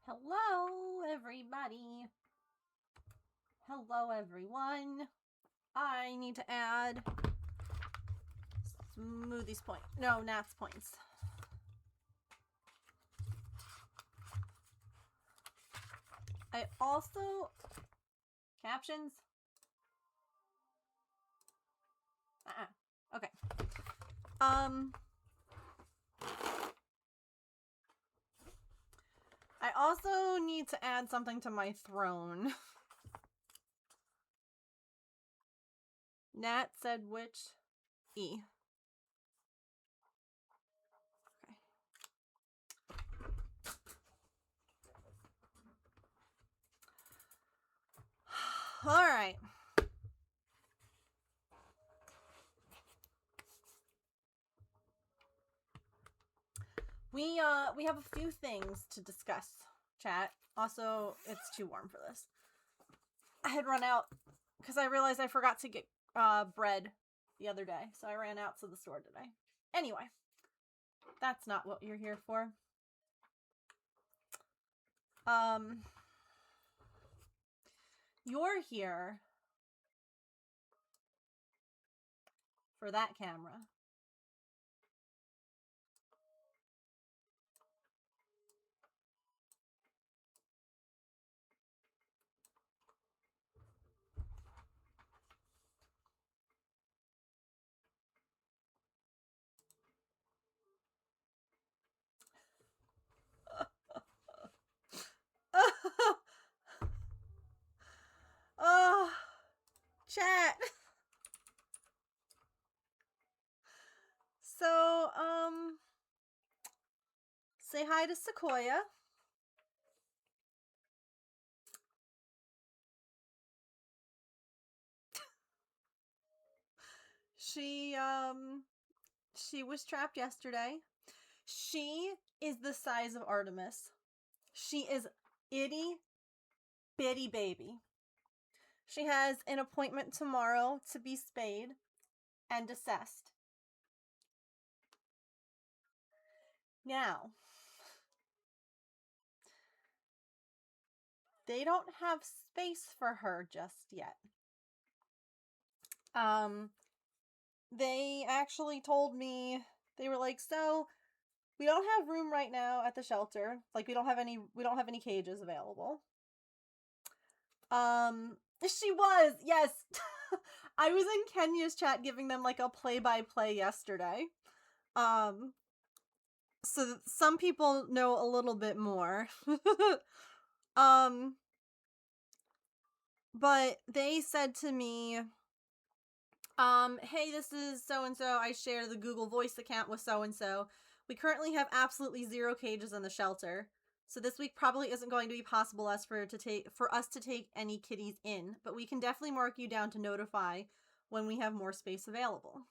Hello, everybody. Hello, everyone. I need to add smoothies point. No, Nat's points. I also captions. Okay. I also need to add something to my throne. Nat said which E. Okay. All right. We have a few things to discuss, chat. Also, it's too warm for this. I had run out because I realized I forgot to get bread the other day, so I ran out to the store today. Anyway, that's not what you're here for. You're here for that camera. Oh, chat. So, say hi to Sequoia. She was trapped yesterday. She is the size of Artemis. She is itty bitty baby. She has an appointment tomorrow to be spayed and assessed. Now, they don't have space for her just yet. They actually told me, they were like, so we don't have room right now at the shelter. Like, we don't have any cages available. She was, yes. I was in Kenya's chat giving them like a play-by-play yesterday. So some people know a little bit more. But they said to me, hey, this is so-and-so. I share the Google Voice account with so-and-so. We currently have absolutely 0 cages in the shelter. So this week probably isn't going to be possible for us to take any kitties in, but we can definitely mark you down to notify when we have more space available.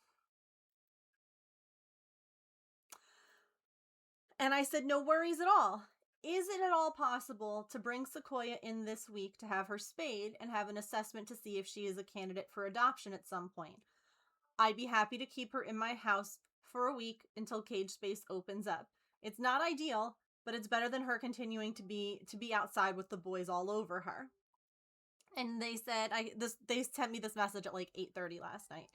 And I said, no worries at all. Is it at all possible to bring Sequoia in this week to have her spayed and have an assessment to see if she is a candidate for adoption at some point? I'd be happy to keep her in my house for a week until cage space opens up. It's not ideal, but it's better than her continuing to be outside with the boys all over her. And they said, they sent me this message at like 8:30 last night.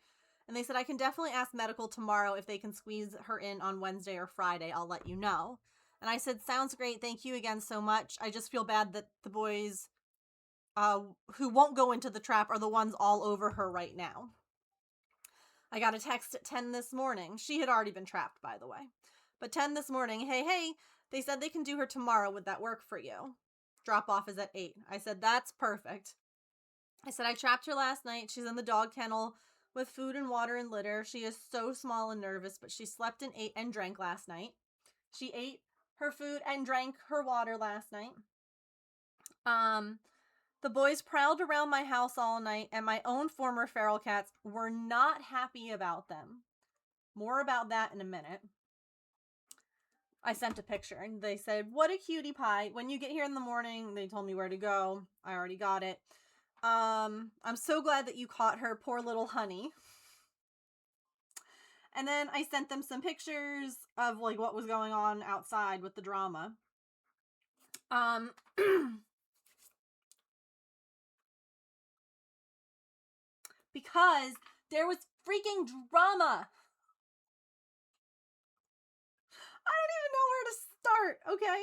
And they said, I can definitely ask medical tomorrow if they can squeeze her in on Wednesday or Friday. I'll let you know. And I said, sounds great. Thank you again so much. I just feel bad that the boys who won't go into the trap are the ones all over her right now. I got a text at 10 this morning. She had already been trapped, by the way. But 10 this morning, hey, they said they can do her tomorrow. Would that work for you? Drop off is at 8. I said, that's perfect. I said, I trapped her last night. She's in the dog kennel with food and water and litter. She is so small and nervous, but she slept and ate and drank last night. She ate her food and drank her water last night. The boys prowled around my house all night, and my own former feral cats were not happy about them. More about that in a minute. I sent a picture, and they said, what a cutie pie. When you get here in the morning, they told me where to go. I already got it. I'm so glad that you caught her, poor little honey. And then I sent them some pictures of like what was going on outside with the drama. Um, because there was freaking drama. I don't even know where to start, okay?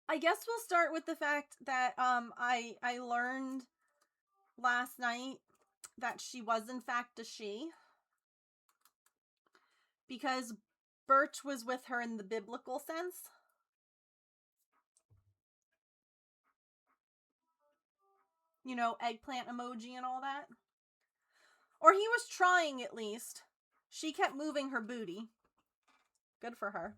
I guess we'll start with the fact that I learned last night that she was in fact a she, because Birch was with her in the biblical sense. You know, eggplant emoji and all that. Or he was trying, at least. She kept moving her booty. Good for her.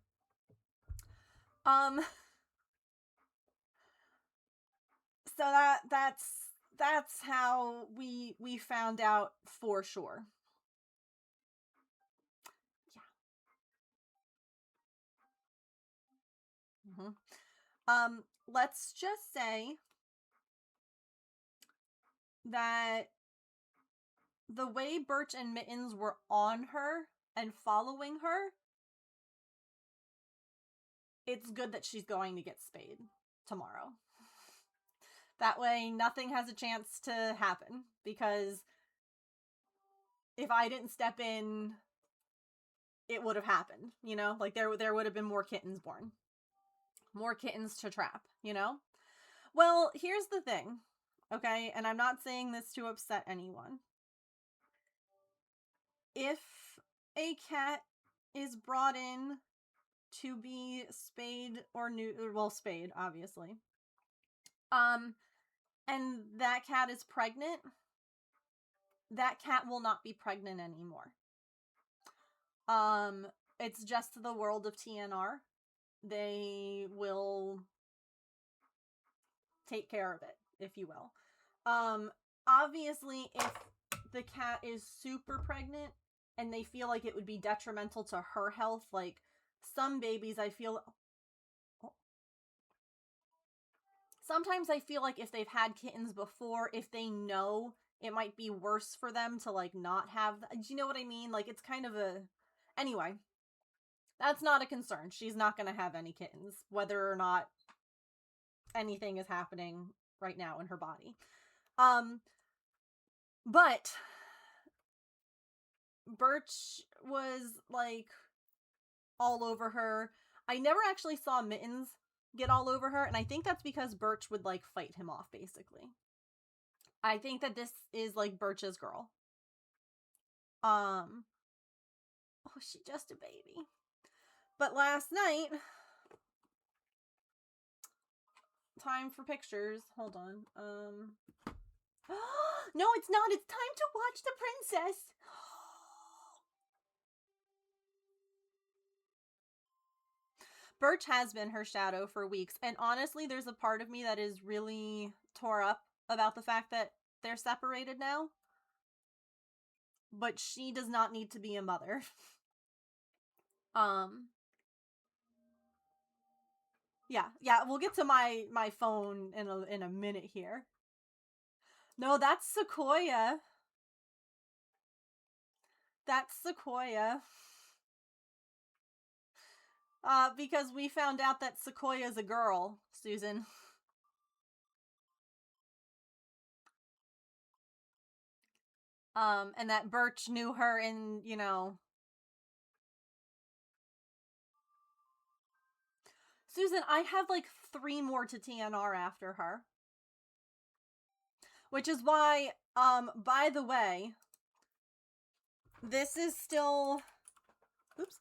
So that's how we found out for sure. Yeah. Let's just say that the way Birch and Mittens were on her and following her, it's good that she's going to get spayed tomorrow. That way nothing has a chance to happen, because if I didn't step in, it would have happened, you know? Like there would have been more kittens born. More kittens to trap, you know? Well, here's the thing, okay? And I'm not saying this to upset anyone. If a cat is brought in to be spayed or well, spayed, obviously, and that cat is pregnant, that cat will not be pregnant anymore. It's just the world of TNR. They will take care of it, if you will. Obviously, if the cat is super pregnant and they feel like it would be detrimental to her health, like some babies, sometimes I feel like if they've had kittens before, if they know it might be worse for them to like not have, do you know what I mean? Like it's kind of a, anyway, that's not a concern. She's not going to have any kittens, whether or not anything is happening right now in her body. But Birch was like all over her. I never actually saw Mittens get all over her, and I think that's because Birch would like fight him off, basically. I think that this is like Birch's girl. Oh, she's just a baby. But last night, time for pictures. Hold on. No, it's not. It's time to watch the princess. Birch has been her shadow for weeks, and honestly, there's a part of me that is really tore up about the fact that they're separated now. But she does not need to be a mother. um yeah, we'll get to my phone in a minute here. No, that's Sequoia. That's Sequoia. Because we found out that Sequoia's a girl, Susan. And that Birch knew her in, you know. Susan, I have like 3 more to TNR after her. Which is why, by the way, this is still, oops,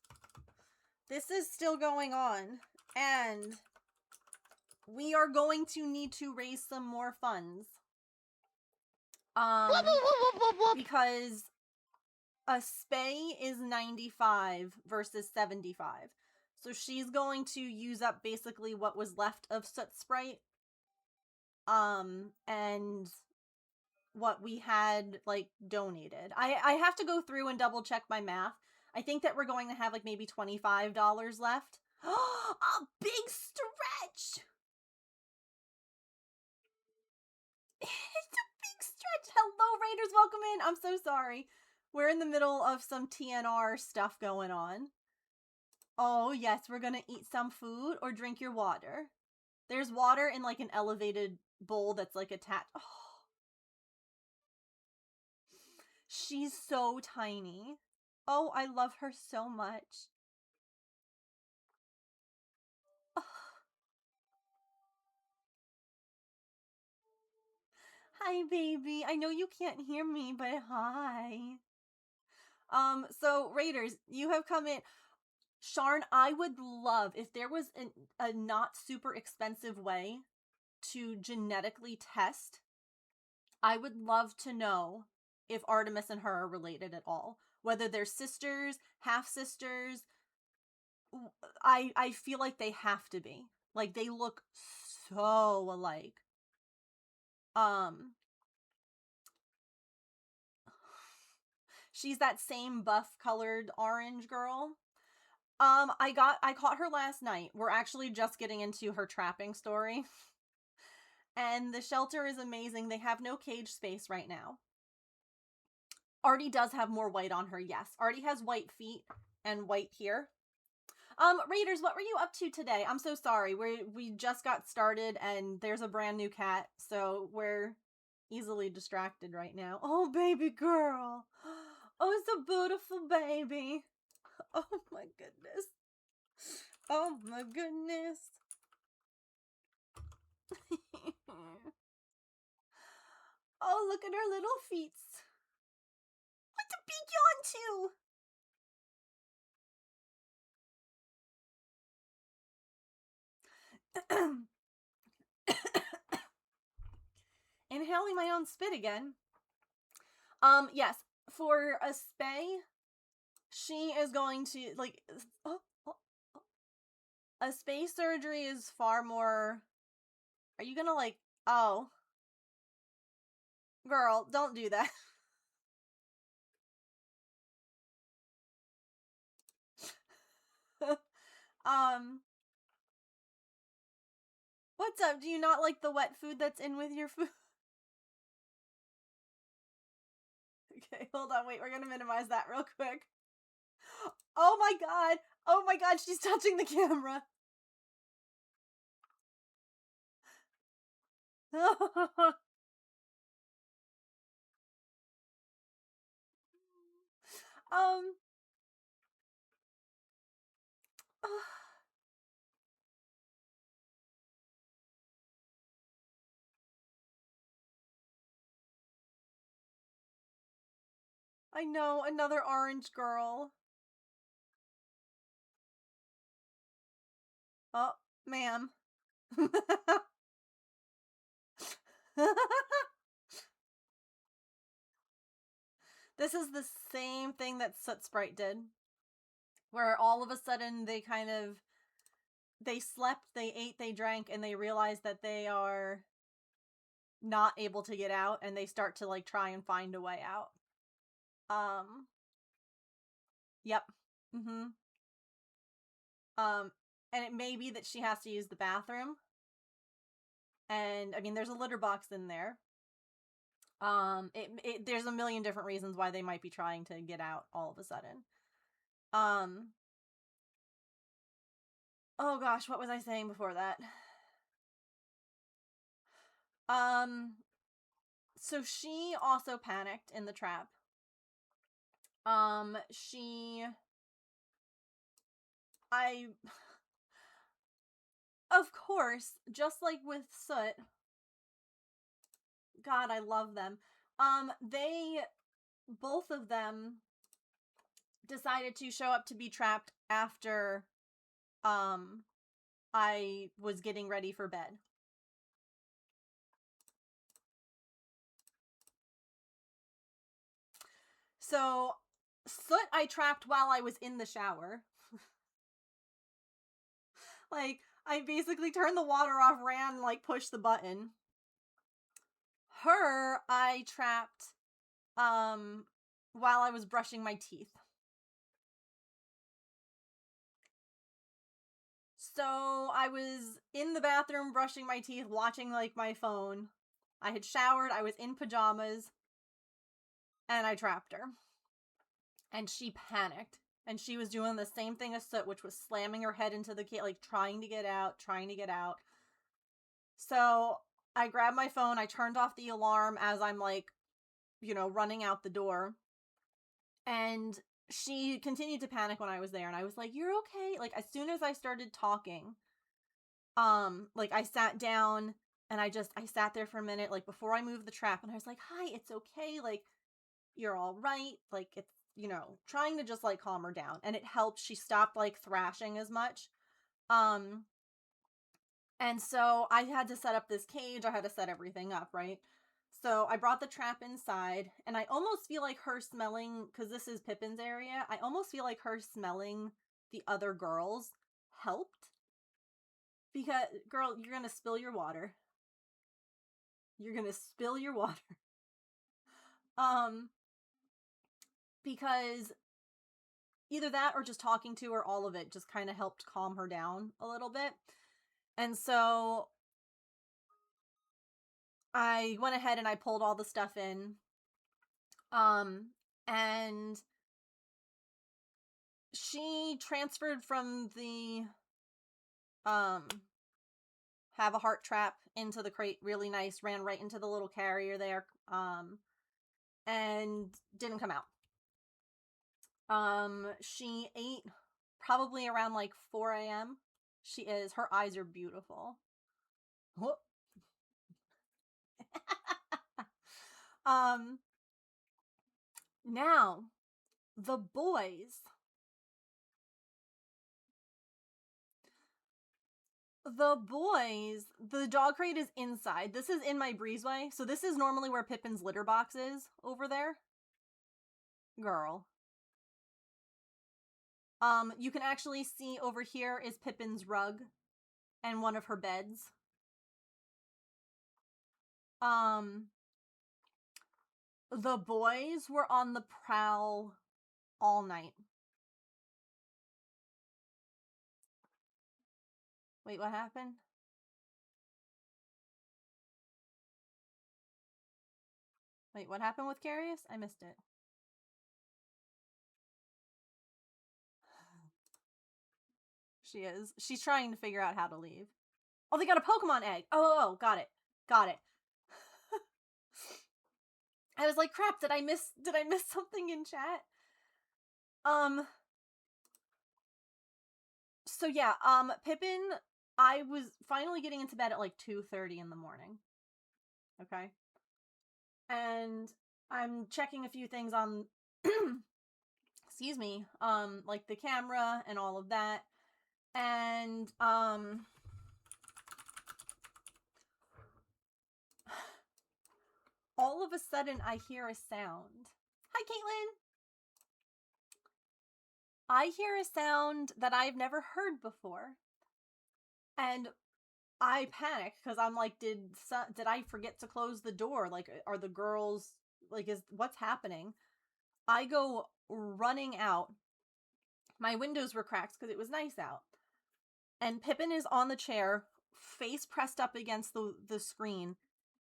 this is still going on, and we are going to need to raise some more funds. Because a spay is 95 versus 75. So she's going to use up basically what was left of Soot Sprite. And what we had like donated. I have to go through and double check my math. I think that we're going to have like maybe $25 left. A big stretch. It's a big stretch. Hello, Raiders. Welcome in. I'm so sorry. We're in the middle of some TNR stuff going on. Oh, yes, we're gonna eat some food or drink your water. There's water in like an elevated bowl that's like attached. Oh, she's so tiny. Oh, I love her so much. Oh, hi, baby. I know you can't hear me, but hi. So Raiders, you have come in. Sharn, I would love if there was a not super expensive way to genetically test. I would love to know if Artemis and her are related at all. Whether they're sisters, half sisters. I feel like they have to be. Like they look so alike. Um she's that same buff colored orange girl. I caught her last night. We're actually just getting into her trapping story. And the shelter is amazing. They have no cage space right now. Artie does have more white on her, yes. Artie has white feet and white here. Raiders, what were you up to today? I'm so sorry. We just got started and there's a brand new cat, so we're easily distracted right now. Oh, baby girl. Oh, it's a beautiful baby. Oh my goodness. Oh my goodness. Oh, look at her little feet. What to peek you onto? Inhaling my own spit again. Yes, for a spay, she is going to like oh, oh, oh. A spay surgery is far more. Are you gonna like? Oh, girl, don't do that. um, what's up? Do you not like the wet food that's in with your food? Okay, hold on, wait, we're gonna minimize that real quick. Oh my god! Oh my god, she's touching the camera. um, I know, another orange girl. Oh, ma'am. This is the same thing that Soot Sprite did. Where all of a sudden they slept, they ate, they drank, and they realize that they are not able to get out and they start to like try and find a way out. Um yep. Mhm. Um and it may be that she has to use the bathroom. And I mean there's a litter box in there. There's a million different reasons why they might be trying to get out all of a sudden. Um oh gosh, what was I saying before that? Um so she also panicked in the trap. She I of course, just like with Soot, God, I love them. They both of them decided to show up to be trapped after um I was getting ready for bed. So Soot I trapped while I was in the shower. Like I basically turned the water off, ran, like pushed the button. Her I trapped while I was brushing my teeth. So I was in the bathroom brushing my teeth, watching like my phone. I had showered, I was in pajamas, and I trapped her. And she panicked. And she was doing the same thing as Soot, which was slamming her head into the cage, like trying to get out, trying to get out. So I grabbed my phone, I turned off the alarm as I'm like, running out the door. And she continued to panic when I was there, and I was like, "You're okay." Like, as soon as I started talking, like, I sat down and I sat there for a minute, like, before I moved the trap, and I was like, "Hi, it's okay. Like, you're all right." Like, it's, trying to just like calm her down. And it helped. She stopped like thrashing as much. Um, and so I had to set up this cage. I had to set everything up, right? So I brought the trap inside, and I almost feel like her smelling, because this is Pippin's area, I almost feel like her smelling the other girls helped. Because, girl, you're gonna spill your water. You're gonna spill your water. Um, because either that or just talking to her, all of it just kind of helped calm her down a little bit. And so I went ahead and I pulled all the stuff in. And she transferred from the um have a heart trap into the crate really nice, ran right into the little carrier there, and didn't come out. She ate probably around like 4 a.m. Her eyes are beautiful. Whoop. um Now the boys, the dog crate is inside. This is in my breezeway. So this is normally where Pippin's litter box is over there. Girl. You can actually see over here is Pippin's rug and one of her beds. The boys were on the prowl all night. Wait, what happened? Wait, what happened with Carius? I missed it. She is. She's trying to figure out how to leave. Oh, they got a Pokemon egg. Oh, got it. Got it. I was like, crap, did I miss something in chat? So yeah, Pippin, I was finally getting into bed at like 2:30 in the morning. Okay. And I'm checking a few things on excuse me, like the camera and all of that. And all of a sudden I hear a sound. Hi, Caitlin. I hear a sound that I've never heard before. And I panic because I'm like, did I forget to close the door? Like, are the girls, like, is what's happening? I go running out. My windows were cracked because it was nice out. And Pippin is on the chair, face pressed up against the screen.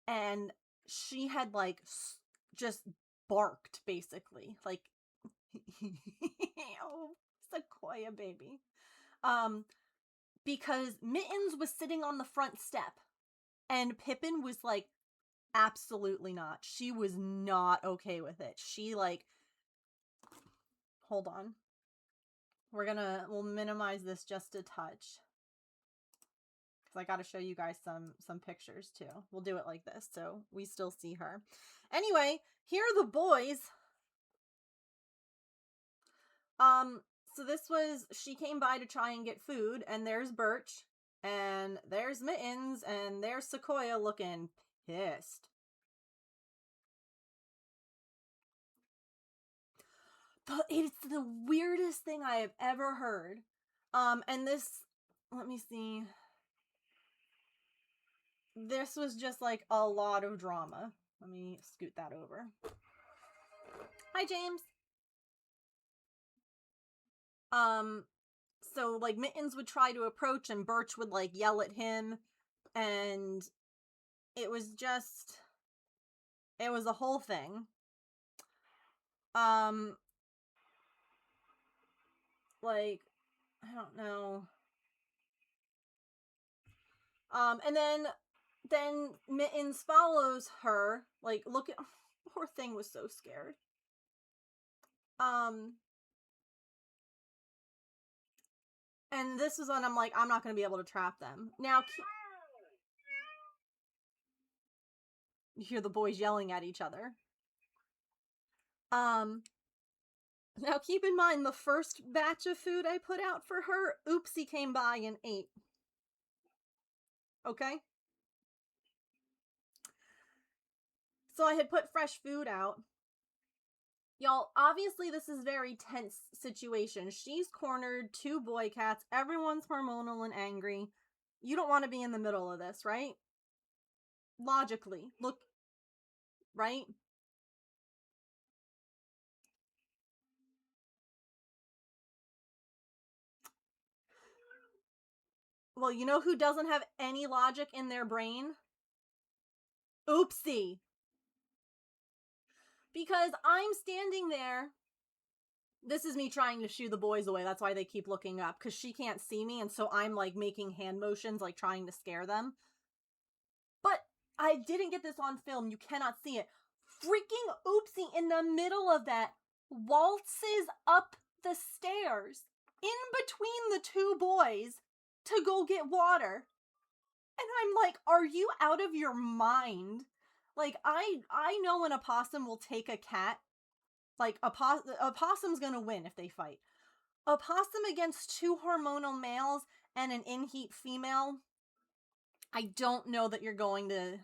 And she had like just barked basically. Like, oh, Sequoia baby. Because Mittens was sitting on the front step. And Pippin was like, absolutely not. She was not okay with it. She like, hold on. We'll minimize this just a touch. Because I got to show you guys some pictures too. We'll do it like this so we still see her. Anyway, here are the boys. So she came by to try and get food, and there's Birch, and there's Mittens, and there's Sequoia looking pissed. It's the weirdest thing I have ever heard. And this, let me see. This was just like a lot of drama. Let me scoot that over. Hi, James. So like Mittens would try to approach and Birch would like yell at him, and it was a whole thing. Like, I don't know. And then Mittens follows her. Like, look at poor thing was so scared. Um, and this is when I'm like, I'm not gonna be able to trap them now. You hear the boys yelling at each other. Um, Now keep in mind the first batch of food I put out for her, Oopsie came by and ate. Okay? So I had put fresh food out. Y'all, obviously this is very tense situation. She's cornered, two boy cats, everyone's hormonal and angry. You don't want to be in the middle of this, right? Logically. Look, right? Well, you know who doesn't have any logic in their brain? Oopsie. Because I'm standing there. This is me trying to shoo the boys away. That's why they keep looking up, because she can't see me, and so I'm like making hand motions, like trying to scare them. But I didn't get this on film. You cannot see it. Freaking Oopsie in the middle of that waltzes up the stairs in between the two boys to go get water. And I'm like, are you out of your mind? Like, I know when a possum will take a cat. Like, a possum's gonna win if they fight. A possum against two hormonal males and an in-heat female, I don't know that you're going to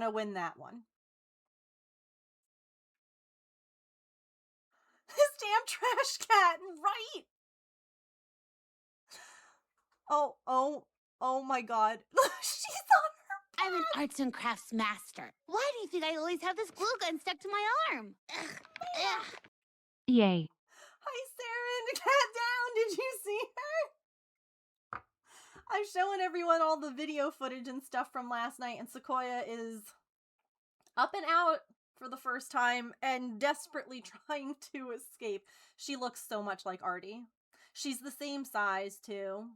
win that one. This damn trash cat, right? Oh my god. She's on her I'm an arts and crafts master. Why do you think I always have this glue gun stuck to my arm? Ugh. Ugh. Yay. Hi, Sarah, cat down. Did you see her? I'm showing everyone all the video footage and stuff from last night, and Sequoia is up and out for the first time and desperately trying to escape. She looks so much like Artie. She's the same size, too.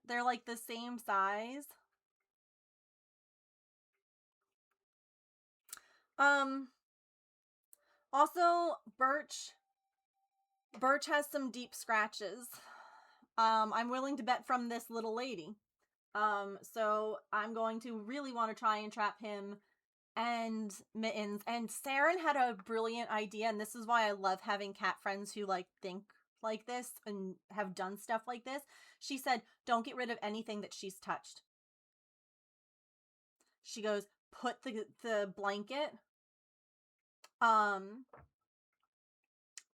They're like the same size. Also, Birch has some deep scratches. I'm willing to bet from this little lady. So I'm going to really want to try and trap him and Mittens. And Saren had a brilliant idea, and this is why I love having cat friends who like think like this and have done stuff like this. She said, don't get rid of anything that she's touched. She goes, put the blanket,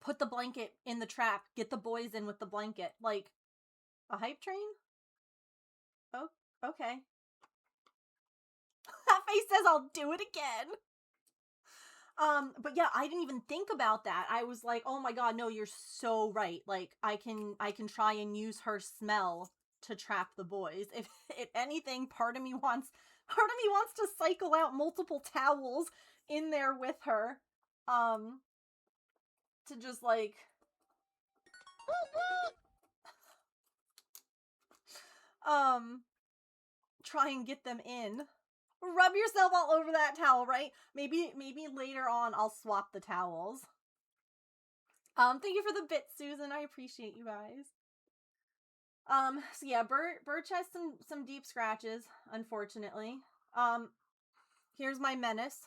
put the blanket in the trap, get the boys in with the blanket. Like, a hype train? Oh, okay. That face says I'll do it again. But yeah, I didn't even think about that. I was like, oh my god, no, you're so right. Like, I can try and use her smell to trap the boys. If anything, part of me wants to cycle out multiple towels in there with her. To just like try and get them in. Rub yourself all over that towel, right? Maybe later on I'll swap the towels. Thank you for the bit, Susan. I appreciate you guys. So yeah, Birch has some deep scratches, unfortunately. Here's my menace.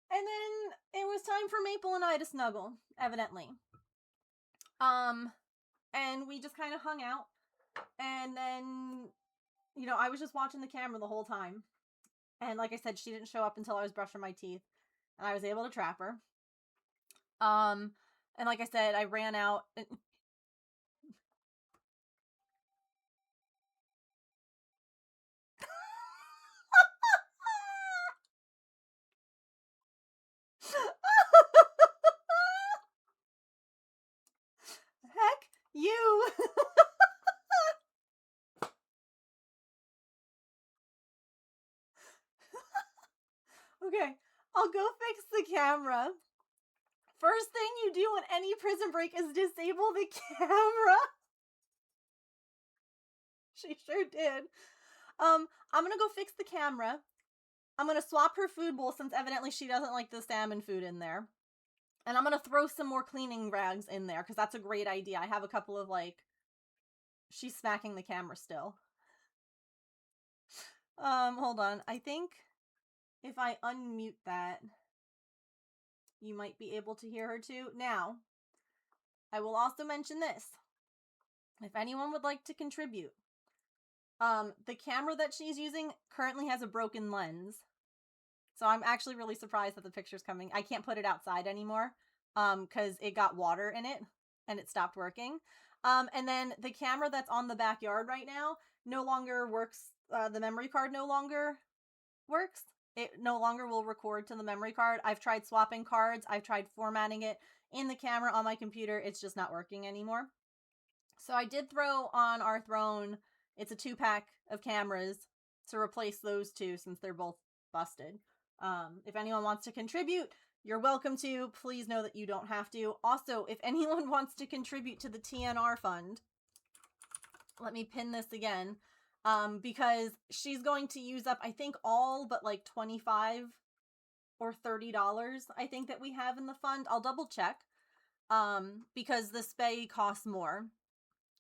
And then it was time for Maple and I to snuggle, evidently. And we just kind of hung out. And then, I was just watching the camera the whole time. And like I said, she didn't show up until I was brushing my teeth. And I was able to trap her. And like I said, I ran out. I'll go fix the camera. First thing you do in any prison break is disable the camera. She sure did. I'm gonna go fix the camera. I'm gonna swap her food bowl since evidently she doesn't like the salmon food in there. And I'm gonna throw some more cleaning rags in there because that's a great idea. I have a couple of she's smacking the camera still. Hold on. I think if I unmute that, you might be able to hear her too. Now, I will also mention this. If anyone would like to contribute, the camera that she's using currently has a broken lens. So I'm actually really surprised that the picture's coming. I can't put it outside anymore because it got water in it and it stopped working. And then the camera that's on the backyard right now no longer works. The memory card no longer works. It no longer will record to the memory card. I've tried swapping cards. I've tried formatting it in the camera on my computer. It's just not working anymore. So I did throw on our throne, it's a 2-pack of cameras to replace those two since they're both busted. If anyone wants to contribute, you're welcome to. Please know that you don't have to. Also, if anyone wants to contribute to the TNR fund, let me pin this again, because she's going to use up, I think, all but like $25 or $30, I think, that we have in the fund. I'll double check, because the spay costs more.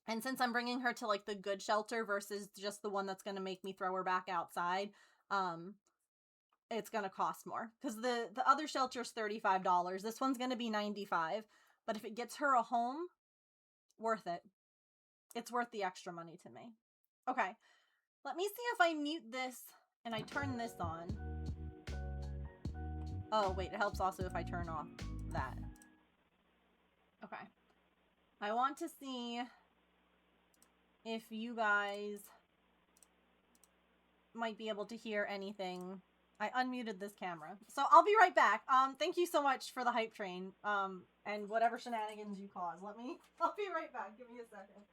And since I'm bringing her to like the good shelter versus just the one that's going to make me throw her back outside, it's going to cost more. Because the other shelter's $35. This one's going to be $95. But if it gets her a home, worth it. It's worth the extra money to me. Okay. Let me see if I mute this and I turn this on. Oh, wait. It helps also if I turn off that. Okay. I want to see if you guys might be able to hear anything. I unmuted this camera. So I'll be right back. Thank you so much for the hype train. And whatever shenanigans you cause. I'll be right back. Give me a second.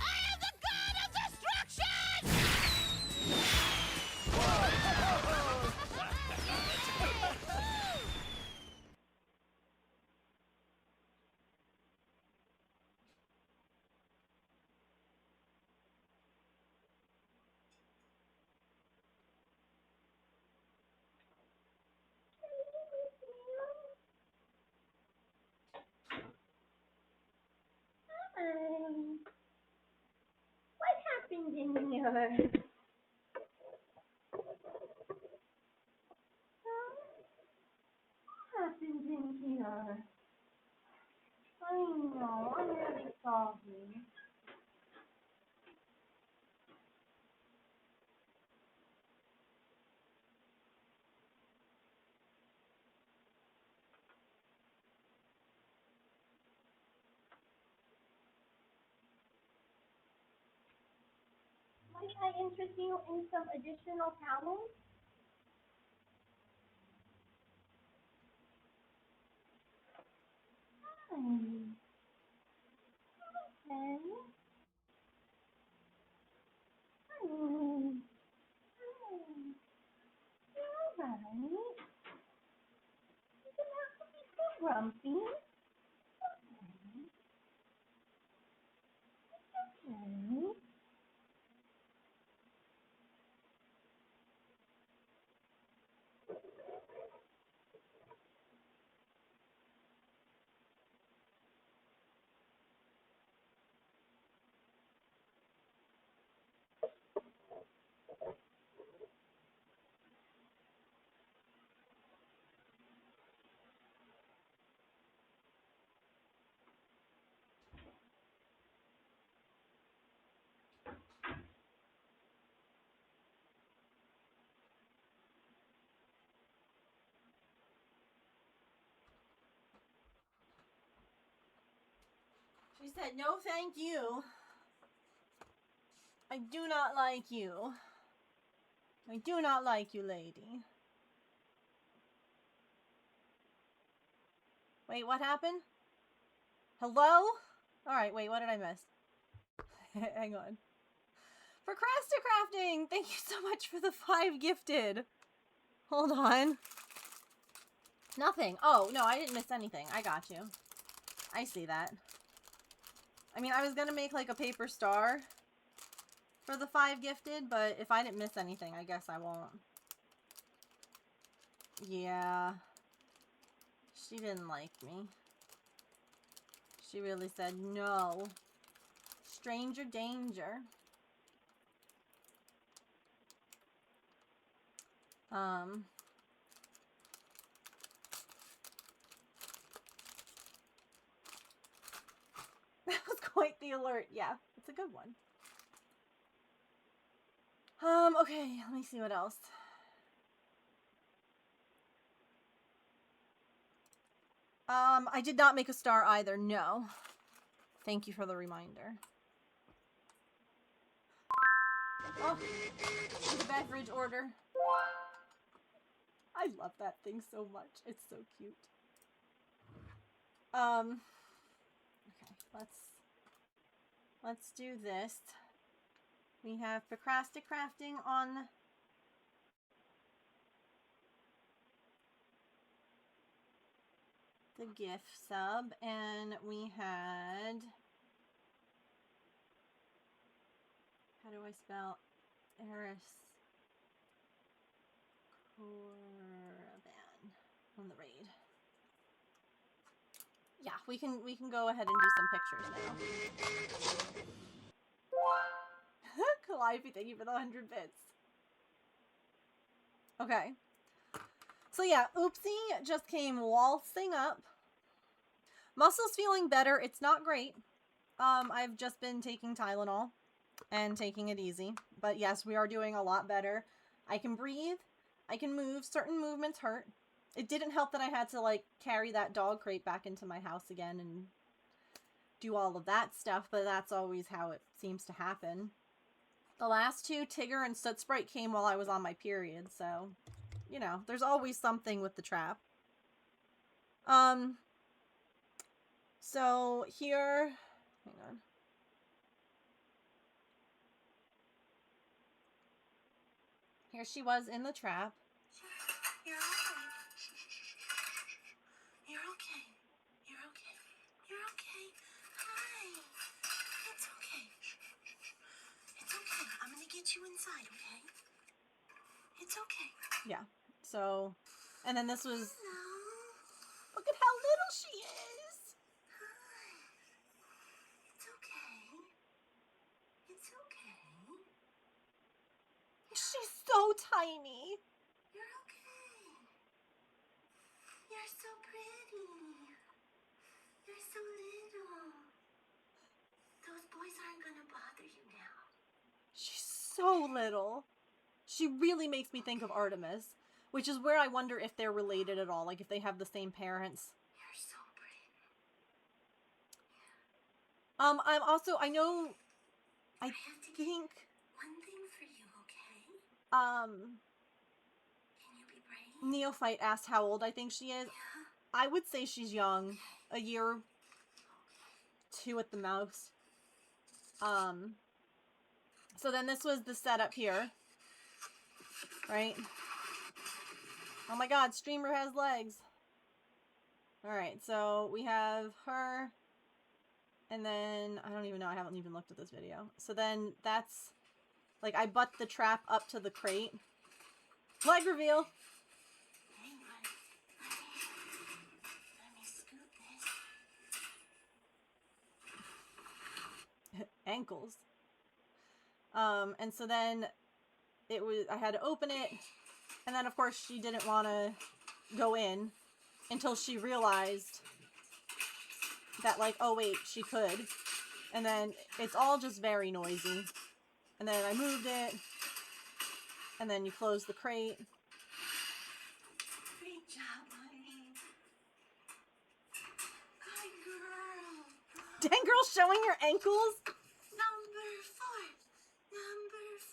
I am the god of destruction! What happened in here? What happened in here? I know, I'm really sorry. Might I interest you in some additional towels? Hi. Okay. Hi. Hi. You're alright. You don't have to be so grumpy. Okay. She said, no thank you. I do not like you. I do not like you, lady. Wait, what happened? Hello? Alright, wait, what did I miss? Hang on. Procrasticrafting! Thank you so much for the 5 gifted. Hold on. Nothing. Oh, no, I didn't miss anything. I got you. I see that. I mean, I was gonna make like a paper star for the 5 gifted, but if I didn't miss anything, I guess I won't. Yeah. She didn't like me. She really said no. Stranger danger. That was quite the alert. Yeah, it's a good one. Okay, let me see what else. I did not make a star either, no. Thank you for the reminder. Oh, the beverage order. I love that thing so much. It's so cute. Okay, let's do this. We have procrasticrafting on the gift sub, and we had, how do I spell Eris Corban on the raid? Yeah, we can go ahead and do some pictures now. Calliope, thank you for the 100 bits. Okay. So yeah, Oopsie just came waltzing up. Muscle's feeling better. It's not great. I've just been taking Tylenol and taking it easy. But yes, we are doing a lot better. I can breathe. I can move. Certain movements hurt. It didn't help that I had to, like, carry that dog crate back into my house again and do all of that stuff, but that's always how it seems to happen. The last 2, Tigger and Soot Sprite, came while I was on my period, so, you know, there's always something with the trap. So here, hang on. Here she was in the trap. You're okay. You're okay. You're okay. You're okay. Hi. It's okay. It's okay. I'm gonna get you inside, okay? It's okay. Yeah. So, and then this was, Hello. look at how little she is. Hi. It's okay. It's okay. She's so tiny. You're okay. You're so pretty. You're so little. Those boys aren't gonna bother you now. She's so little. She really makes me think of Artemis, which is where I wonder if they're related at all, like if they have the same parents. You're so pretty. I'm also, I know, I have to get think, one thing for you, okay? Can you be brave? Neophyte asked how old I think she is. Yeah. I would say she's young. A year, 2 at the most. So then this was the setup here. Right? Oh my god, streamer has legs. Alright, so we have her. And then, I don't even know, I haven't even looked at this video. So then that's, like, I butt the trap up to the crate. Leg reveal! Hang on. Let me scoot this. Ankles. And so then it was, I had to open it, and then of course she didn't want to go in until she realized that, like, oh wait, she could. And then it's all just very noisy. And then I moved it, and then you close the crate. Great job, honey. Good girl. Dang girl, showing your ankles. Number 4. Number 4.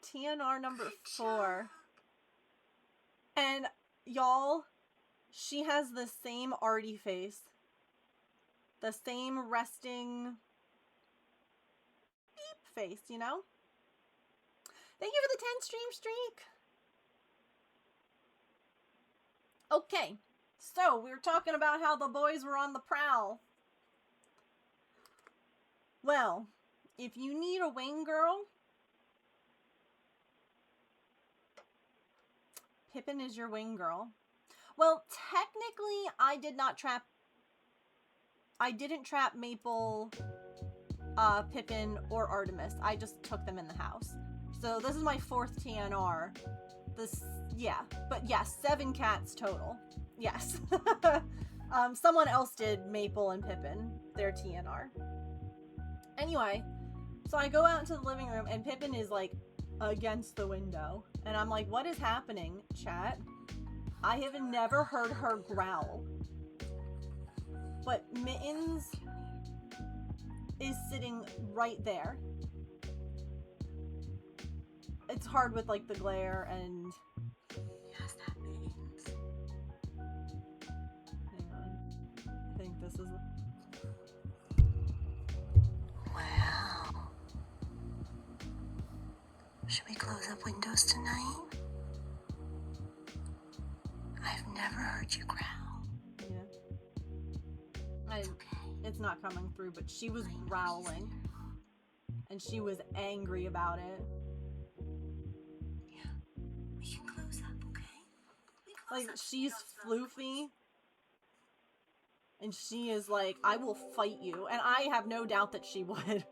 Sequoia. TNR number Good 4. job. And y'all, she has the same arty face. The same resting beep face, you know? Thank you for the 10 stream streak. Okay, so we were talking about how the boys were on the prowl. Well, if you need a wing girl, Pippin is your wing girl. Well, technically, I didn't trap Maple, Pippin, or Artemis. I just took them in the house. So this is my 4th TNR. Yeah. But yes, 7 cats total. Yes. Someone else did Maple and Pippin, their TNR. Anyway, so I go out into the living room and Pippin is like against the window. And I'm like, what is happening, chat? I have never heard her growl. But Mittens is sitting right there. It's hard with like the glare and... Yes, that means. Hang on. I think this is... Wow. Should we close up windows tonight? I've never heard you growl. Yeah. It's okay. It's not coming through, but she was growling. And she was angry about it. Yeah. We can close up, okay? We close Like, up she's windows, floofy. And she is like, I will fight you. And I have no doubt that she would.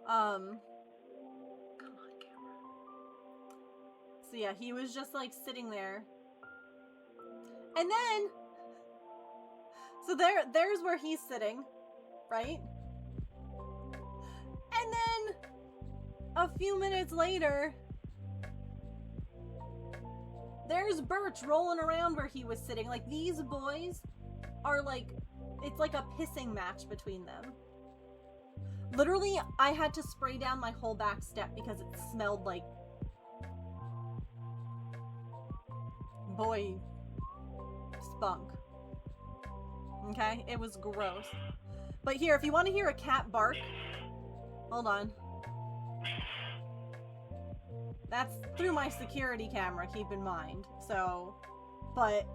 Come on, camera. So yeah, he was just like sitting there. And then, so there's where he's sitting, right? And then a few minutes later, there's Birch rolling around where he was sitting. Like, these boys are like, it's like a pissing match between them. Literally, I had to spray down my whole back step because it smelled like boy spunk. Okay? It was gross. But here, if you want to hear a cat bark, hold on. That's through my security camera, keep in mind. So, but...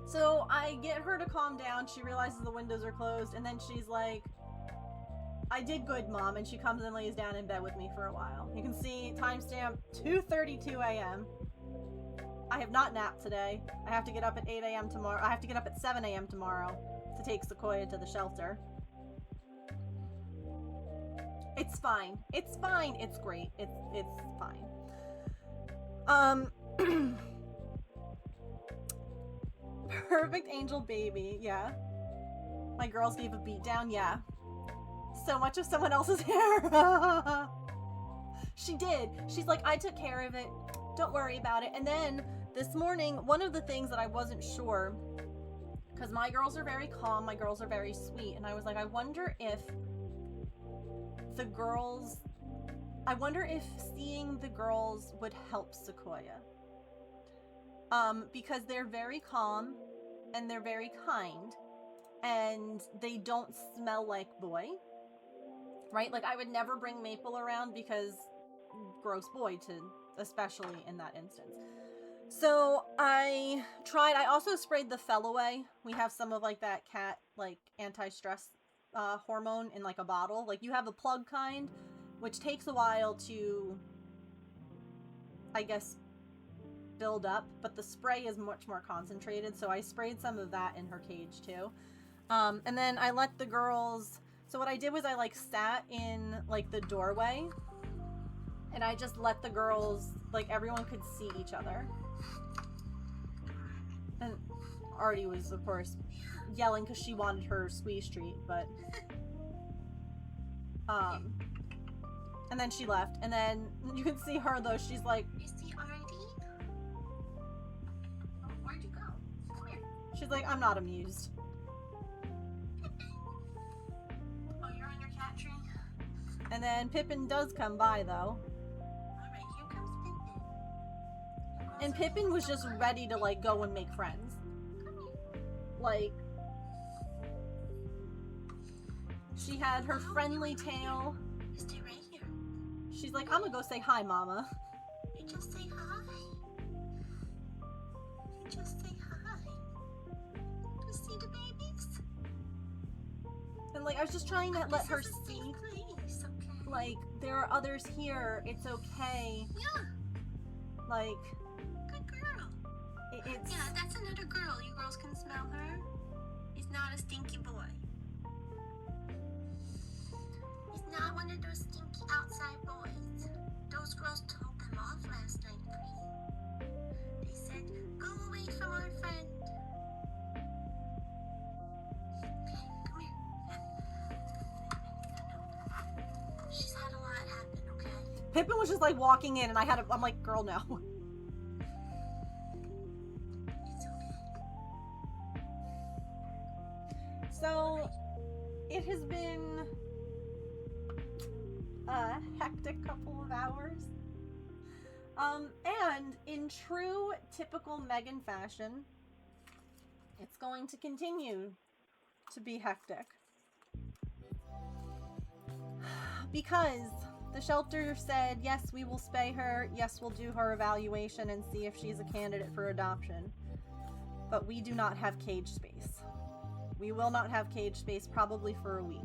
So I get her to calm down. She realizes the windows are closed, and then she's like, I did good, Mom, and she comes and lays down in bed with me for a while. You can see timestamp 2:32 a.m. I have not napped today. I have to get up at 8 a.m. tomorrow. I have to get up at 7 a.m. tomorrow to take Sequoia to the shelter. It's fine. It's fine. It's great. It's fine. Perfect angel baby, yeah. My girls gave a beat down, yeah. So much of someone else's hair. She did. She's like, I took care of it. Don't worry about it. And then this morning, one of the things that I wasn't sure, because my girls are very calm, my girls are very sweet, and I was like, I wonder if seeing the girls would help Sequoia. Because they're very calm and they're very kind and they don't smell like boy, right? Like, I would never bring Maple around because gross boy especially in that instance. So I also sprayed the fel away. We have some of like that cat, like anti-stress hormone in like a bottle. Like, you have the plug kind, which takes a while to, I guess, build up, but the spray is much more concentrated, so I sprayed some of that in her cage too. And then I let the girls, so what I did was I like sat in like the doorway and I just let the girls, like, everyone could see each other. And Artie was, of course, yelling because she wanted her squeeze treat, but And then she left. And then you can see her, though. She's like... You see Artie? Oh, where'd you go? Come here. She's like, I'm not amused. Oh, you're on your cat tree? And then Pippin does come by, though. Alright, here comes Pippin. And Pippin was just ready to, like, go and make friends. Come here. Like... She had her friendly tail. You stay right here. She's like, I'm gonna go say hi, Mama. You just say hi. You just say hi. You see the babies? And, like, I was just trying to let her This is a see, safe place, okay? like, there are others here. It's okay. Yeah, Like, good girl. it's... Yeah, that's another girl. You girls can smell her. He's not a stinky boy. He's not one of those stinky outside boys. Those girls told them off last night for him. They said, go away from our friend. Okay, come here. She's had a lot happen, okay? Pippin was just, like, walking in, and I'm like, girl, no. It's okay. So, it has been a hectic couple of hours. And in true typical Megan fashion, it's going to continue to be hectic. Because the shelter said, yes, we will spay her, yes, we'll do her evaluation and see if she's a candidate for adoption. But we do not have cage space. We will not have cage space probably for a week.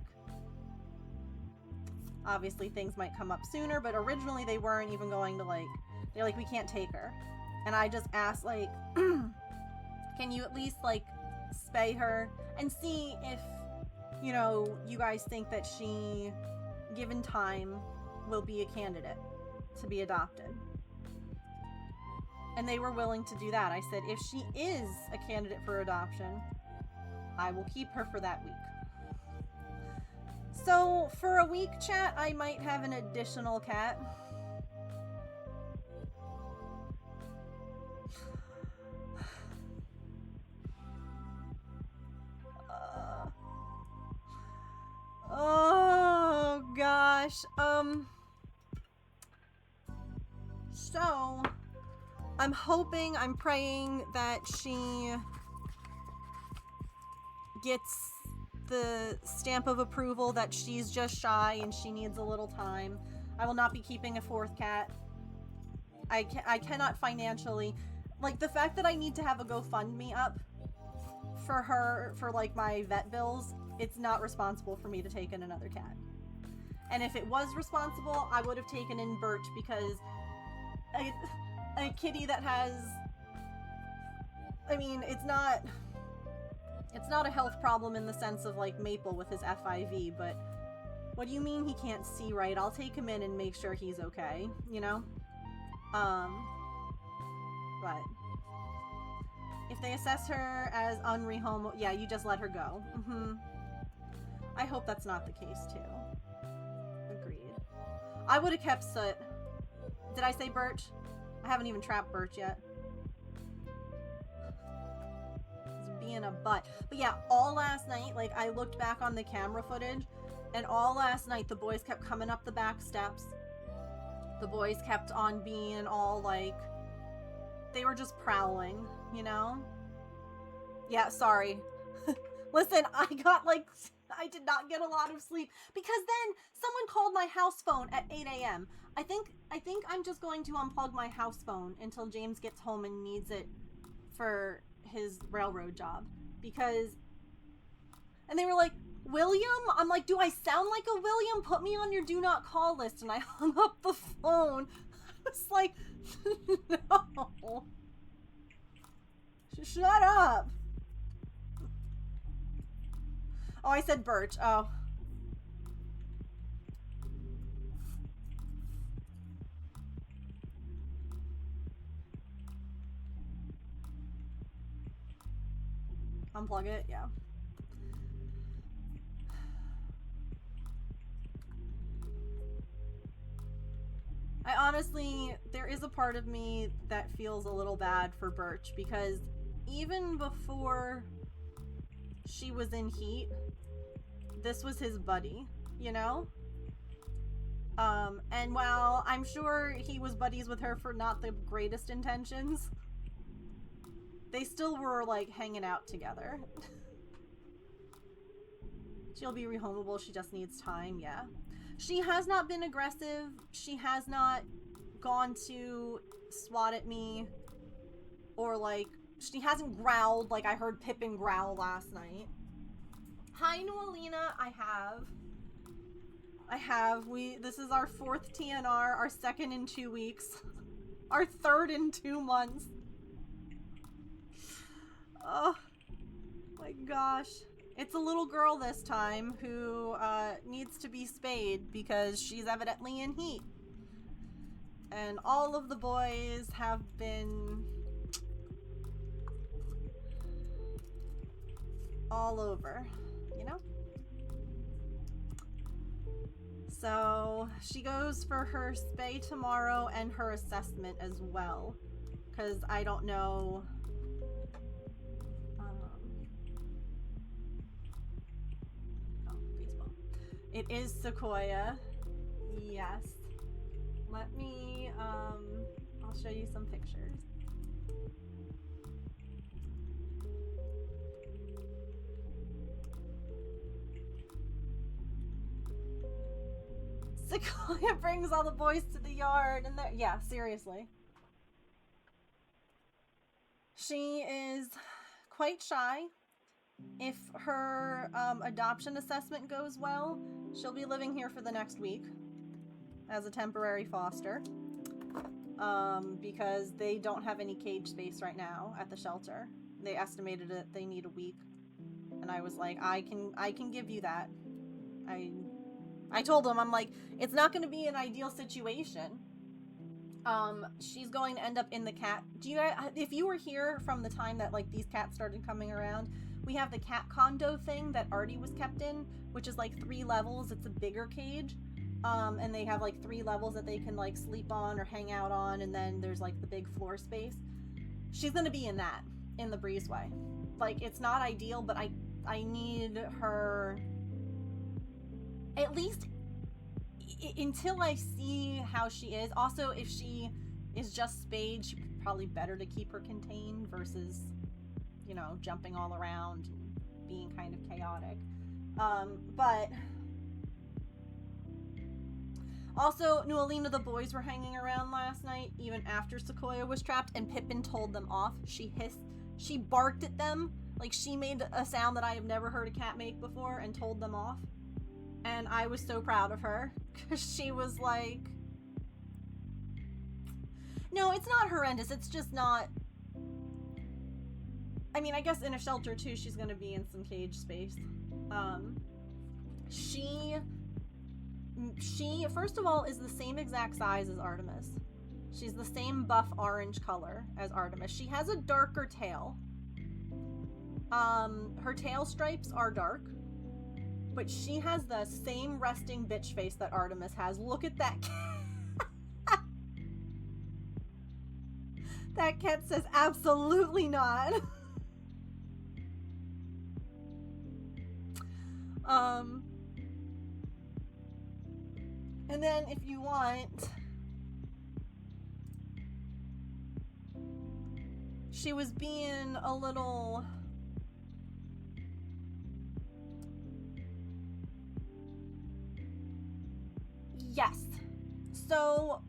Obviously, things might come up sooner, but originally they weren't even going to, like, they're like, we can't take her. And I just asked, like, can you at least, like, spay her and see if, you know, you guys think that she, given time, will be a candidate to be adopted. And they were willing to do that. I said, if she is a candidate for adoption, I will keep her for that week. So, for a week, chat, I might have an additional cat. Oh, gosh. So, I'm hoping, I'm praying that she gets the stamp of approval that she's just shy and she needs a little time. I will not be keeping a fourth cat. I cannot financially, like, the fact that I need to have a GoFundMe up for her, for, like, my vet bills, it's not responsible for me to take in another cat. And if it was responsible, I would have taken in Birch, because a kitty that has, I mean, it's not a health problem in the sense of, like, Maple with his FIV, but what do you mean he can't see right? I'll take him in and make sure he's okay, you know? But if they assess her as unrehome, yeah, you just let her go. I hope that's not the case, too. Agreed. I would have kept Soot. Did I say Birch? I haven't even trapped Birch yet. Being a butt. But yeah, all last night, like, I looked back on the camera footage, and all last night the boys kept coming up the back steps. The boys kept on being all, like, they were just prowling, you know? Yeah, sorry. Listen, I did not get a lot of sleep, because then someone called my house phone at 8 a.m. I think I'm just going to unplug my house phone until James gets home and needs it for his railroad job, because, and they were like, William? I'm like, do I sound like a William? Put me on your do not call list. And I hung up the phone. I was like, no. Shut up. Oh, I said Birch. Oh. Unplug it, yeah. I honestly, there is a part of me that feels a little bad for Birch because even before she was in heat, this was his buddy, you know? And while I'm sure he was buddies with her for not the greatest intentions, they still were, like, hanging out together. She'll be rehomable, she just needs time, yeah. She has not been aggressive, she has not gone to swat at me, or, like, she hasn't growled like I heard Pippin growl last night. Hi, Noelina, I have. This is our 4th TNR, our 2nd in 2 weeks. Our 3rd in 2 months. Oh, my gosh. It's a little girl this time who needs to be spayed because she's evidently in heat. And all of the boys have been all over, you know? So she goes for her spay tomorrow and her assessment as well. Because I don't know. Oh, baseball. It is Sequoia. Yes. Let me, I'll show you some pictures. Sequoia brings all the boys to the yard and they're, yeah, seriously. She is quite shy. If her adoption assessment goes well, she'll be living here for the next week as a temporary foster. Because they don't have any cage space right now at the shelter. They estimated it they need a week. And I was like, I can give you that. I told them, I'm like, it's not going to be an ideal situation. She's going to end up in the cat. If you were here from the time that, like, these cats started coming around, we have the cat condo thing that Artie was kept in, which is, like, 3 levels. It's a bigger cage. And they have, like, 3 levels that they can, like, sleep on or hang out on, and then there's, like, the big floor space. She's going to be in that, in the breezeway. Like, it's not ideal, but I need her... At least until I see how she is. Also, if she is just spayed, she's probably better to keep her contained versus, you know, jumping all around and being kind of chaotic. But also, Noelina, the boys were hanging around last night, even after Sequoia was trapped, and Pippin told them off. She hissed, she barked at them, like she made a sound that I have never heard a cat make before and told them off. And I was so proud of her, because she was like, no, it's not horrendous, it's just not, I mean, I guess in a shelter too, she's gonna be in some cage space. She, first of all, is the same exact size as Artemis. She's the same buff orange color as Artemis. She has a darker tail. Her tail stripes are dark. But she has the same resting bitch face that Artemis has. Look at that cat. That cat says absolutely not. And then if you want, she was being a little... Yes. So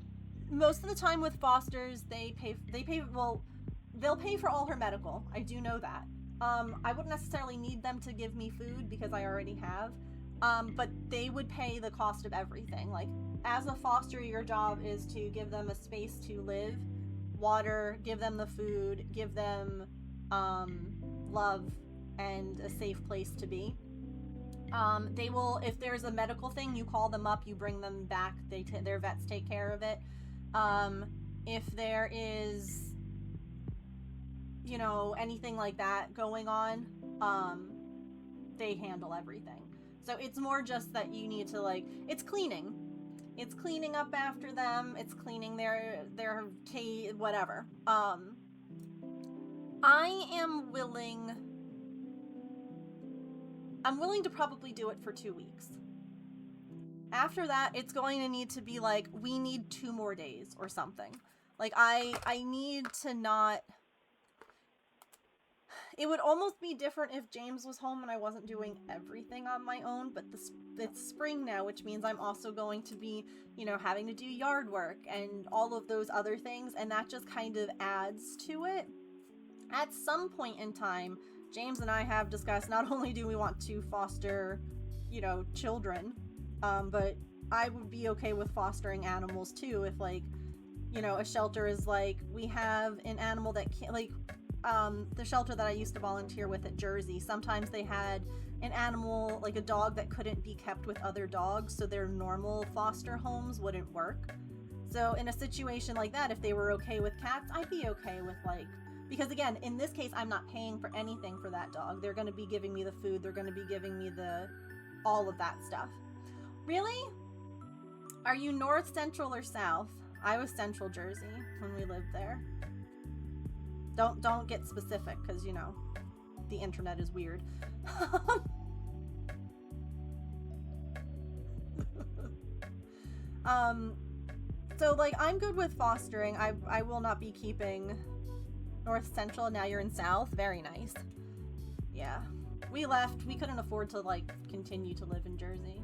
most of the time with fosters, they'll pay for all her medical. I do know that. I wouldn't necessarily need them to give me food because I already have. But they would pay the cost of everything. Like, as a foster, your job is to give them a space to live, water, give them the food, give them love, and a safe place to be. They will, if there's a medical thing, you call them up, you bring them back, their vets take care of it. If there is, you know, anything like that going on, they handle everything. So it's more just that you need to, like, it's cleaning. It's cleaning up after them. It's cleaning their cave, whatever. I'm willing to probably do it for 2 weeks. After that, it's going to need to be like, we need 2 more days or something. Like, I need to not... It would almost be different if James was home and I wasn't doing everything on my own, but it's spring now, which means I'm also going to be, you know, having to do yard work and all of those other things, and that just kind of adds to it. At some point in time, James and I have discussed not only do we want to foster, you know, children, but I would be okay with fostering animals too if, like, you know, a shelter is like, we have an animal that can't, like, the shelter that I used to volunteer with at Jersey, sometimes they had an animal, like a dog that couldn't be kept with other dogs, so their normal foster homes wouldn't work. So in a situation like that, if they were okay with cats, I'd be okay with, like, because again, in this case, I'm not paying for anything for that dog. They're going to be giving me the food, they're going to be giving me all of that stuff. Really? Are you north, central, or south? I was central Jersey when we lived there. Don't get specific, because, you know, the internet is weird. So, like, I'm good with fostering. I will not be keeping north, central. Now you're in south. Very nice. Yeah. We left. We couldn't afford to, like, continue to live in Jersey.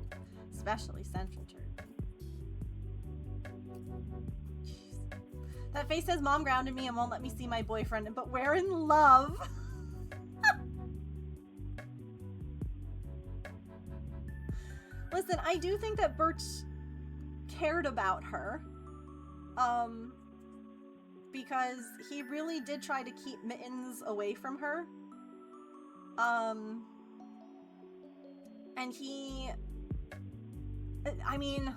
Especially central Jersey. That face says mom grounded me and won't let me see my boyfriend, but we're in love. Listen, I do think that Birch cared about her. Because he really did try to keep Mittens away from her. And I mean,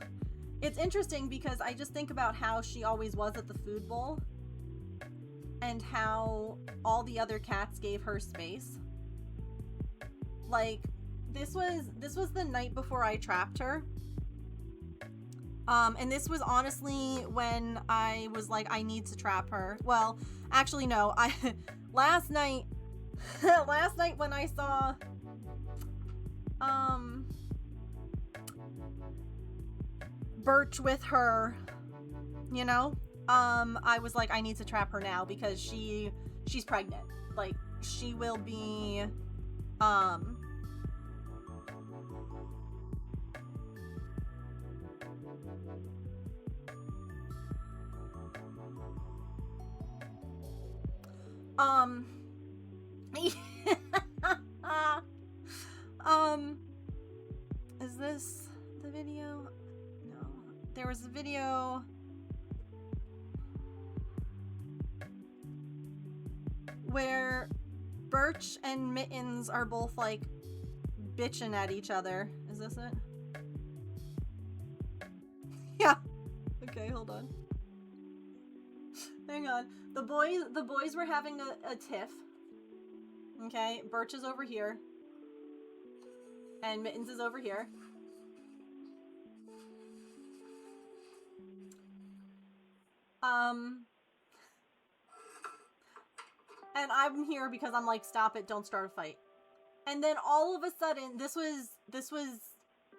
it's interesting because I just think about how she always was at the food bowl and how all the other cats gave her space. Like, this was the night before I trapped her. And this was honestly when I was like, I need to trap her. Well, actually, no. Last night when I saw, Birch with her, you know, I was like, I need to trap her now because she's pregnant. Like, she will be, is this the video? No. There was a video where Birch and Mittens are both, like, bitching at each other. Is this it? Yeah. Okay, hold on. Hang on. The boys were having a tiff. Okay, Birch is over here. And Mittens is over here. And I'm here because I'm like, stop it, don't start a fight. And then all of a sudden, this was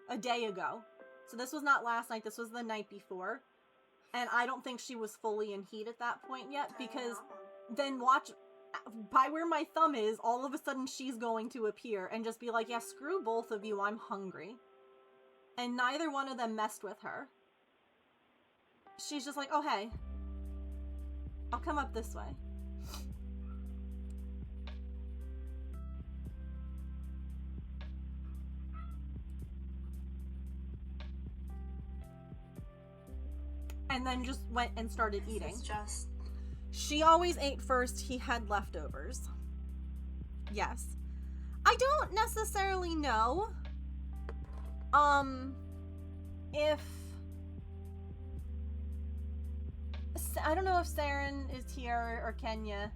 a day ago. So this was not last night, this was the night before. And I don't think she was fully in heat at that point yet, because then watch, by where my thumb is, all of a sudden she's going to appear and just be like, yeah, screw both of you, I'm hungry. And neither one of them messed with her. She's just like, oh, hey, I'll come up this way. And then just went and started eating. She always ate first. He had leftovers. Yes. I don't necessarily know if I don't know if Saren is here or Kenya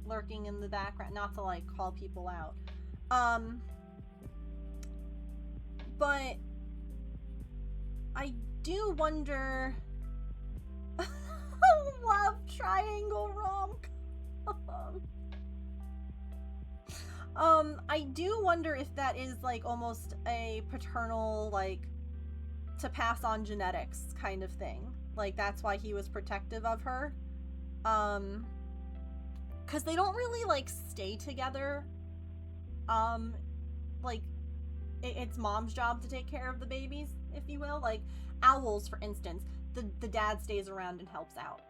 lurking in the background, not to like call people out. But I do wonder. Love triangle rom. I do wonder if that is like almost a paternal, like, to pass on genetics kind of thing. Like, that's why he was protective of her. Because they don't really, like, stay together. Like, it's mom's job to take care of the babies, if you will. Like, owls, for instance, the dad stays around and helps out.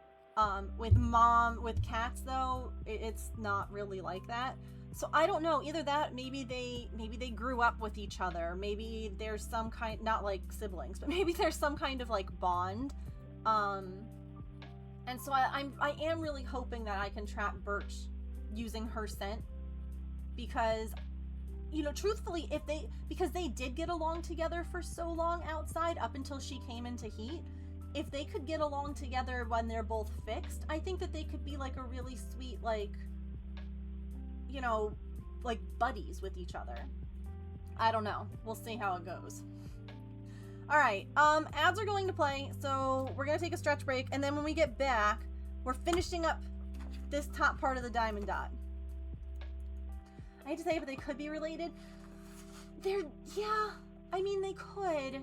With cats, though, it's not really like that. So I don't know. Either that, maybe they grew up with each other. Maybe there's some kind, not like siblings, but maybe there's some kind of like bond. And so I am really hoping that I can trap Birch using her scent, because, you know, truthfully, because they did get along together for so long outside up until she came into heat. If they could get along together when they're both fixed, I think that they could be like a really sweet, like, you know, like buddies with each other. I don't know. We'll see how it goes. All right. Ads are going to play, so we're going to take a stretch break, and then when we get back, we're finishing up this top part of the diamond dot. I hate to say it, but they could be related. Yeah, I mean, they could.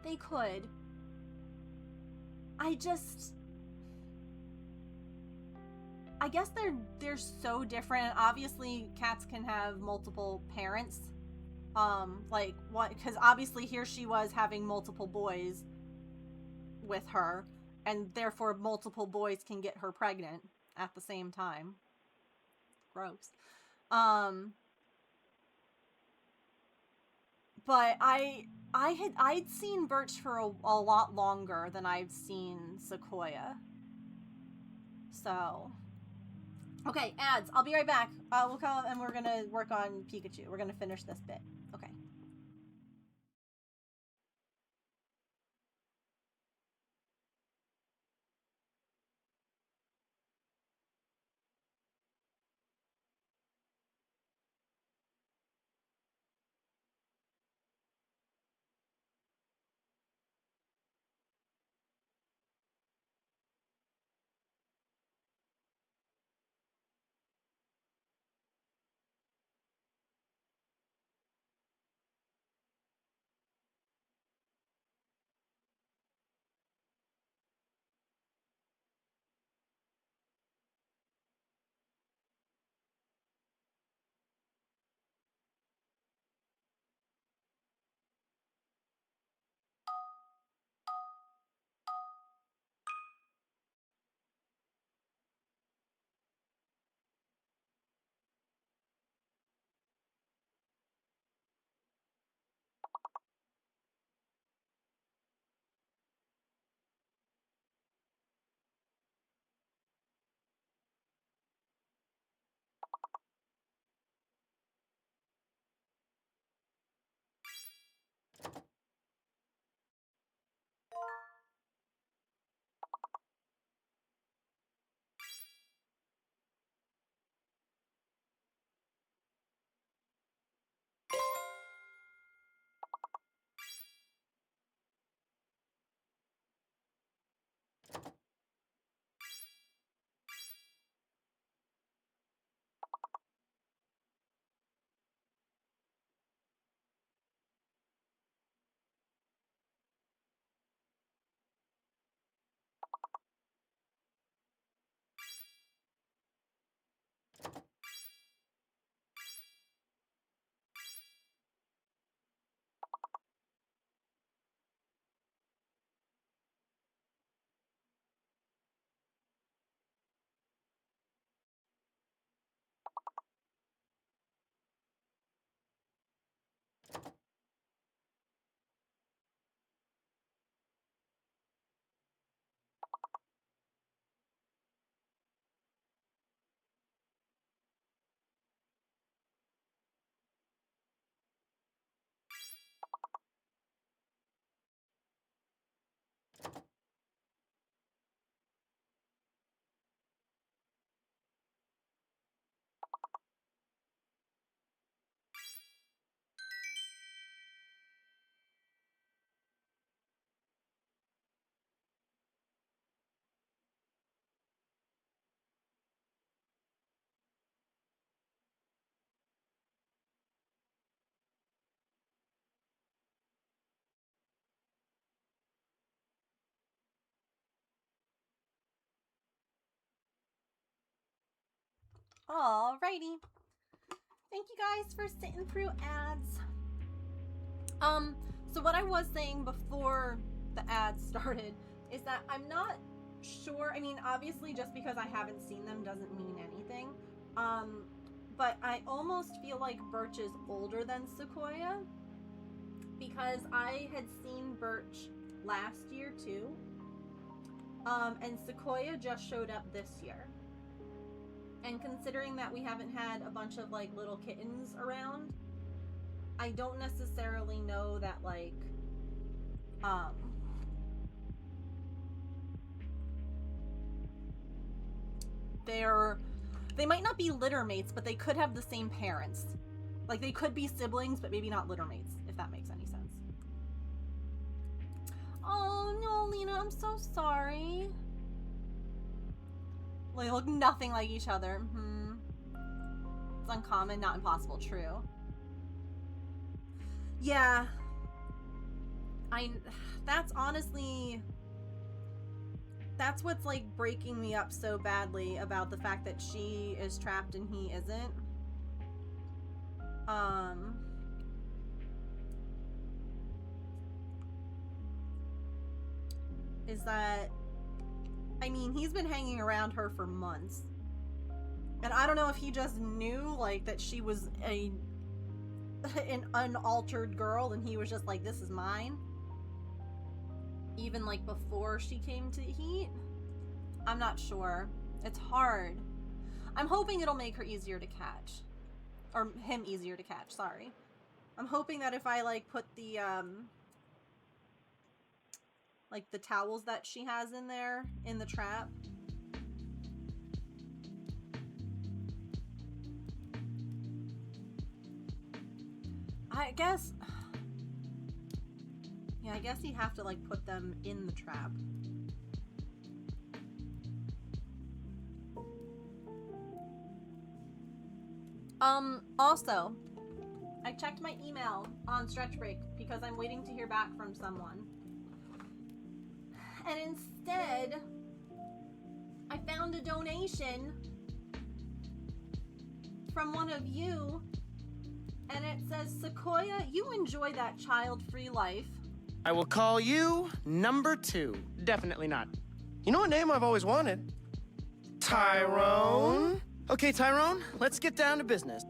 They could. I guess they're so different. Obviously, cats can have multiple parents. Like, what? Because obviously here she was having multiple boys with her, and therefore multiple boys can get her pregnant at the same time. Gross. But I'd seen Birch for a lot longer than I've seen Sequoia. So, okay, ads. I'll be right back. We'll come and we're gonna work on Pikachu. We're gonna finish this bit. Okay. Alrighty. Thank you guys for sitting through ads. So what I was saying before the ads started is that I'm not sure. I mean, obviously, just because I haven't seen them doesn't mean anything. But I almost feel like Birch is older than Sequoia because I had seen Birch last year too. And Sequoia just showed up this year. And considering that we haven't had a bunch of like little kittens around, I don't necessarily know that like they might not be litter mates, but they could have the same parents. Like they could be siblings, but maybe not litter mates, if that makes any sense. Oh no, Lena, I'm so sorry. They look nothing like each other. It's uncommon, not impossible. True. Yeah. That's honestly... That's what's, like, breaking me up so badly about the fact that she is trapped and he isn't. Is that... I mean, he's been hanging around her for months. And I don't know if he just knew, like, that she was an unaltered girl and he was just like, this is mine. Even, like, before she came to Heat. I'm not sure. It's hard. I'm hoping it'll make her easier to catch. Or him easier to catch, sorry. I'm hoping that if I, like, put the, like, the towels that she has in there, in the trap. I guess... Yeah, I guess you have to, like, put them in the trap. Also, I checked my email on stretch break because I'm waiting to hear back from someone. And instead, I found a donation from one of you, and it says, Sequoia, you enjoy that child-free life. I will call you number 2. Definitely not. You know what name I've always wanted? Tyrone. Okay, Tyrone, let's get down to business.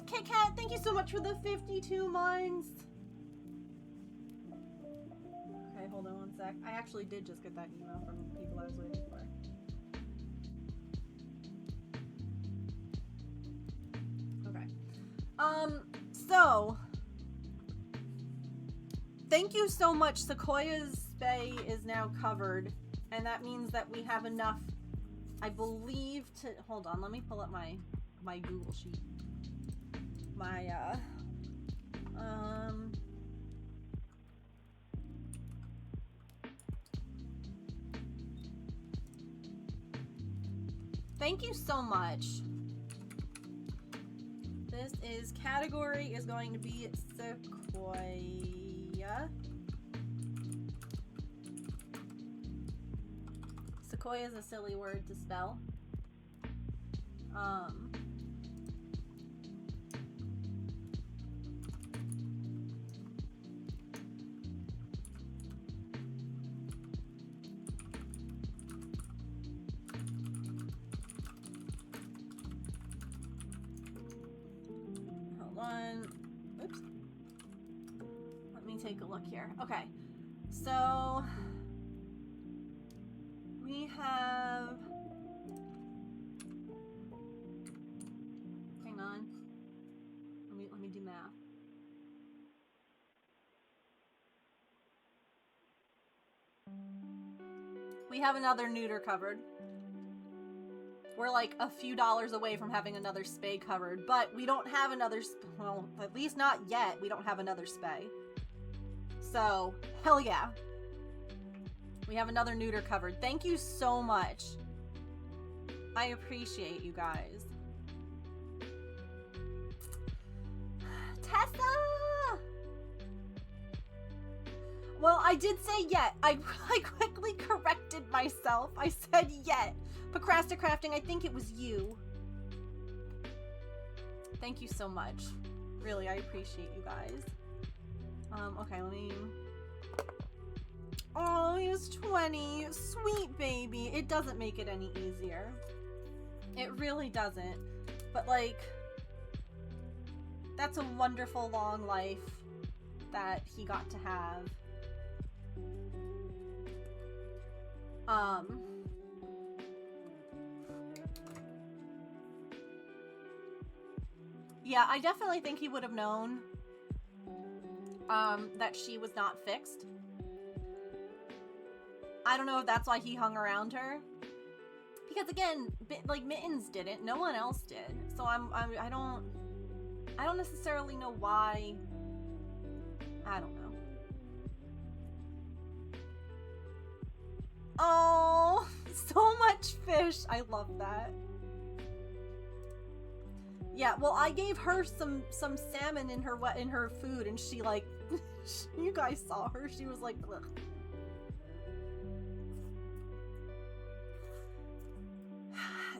Kit Kat, thank you so much for the 52 mines. Okay, hold on one sec. I actually did just get that email from the people I was waiting for. Okay. So thank you so much. Sequoia's spay is now covered, and that means that we have enough, I believe, to hold on, let me pull up my Google sheet. My thank you so much. This is category is going to be Sequoia. Sequoia is a silly word to spell. Oops. Let me take a look here. Okay. So we have, hang on. Let me do math. We have another neuter covered. We're like a few dollars away from having another spay covered, but we don't have another, well, at least not yet, we don't have another spay. So, hell yeah. We have another neuter covered. Thank you so much. I appreciate you guys. Tessa! Well, I did say yet. I quickly corrected myself. I said yet. Procrasticrafting, I think it was you. Thank you so much. Really, I appreciate you guys. Okay, let me... Oh, he's 20. Sweet baby. It doesn't make it any easier. It really doesn't. But, like, that's a wonderful long life that he got to have. Yeah, I definitely think he would have known that she was not fixed. I don't know if that's why he hung around her. Because again, like Mittens didn't, no one else did. So I don't necessarily know why. I don't know. Oh, so much fish. I love that. Yeah, well, I gave her some salmon in her food, and she like, you guys saw her. She was like, ugh.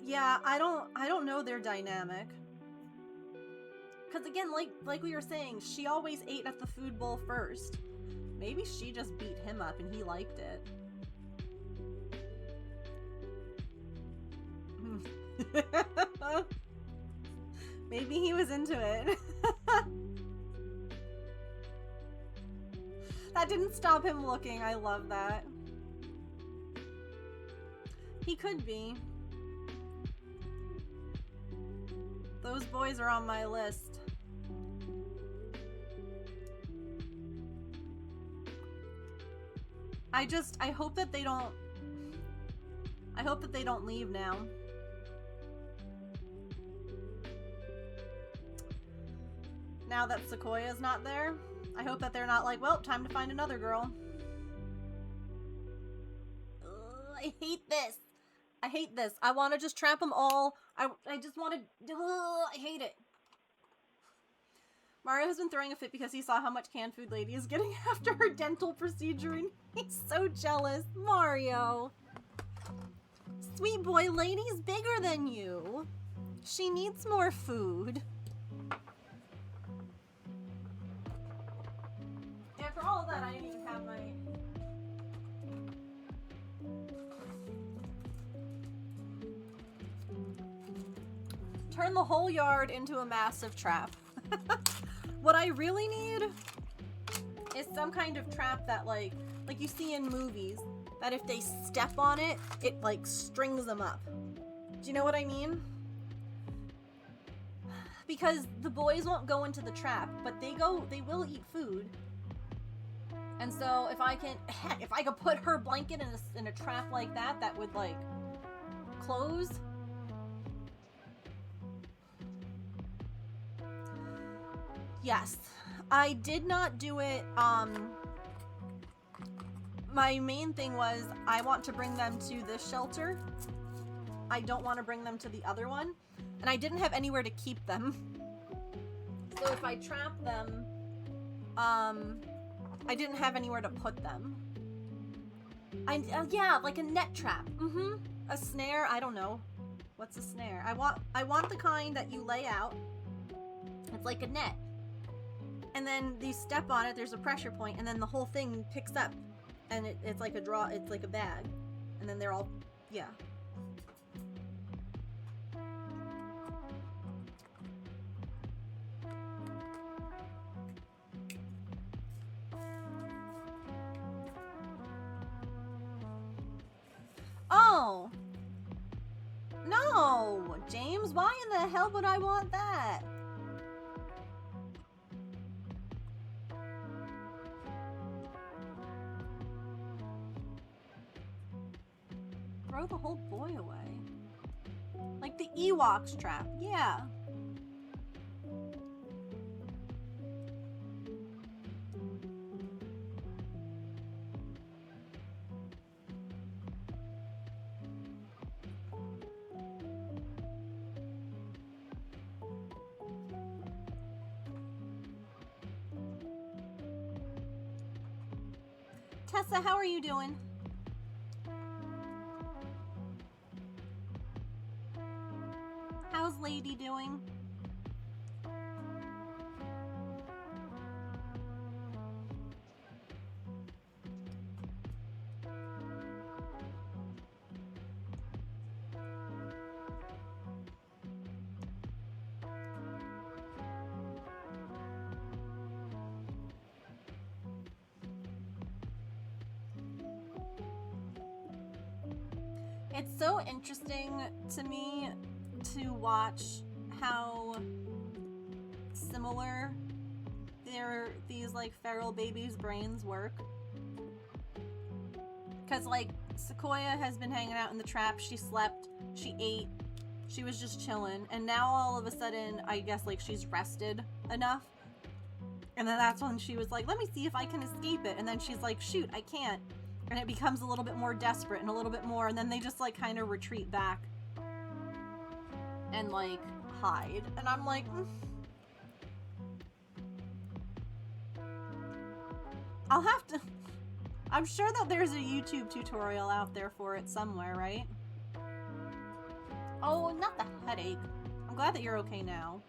Yeah, I don't know their dynamic. Cause again, like we were saying, she always ate at the food bowl first. Maybe she just beat him up and he liked it. Maybe he was into it. That didn't stop him looking. I love that. He could be. Those boys are on my list. I hope that they don't... I hope that they don't leave now. Now that Sequoia's not there, I hope that they're not like, well, time to find another girl. Ugh, I hate this. I hate this. I want to just trap them all. I just want to... I hate it. Mario has been throwing a fit because he saw how much canned food Lady is getting after her dental procedure, and he's so jealous. Mario. Sweet boy, Lady's bigger than you. She needs more food. After all of that, I didn't even have my... Turn the whole yard into a massive trap. What I really need is some kind of trap that like you see in movies, that if they step on it, it like strings them up. Do you know what I mean? Because the boys won't go into the trap, but they will eat food. And so if I could put her blanket in a trap like that, that would like close. Yes, I did not do it. My main thing was I want to bring them to this shelter. I don't want to bring them to the other one. And I didn't have anywhere to keep them. So if I trap them, I didn't have anywhere to put them. Yeah, like a net trap. A snare, I don't know. What's a snare? I want the kind that you lay out. It's like a net. And then you step on it, there's a pressure point, and then the whole thing picks up. And it's like a draw, it's like a bag. And then they're all, yeah. Oh! No! James, why in the hell would I want that? Throw the whole boy away. Like the Ewoks trap, yeah. Tessa, how are you doing? How's Lady doing? It's so interesting to me to watch how similar these like feral babies' brains work. Cause like Sequoia has been hanging out in the trap, she slept, she ate, she was just chilling, and now all of a sudden, I guess like she's rested enough. And then that's when she was like, let me see if I can escape it. And then she's like, shoot, I can't. And it becomes a little bit more desperate and a little bit more, and then they just like kind of retreat back and like hide. And I'm like, I'll have to, I'm sure that there's a YouTube tutorial out there for it somewhere, right? Oh, not the headache. I'm glad that you're okay now.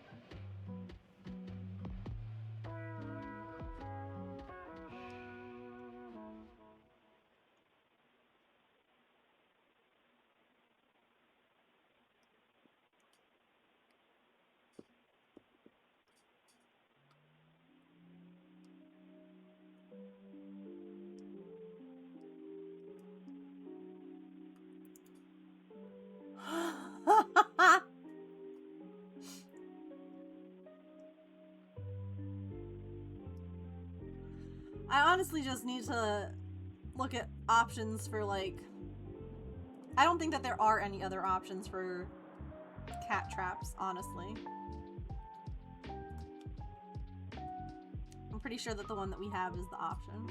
I honestly just need to look at options for like, I don't think that there are any other options for cat traps, honestly. I'm pretty sure that the one that we have is the option.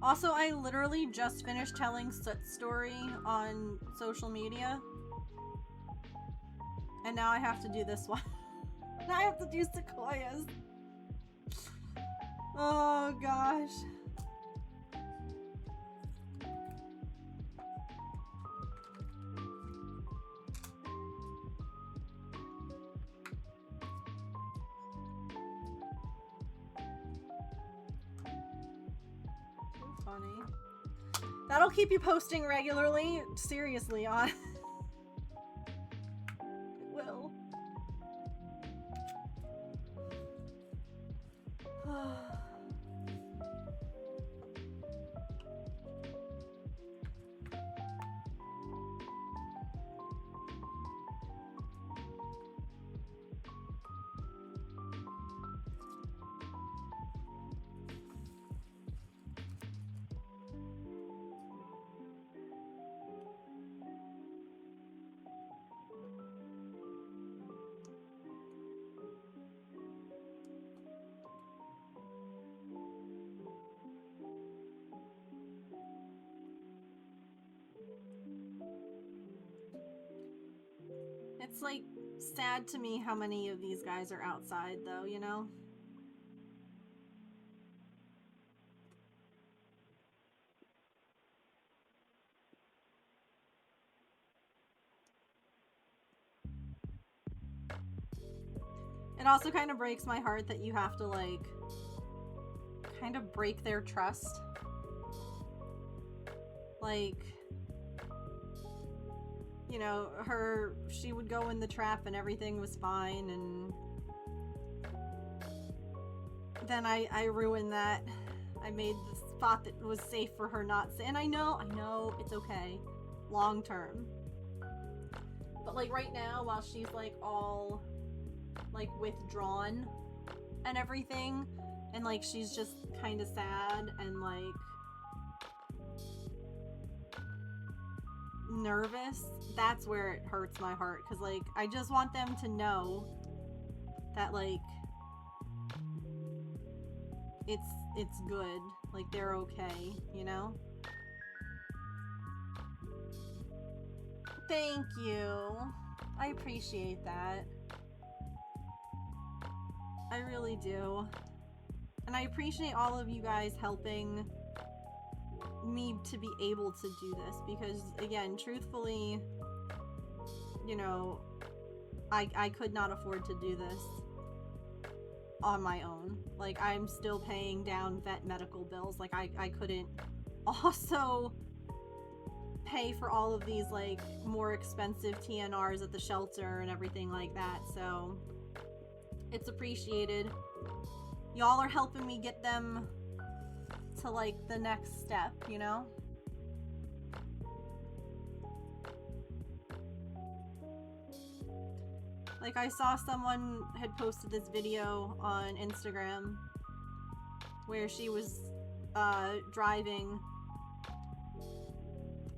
Also, I literally just finished telling Soot's story on social media. And now I have to do this one. Now I have to do Sequoia's. Oh gosh. Funny. That'll keep you posting regularly. Seriously, on. It will. It's like sad to me how many of these guys are outside though, you know? It also kind of breaks my heart that you have to like kind of break their trust. Like, you know, she would go in the trap and everything was fine, and then I ruined that. I made the spot that was safe for her not to, and I know, it's okay. Long term. But like right now, while she's like all like withdrawn and everything, and like she's just kind of sad and like nervous, that's where it hurts my heart. Because, like, I just want them to know that, like, it's good. Like, they're okay, you know? Thank you. I appreciate that. I really do. And I appreciate all of you guys helping me to be able to do this, because again, truthfully, you know, I could not afford to do this on my own. Like, I'm still paying down vet medical bills. Like, I couldn't also pay for all of these, like, more expensive TNRs at the shelter and everything like that, so it's appreciated. Y'all are helping me get them to, like, the next step, you know? Like, I saw someone had posted this video on Instagram where she was driving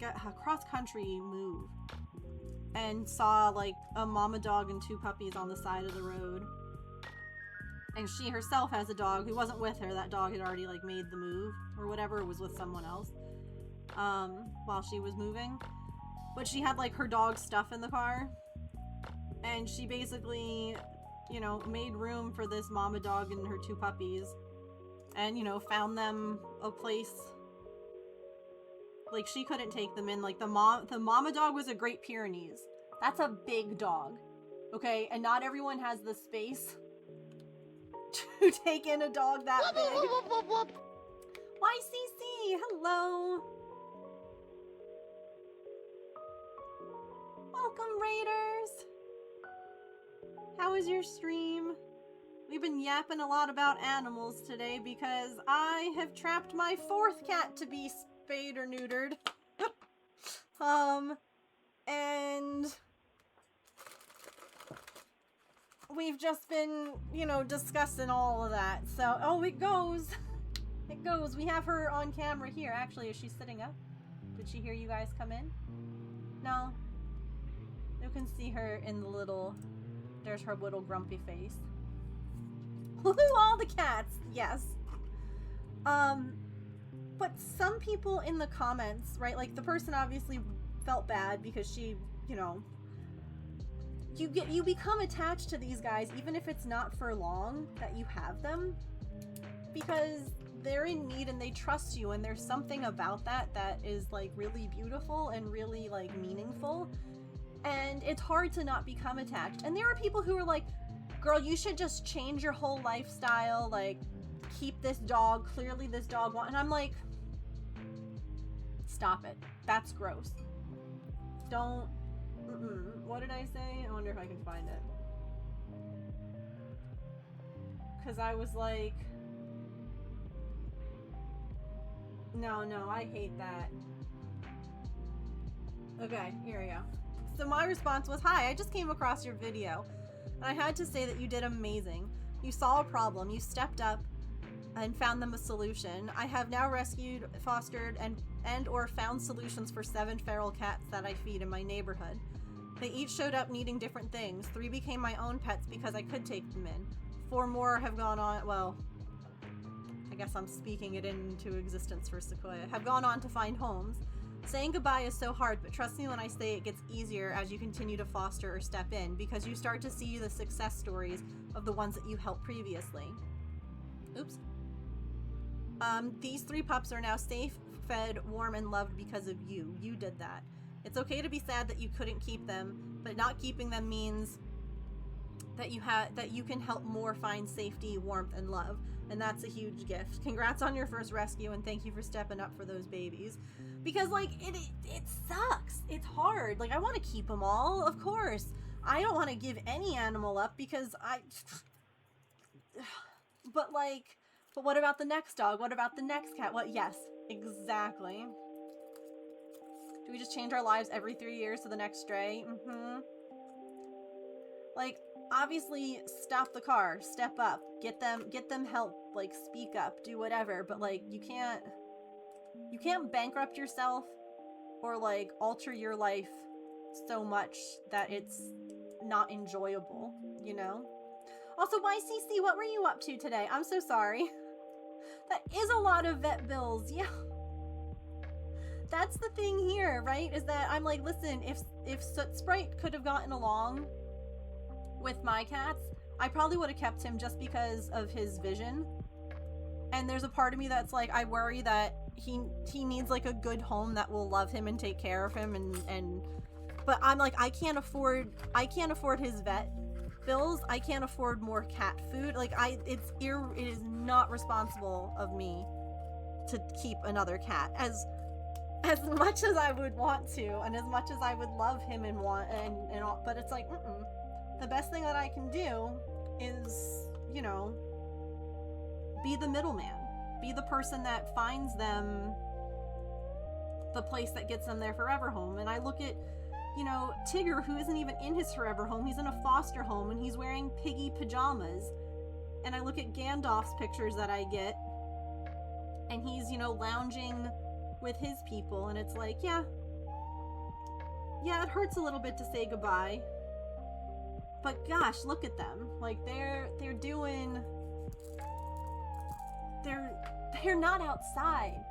a cross-country move and saw, like, a mama dog and 2 puppies on the side of the road. And she herself has a dog who wasn't with her. That dog had already, like, made the move or whatever. It was with someone else while she was moving. But she had, like, her dog's stuff in the car. And she basically, you know, made room for this mama dog and her 2 puppies. And, you know, found them a place. Like, she couldn't take them in. Like, the mama dog was a Great Pyrenees. That's a big dog. Okay? And not everyone has the space to take in a dog that big. Whoop, whoop, whoop. YCC, hello. Welcome, Raiders. How was your stream? We've been yapping a lot about animals today because I have trapped my 4th cat to be spayed or neutered. And we've just been, you know, discussing all of that. So, oh, it goes. It goes. We have her on camera here. Actually, is she sitting up? Did she hear you guys come in? No? You can see her in the little... There's her little grumpy face. Woohoo, all the cats! Yes. But some people in the comments, right, like the person obviously felt bad because she, you know, you become attached to these guys even if it's not for long that you have them, because they're in need and they trust you, and there's something about that that is like really beautiful and really like meaningful, and it's hard to not become attached. And there are people who are like, girl, you should just change your whole lifestyle, like keep this dog, clearly this dog wants, and I'm like, stop it, that's gross. Don't, what did I say? I wonder if I can find it. Because I was like, no, I hate that. Okay, here we go. So my response was, hi, I just came across your video, and I had to say that you did amazing. You saw a problem, you stepped up, and found them a solution. I have now rescued, fostered, and or found solutions for 7 feral cats that I feed in my neighborhood. They each showed up needing different things. 3 became my own pets because I could take them in. 4 more have gone on, well, I guess I'm speaking it into existence for Sequoia, have gone on to find homes. Saying goodbye is so hard, but trust me when I say it gets easier as you continue to foster or step in, because you start to see the success stories of the ones that you helped previously. Oops. These 3 pups are now safe, fed, warm, and loved because of you. You did that. It's okay to be sad that you couldn't keep them, but not keeping them means that you can help more find safety, warmth, and love, and that's a huge gift. Congrats on your first rescue, and thank you for stepping up for those babies. Because, like, it sucks. It's hard. Like, I want to keep them all, of course. I don't want to give any animal up because but, like... But what about the next dog? What about the next cat? What? Yes, exactly. Do we just change our lives every 3 years to the next stray? Like, obviously, stop the car, step up, get them help, like, speak up, do whatever. But like, you can't bankrupt yourself or like alter your life so much that it's not enjoyable, you know? Also, YCC, what were you up to today? I'm so sorry. That is a lot of vet bills, yeah. That's the thing here, right? Is that I'm like, listen, if Soot Sprite could have gotten along with my cats, I probably would have kept him just because of his vision. And there's a part of me that's like, I worry that he needs like a good home that will love him and take care of him and but I'm like, I can't afford his vet bills. I can't afford more cat food. Like it is not responsible of me to keep another cat. As much as I would want to, and as much as I would love him and want and all, but it's like, the best thing that I can do is, you know, be the middleman, be the person that finds them the place that gets them their forever home. And I look at, you know, Tigger, who isn't even in his forever home. He's in a foster home and he's wearing piggy pajamas. And I look at Gandalf's pictures that I get, and he's, you know, lounging with his people, and it's like, yeah, it hurts a little bit to say goodbye, but gosh, look at them. Like they're not outside.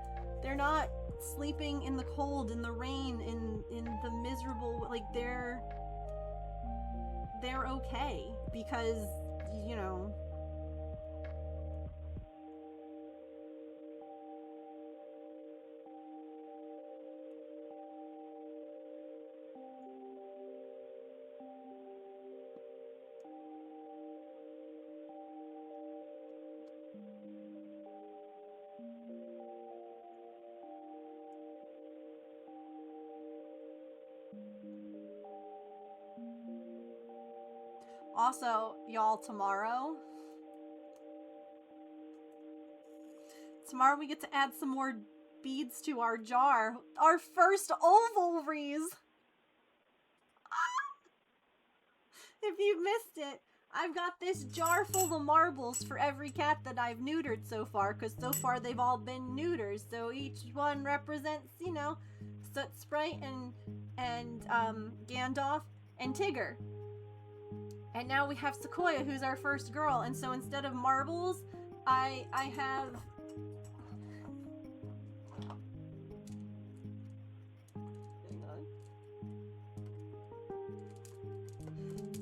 They're not sleeping in the cold, in the rain, in the miserable, like they're okay because, you know, also, y'all, tomorrow we get to add some more beads to our jar. Our first ovalries! If you missed it, I've got this jar full of marbles for every cat that I've neutered so far, because so far they've all been neuters, so each one represents, you know, Soot Sprite and Gandalf and Tigger. And now we have Sequoia, who's our first girl, and so instead of marbles, I have...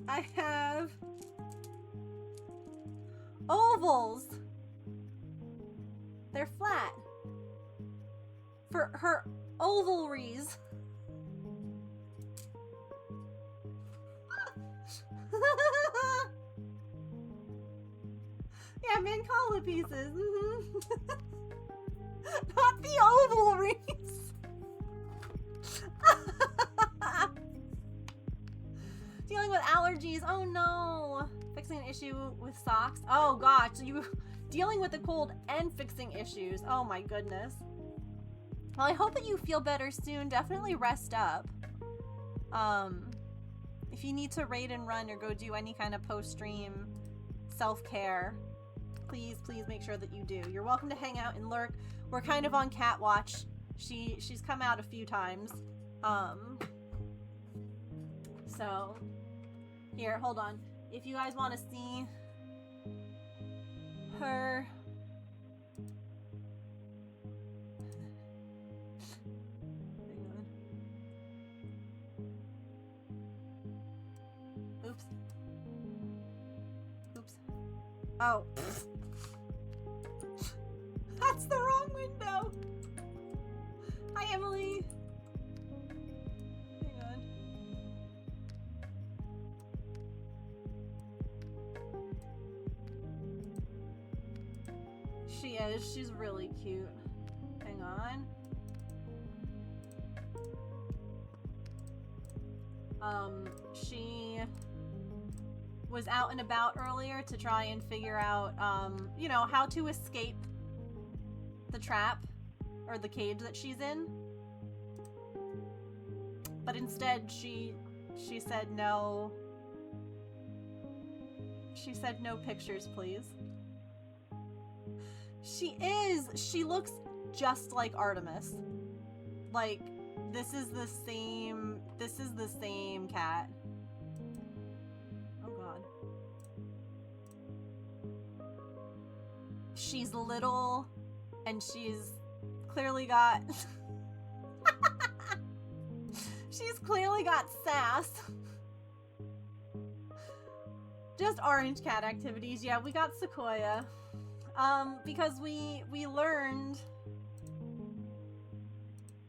I have ovals. They're flat. For her ovalries. Yeah, Mancala pieces. Not the ovalries. Dealing with allergies. Oh no. Fixing an issue with socks. Oh gosh, you dealing with the cold and fixing issues. Oh my goodness. Well, I hope that you feel better soon. Definitely rest up. If you need to raid and run or go do any kind of post-stream self-care, please make sure that you do. You're welcome to hang out and lurk. We're kind of on cat watch. She's come out a few times. So here, hold on. If you guys want to see her, hang on. Oops. Oh. That's the wrong window. Hi, Emily. Hang on. She is. She's really cute. Hang on. She was out and about earlier to try and figure out, you know, how to escape the trap or the cage that she's in. But instead, she said no. She said no pictures, please. She looks just like Artemis. Like, This is the same cat. Oh god. She's little and she's clearly got she's clearly got sass. Just orange cat activities. Yeah, we got Sequoia. Because we learned,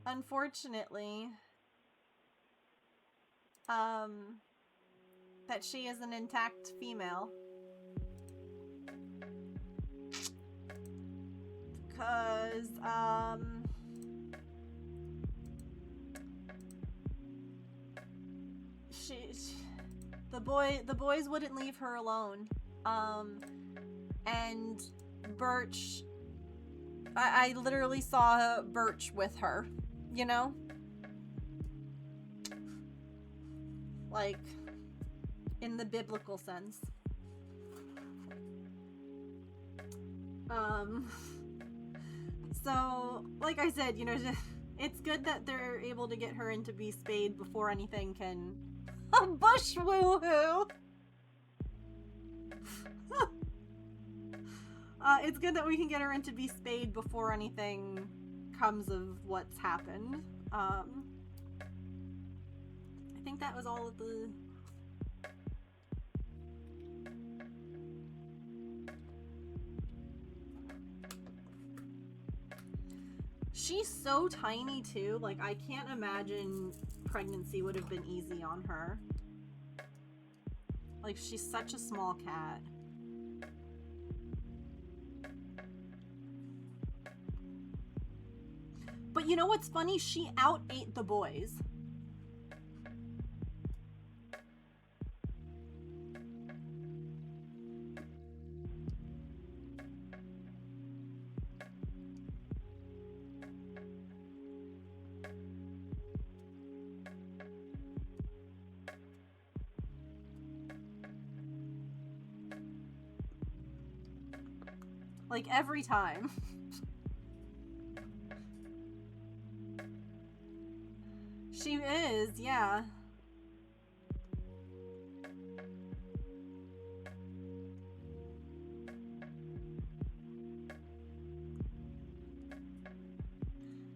unfortunately, that she is an intact female. Because, the boys wouldn't leave her alone. And Birch, I literally saw Birch with her, you know? Like, in the biblical sense. So, like I said, you know, it's good that they're able to get her in to be spayed before anything can... Bush woohoo! It's good that we can get her in to be spayed before anything comes of what's happened. I think that was all of the... She's so tiny too, like I can't imagine pregnancy would have been easy on her. Like she's such a small cat. But you know what's funny? She out-ate the boys. Like every time. She is, yeah.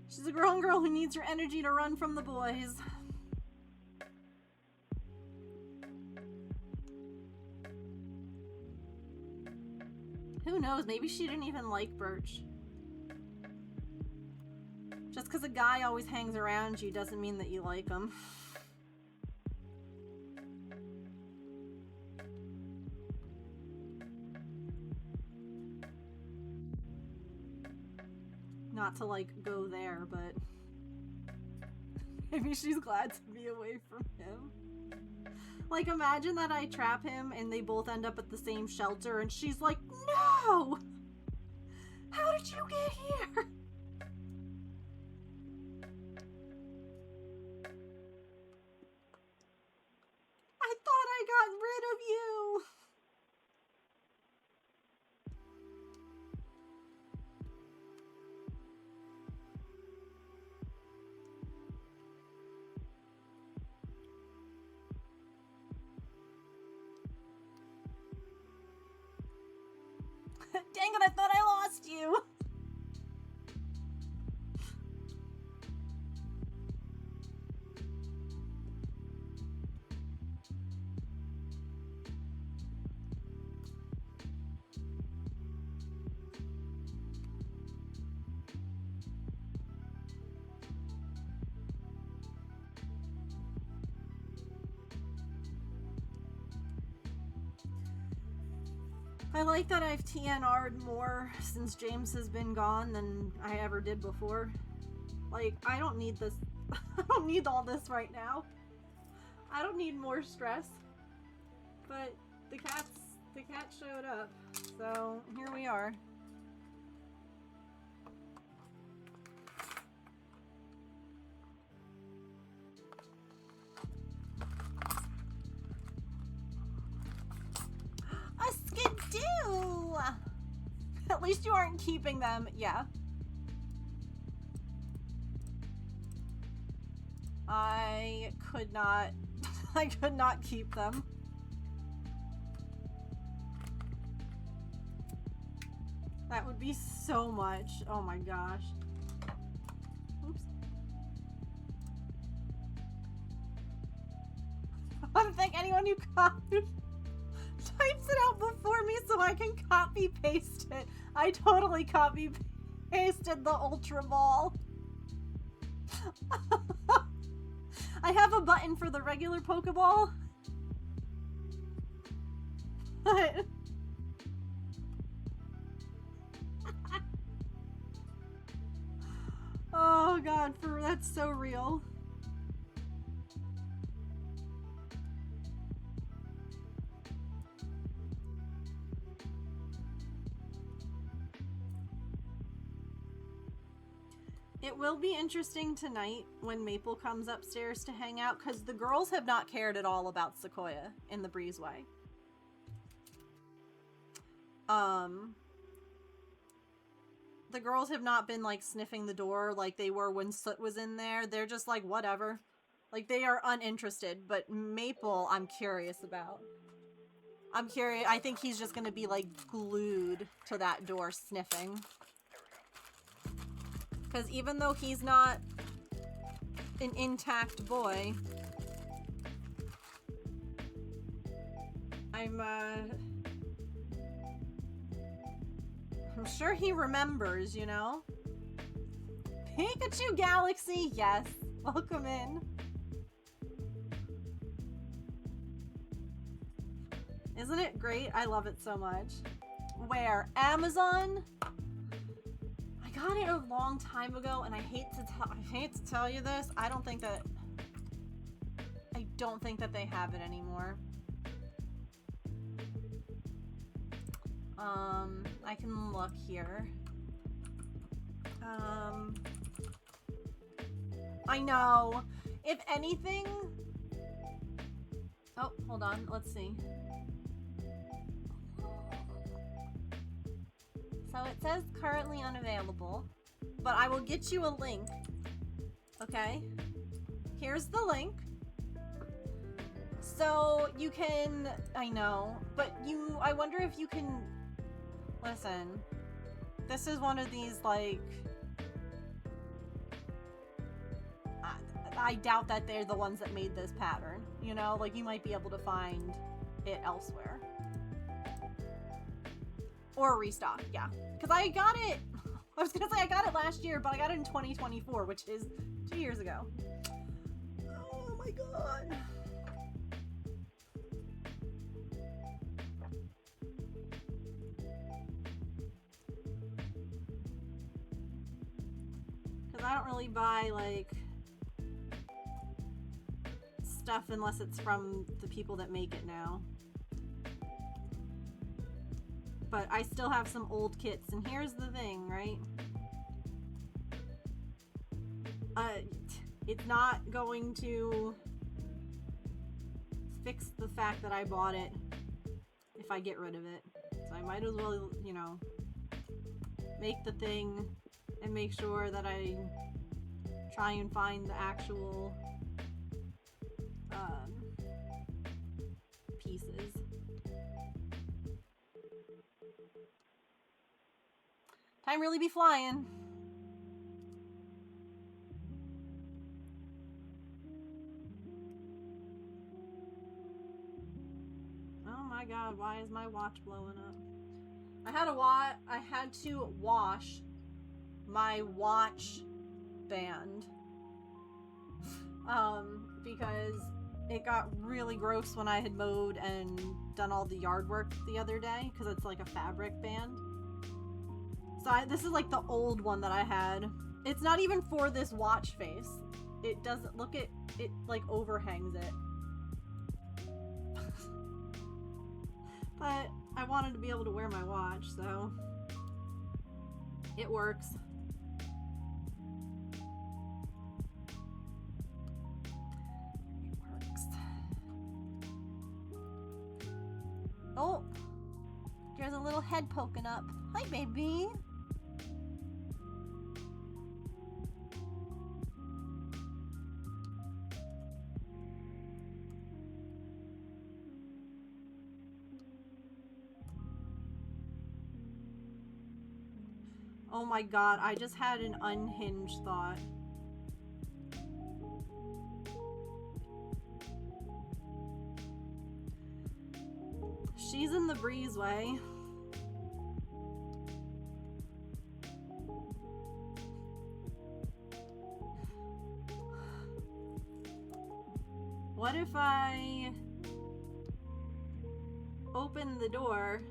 She's a grown girl who needs her energy to run from the boys. Who knows? Maybe she didn't even like Birch. Just because a guy always hangs around you doesn't mean that you like him. Not to, like, go there, but... maybe she's glad to be away from him. Like, imagine that I trap him and they both end up at the same shelter and she's like, no! How did you get here? I thought I got rid of you! Dang it, I thought I lost you! I like that I've TNR'd more since James has been gone than I ever did before. Like, I don't need this. I don't need all this right now. I don't need more stress. But the cat showed up, so here we are. A skidoo! At least you aren't keeping them, yeah. I could not I could not keep them. That would be so much. Oh my gosh. Oops. I don't think anyone who types it out before me so I can copy paste it. I totally copy pasted the Ultra Ball. I have a button for the regular Pokeball. But oh god, that's so real. It will be interesting tonight when Maple comes upstairs to hang out, because the girls have not cared at all about Sequoia in the breezeway. The girls have not been, like, sniffing the door like they were when Soot was in there. They're just like, whatever. Like, they are uninterested, but Maple, I'm curious about. I'm curious. I think he's just gonna be, like, glued to that door sniffing. Because even though he's not an intact boy, I'm sure he remembers, you know? Pikachu Galaxy, yes. Welcome in. Isn't it great? I love it so much. Where? Amazon? I got it a long time ago, and I hate to tell you this. I don't think that they have it anymore. I can look here. I know. If anything... Oh, hold on. Let's see. So it says currently unavailable, but I will get you a link. Okay? Here's the link. So you can... I know, but I wonder if you can... Listen, this is one of these, like... I doubt that they're the ones that made this pattern, you know? Like, you might be able to find it elsewhere. Or restock, yeah. Because I got it... I was gonna say I got it last year, but I got it in 2024, which is 2 years ago. Oh my god. Because I don't really buy, like, stuff unless it's from the people that make it now. But I still have some old kits, and here's the thing, right? It's not going to fix the fact that I bought it if I get rid of it. So I might as well, you know, make the thing and make sure that I try and find the actual pieces. Time really be flying. Oh my god, why is my watch blowing up? I had to wash my watch band. Because it got really gross when I had mowed and done all the yard work the other day, because it's like a fabric band. So this is like the old one that I had. It's not even for this watch face. It doesn't look it like overhangs it. But I wanted to be able to wear my watch, so it works. It works. Oh, there's a little head poking up. Hi, baby. Oh my god, I just had an unhinged thought. She's in the breezeway. What if I open the door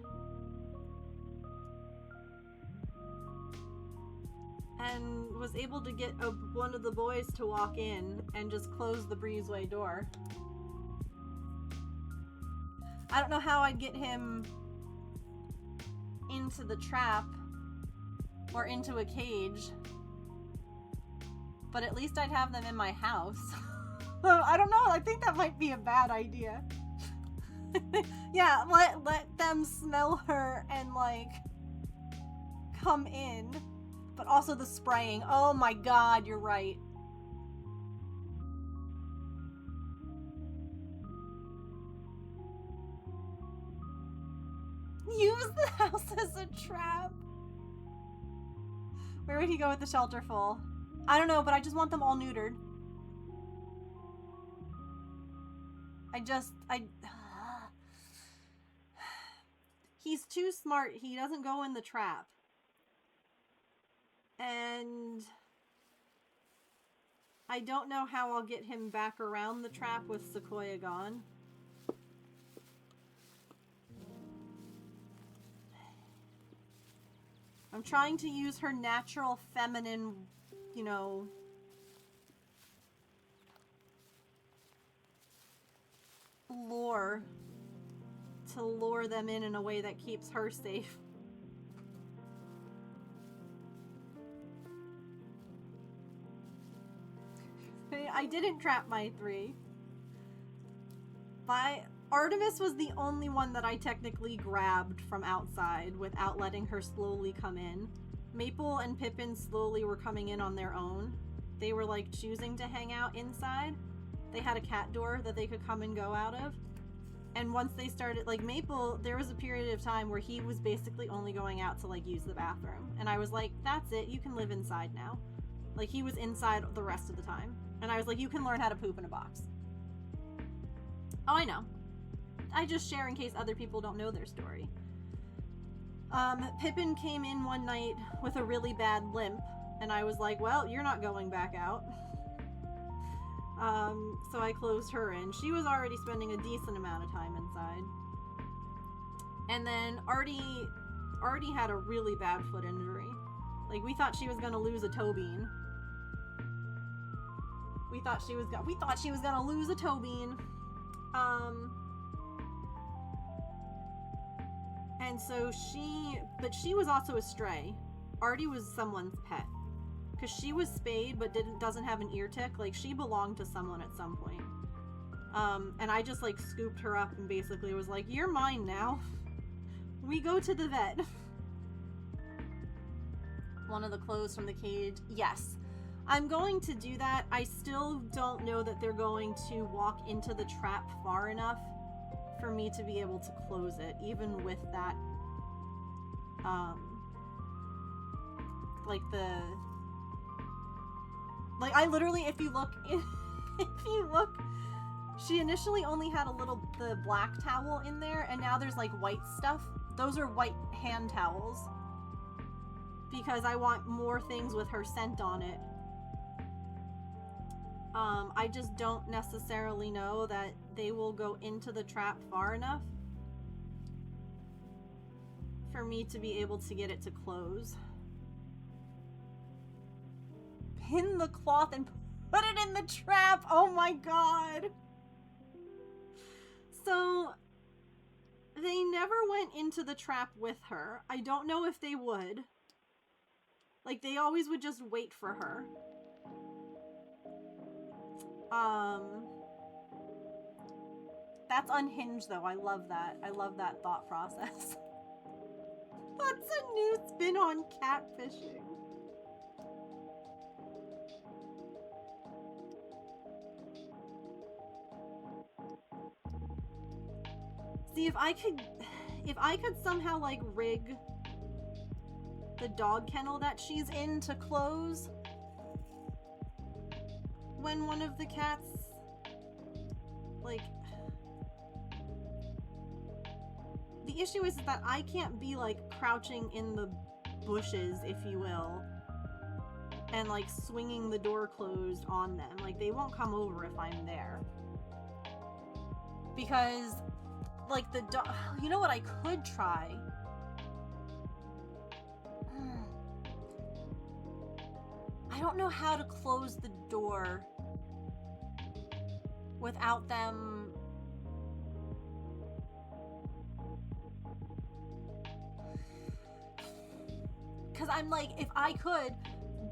and was able to get one of the boys to walk in and just close the breezeway door? I don't know how I'd get him into the trap or into a cage, but at least I'd have them in my house. I don't know, I think that might be a bad idea. Yeah, let them smell her and like come in, but also the spraying. Oh my god, you're right. Use the house as a trap. Where would he go with the shelter full? I don't know, but I just want them all neutered. He's too smart. He doesn't go in the trap. And I don't know how I'll get him back around the trap with Sequoia gone. I'm trying to use her natural feminine, you know, lure to lure them in a way that keeps her safe. I didn't trap my 3. Artemis was the only one that I technically grabbed from outside without letting her slowly come in. Maple and Pippin slowly were coming in on their own. They were like choosing to hang out inside. They had a cat door that they could come and go out of. And once they started, like Maple, there was a period of time where he was basically only going out to like use the bathroom. And I was like, that's it, you can live inside now. Like he was inside the rest of the time. And I was like, you can learn how to poop in a box. Oh, I know. I just share in case other people don't know their story. Pippin came in one night with a really bad limp, and I was like, well, you're not going back out. So I closed her in. She was already spending a decent amount of time inside. And then Artie had a really bad foot injury. Like, we thought she was gonna lose a toe bean. We thought she was gonna lose a toe bean. And so she was also a stray. Artie was someone's pet. Because she was spayed but doesn't have an ear tick. Like, she belonged to someone at some point. And I just, like, scooped her up and basically was like, you're mine now. We go to the vet. One of the clothes from the cage. Yes. I'm going to do that. I still don't know that they're going to walk into the trap far enough for me to be able to close it, even with that, I literally, if you look, she initially only had the black towel in there, and now there's like white stuff. Those are white hand towels, because I want more things with her scent on it. I just don't necessarily know that they will go into the trap far enough for me to be able to get it to close. Pin the cloth and put it in the trap! Oh my god! So, they never went into the trap with her. I don't know if they would. Like, they always would just wait for her. That's unhinged, though. I love that. I love that thought process. What's a new spin on catfishing? See, if I could somehow, like, rig the the dog kennel that she's in to close when one of the cats, like, the issue is that I can't be like crouching in the bushes, if you will, and like swinging the door closed on them. Like, they won't come over if I'm there. Because, like, the dog, you know what I could try? I don't know how to close the door without them. Cause I'm like, if I could,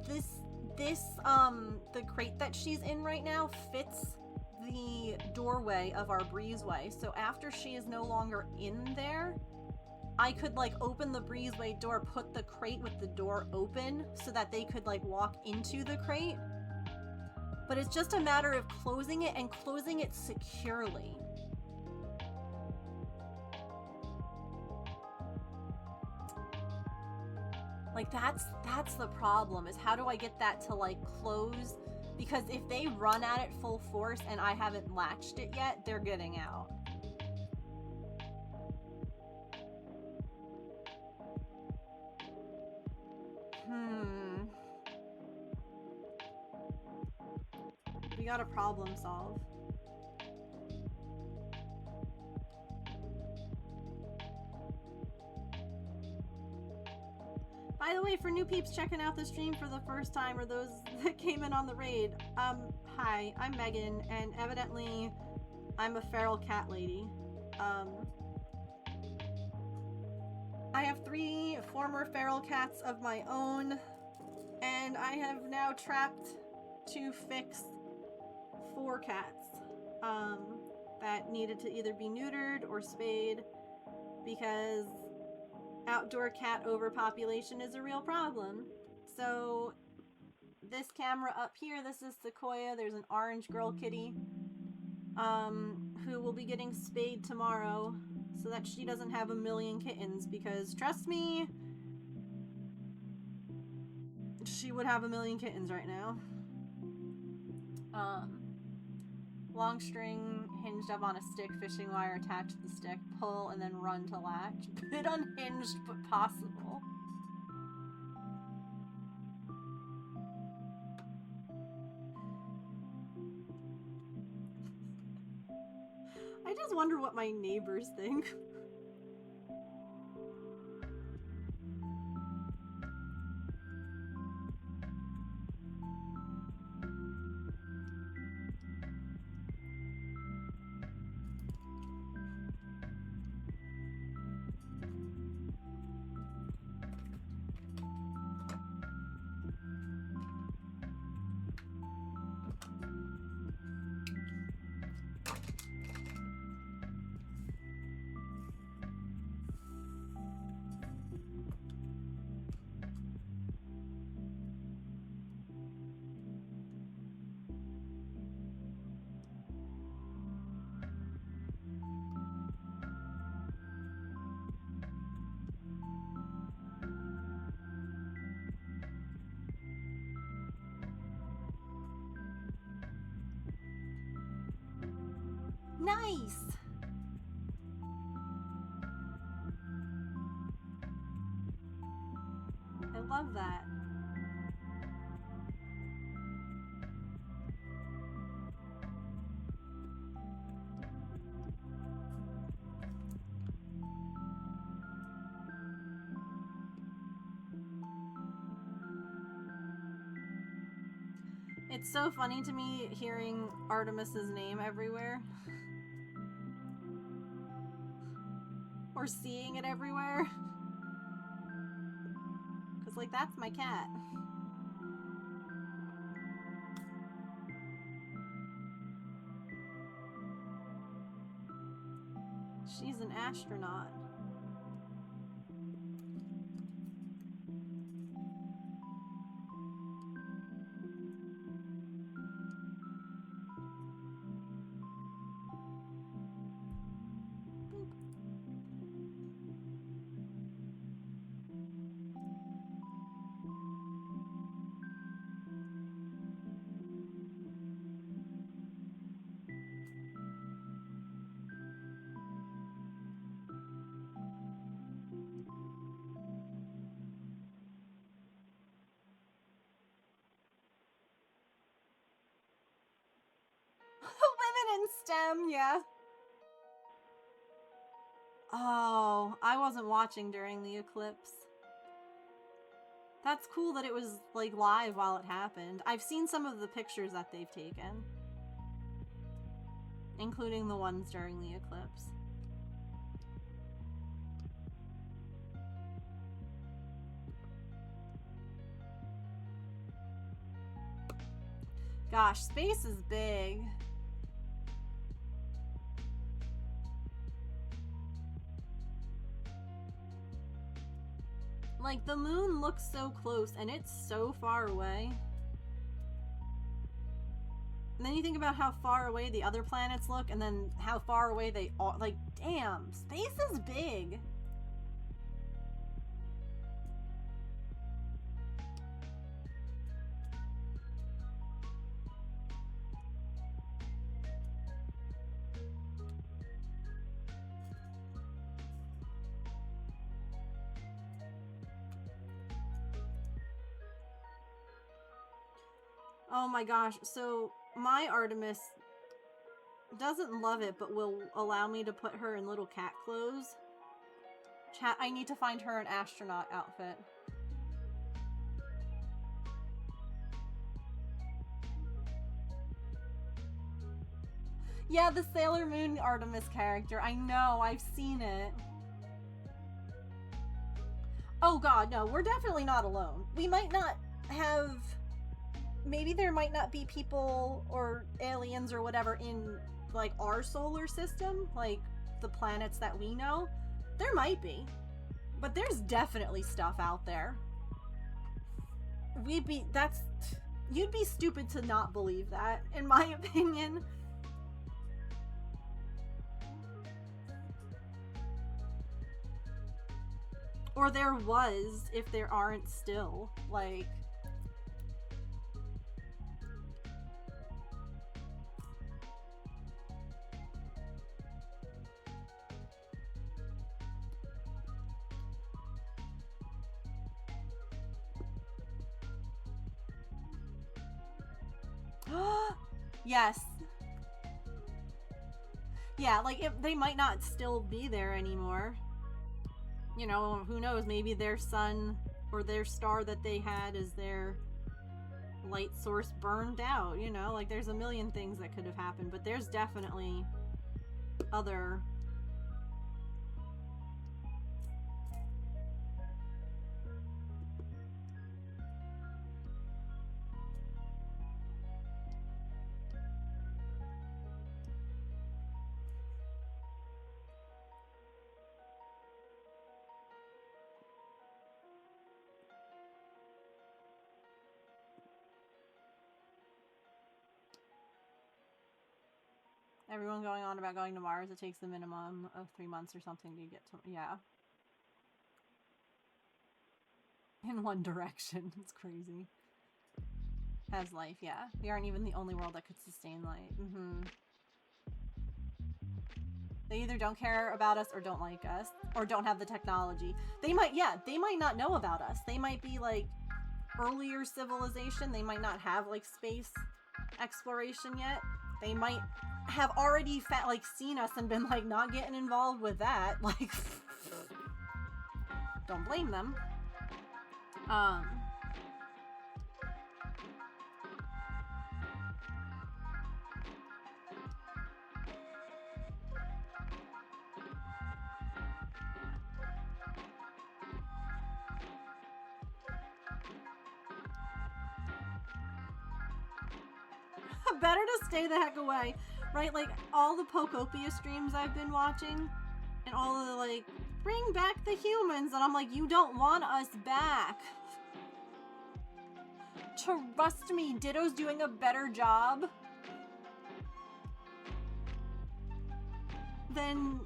the crate that she's in right now fits the doorway of our breezeway. So after she is no longer in there, I could like open the breezeway door, put the crate with the door open so that they could like walk into the crate. But it's just a matter of closing it and closing it securely. Like, that's the problem, is how do I get that to like close? Because if they run at it full force and I haven't latched it yet, they're getting out. We gotta problem solve. By the way, for new peeps checking out the stream for the first time, or those that came in on the raid, hi, I'm Megan, and evidently I'm a feral cat lady. I have 3 former feral cats of my own, and I have now trapped to fix 4 cats that needed to either be neutered or spayed because outdoor cat overpopulation is a real problem. So this camera up here, this is Sequoia. There's an orange girl kitty who will be getting spayed tomorrow so that she doesn't have a million kittens, because trust me, she would have a million kittens right now. Long string hinged up on a stick, fishing wire attached to the stick, pull and then run to latch. Bit unhinged but possible. I just wonder what my neighbors think. Nice! I love that. It's so funny to me hearing Artemis's name everywhere. Or seeing it everywhere. Because, like, that's my cat. She's an astronaut. stem, yeah. Oh, I wasn't watching during the eclipse. That's cool that it was, like, live while it happened. I've seen some of the pictures that they've taken, including the ones during the eclipse. Gosh, space is big. Like, the moon looks so close, and it's so far away. And then you think about how far away the other planets look, and then how far away they are. Like, damn, space is big. Oh my gosh, so my Artemis doesn't love it, but will allow me to put her in little cat clothes. Chat, I need to find her an astronaut outfit. Yeah, the Sailor Moon Artemis character. I know, I've seen it. Oh god, no, we're definitely not alone. We might not have... Maybe there might not be people or aliens or whatever in, like, our solar system, like the planets that we know. There might be. But there's definitely stuff out there. You'd be stupid to not believe that, in my opinion. Or there was, if there aren't still, like... Yes. Yeah, like, they might not still be there anymore. You know, who knows, maybe their sun or their star that they had as their light source burned out, you know? Like, there's a million things that could have happened, but there's definitely other... Everyone going on about going to Mars, it takes a minimum of 3 months or something to get to... Yeah. In one direction. It's crazy. Has life, yeah. We aren't even the only world that could sustain life. They either don't care about us or don't like us. Or don't have the technology. They might not know about us. They might be, like, earlier civilization. They might not have, like, space exploration yet. They might have already seen us and been like not getting involved with that. Like, don't blame them. Better to stay the heck away. Right, like, all the Pokopia streams I've been watching, and all the, like, bring back the humans, and I'm like, you don't want us back. Trust me, Ditto's doing a better job than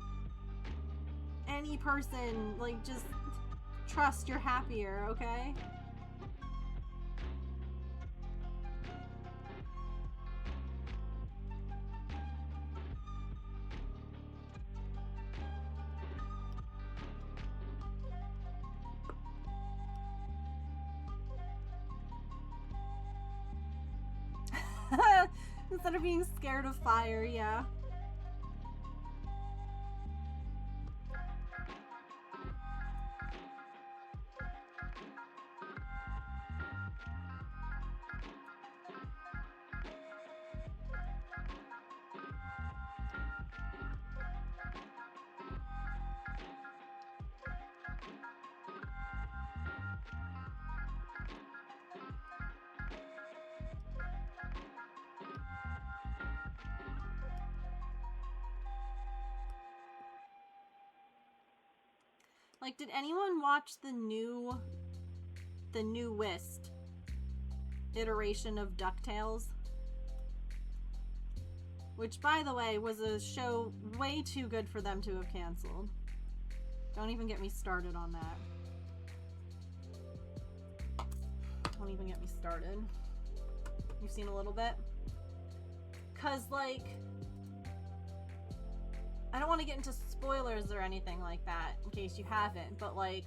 any person. Like, just trust you're happier, okay? Instead of being scared of fire, yeah. Like, did anyone watch the newest iteration of DuckTales? Which, by the way, was a show way too good for them to have canceled. Don't even get me started on that. Don't even get me started. You've seen a little bit? Cause, like, I don't want to get into spoilers or anything like that, in case you haven't, but, like,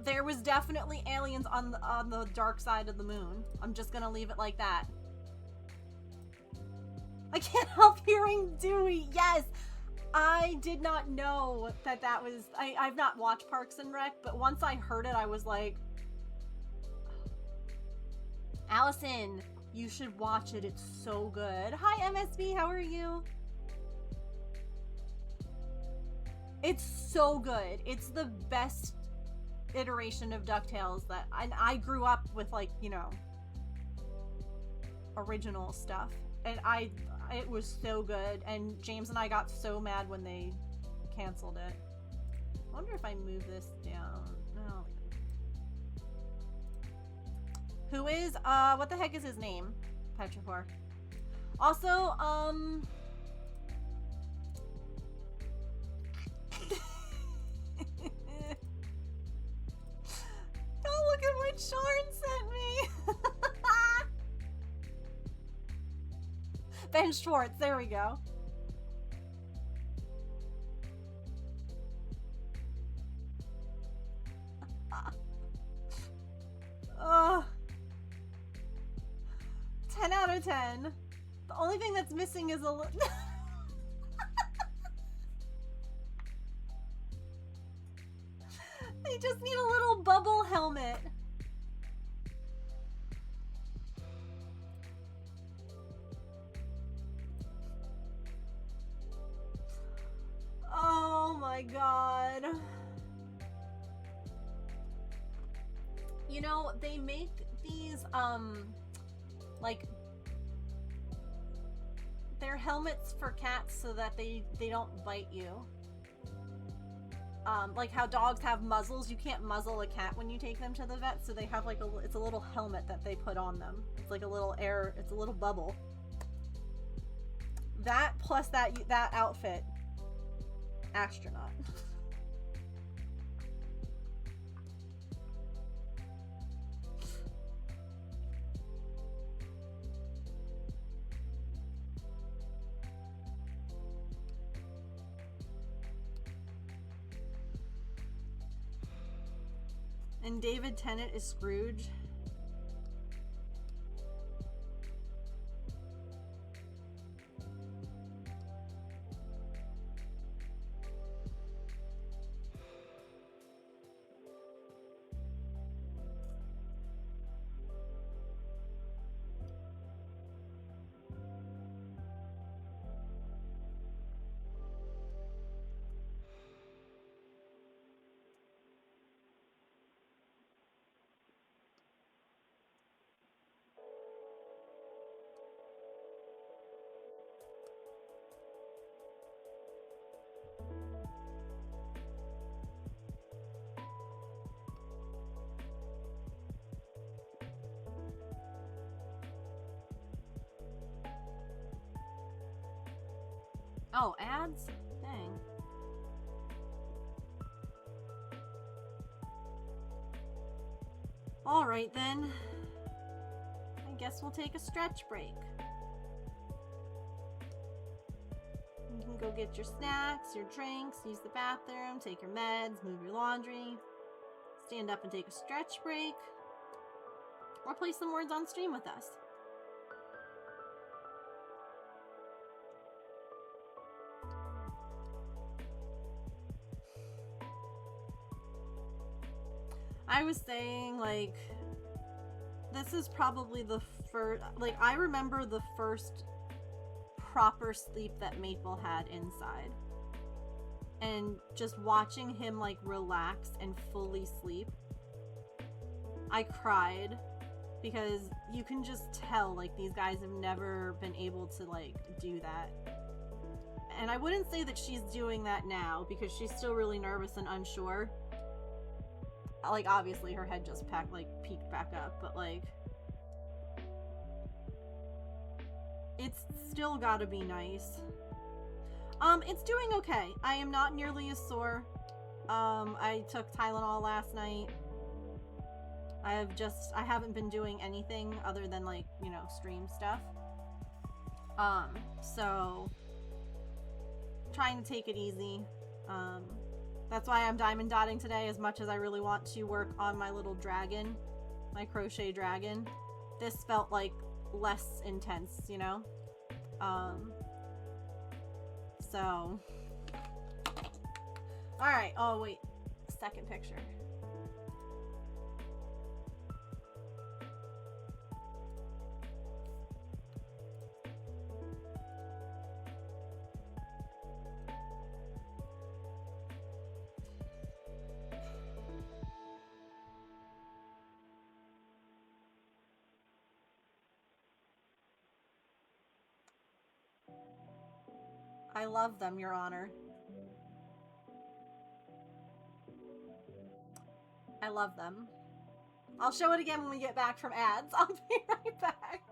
there was definitely aliens on the dark side of the moon. I'm just gonna leave it like that. I can't help hearing Dewey. Yes! I did not know that was... I've not watched Parks and Rec, but once I heard it, I was like... Allison, you should watch it. It's so good. Hi, MSB. How are you? It's so good. It's the best iteration of DuckTales that... And I grew up with, like, you know, original stuff. And it was so good, and James and I got so mad when they canceled it. I wonder if I move this down. No. Who is, what the heck is his name? Petrichor. Also, oh, look at what Sean sent me! Ben Schwartz, there we go. Oh. 10 out of 10. The only thing that's missing is a little... They just need a little bubble helmet. Oh my god. You know, they make these, like, they're helmets for cats so that they don't bite you. Like how dogs have muzzles. You can't muzzle a cat when you take them to the vet, so they have like it's a little helmet that they put on them. It's like a little air, it's a little bubble. That plus that outfit. Astronaut. And David Tennant is Scrooge. Oh, ads? Dang. Alright then. I guess we'll take a stretch break. You can go get your snacks, your drinks, use the bathroom, take your meds, move your laundry, stand up and take a stretch break, or play some words on stream with us. I was saying, like, this is probably the first, like, I remember the first proper sleep that Maple had inside. And just watching him, like, relax and fully sleep. I cried because you can just tell, like, these guys have never been able to, like, do that. And I wouldn't say that she's doing that now because she's still really nervous and unsure. like, obviously her head just peeked back up, but like, it's still gotta be nice. It's doing okay. I am not nearly as sore. I took Tylenol last night. I haven't been doing anything other than, like, you know, stream stuff. So trying to take it easy. That's why I'm diamond dotting today, as much as I really want to work on my little dragon, my crochet dragon. This felt like less intense, you know? So alright. Oh wait, second picture. I love them, Your Honor. I love them. I'll show it again when we get back from ads. I'll be right back.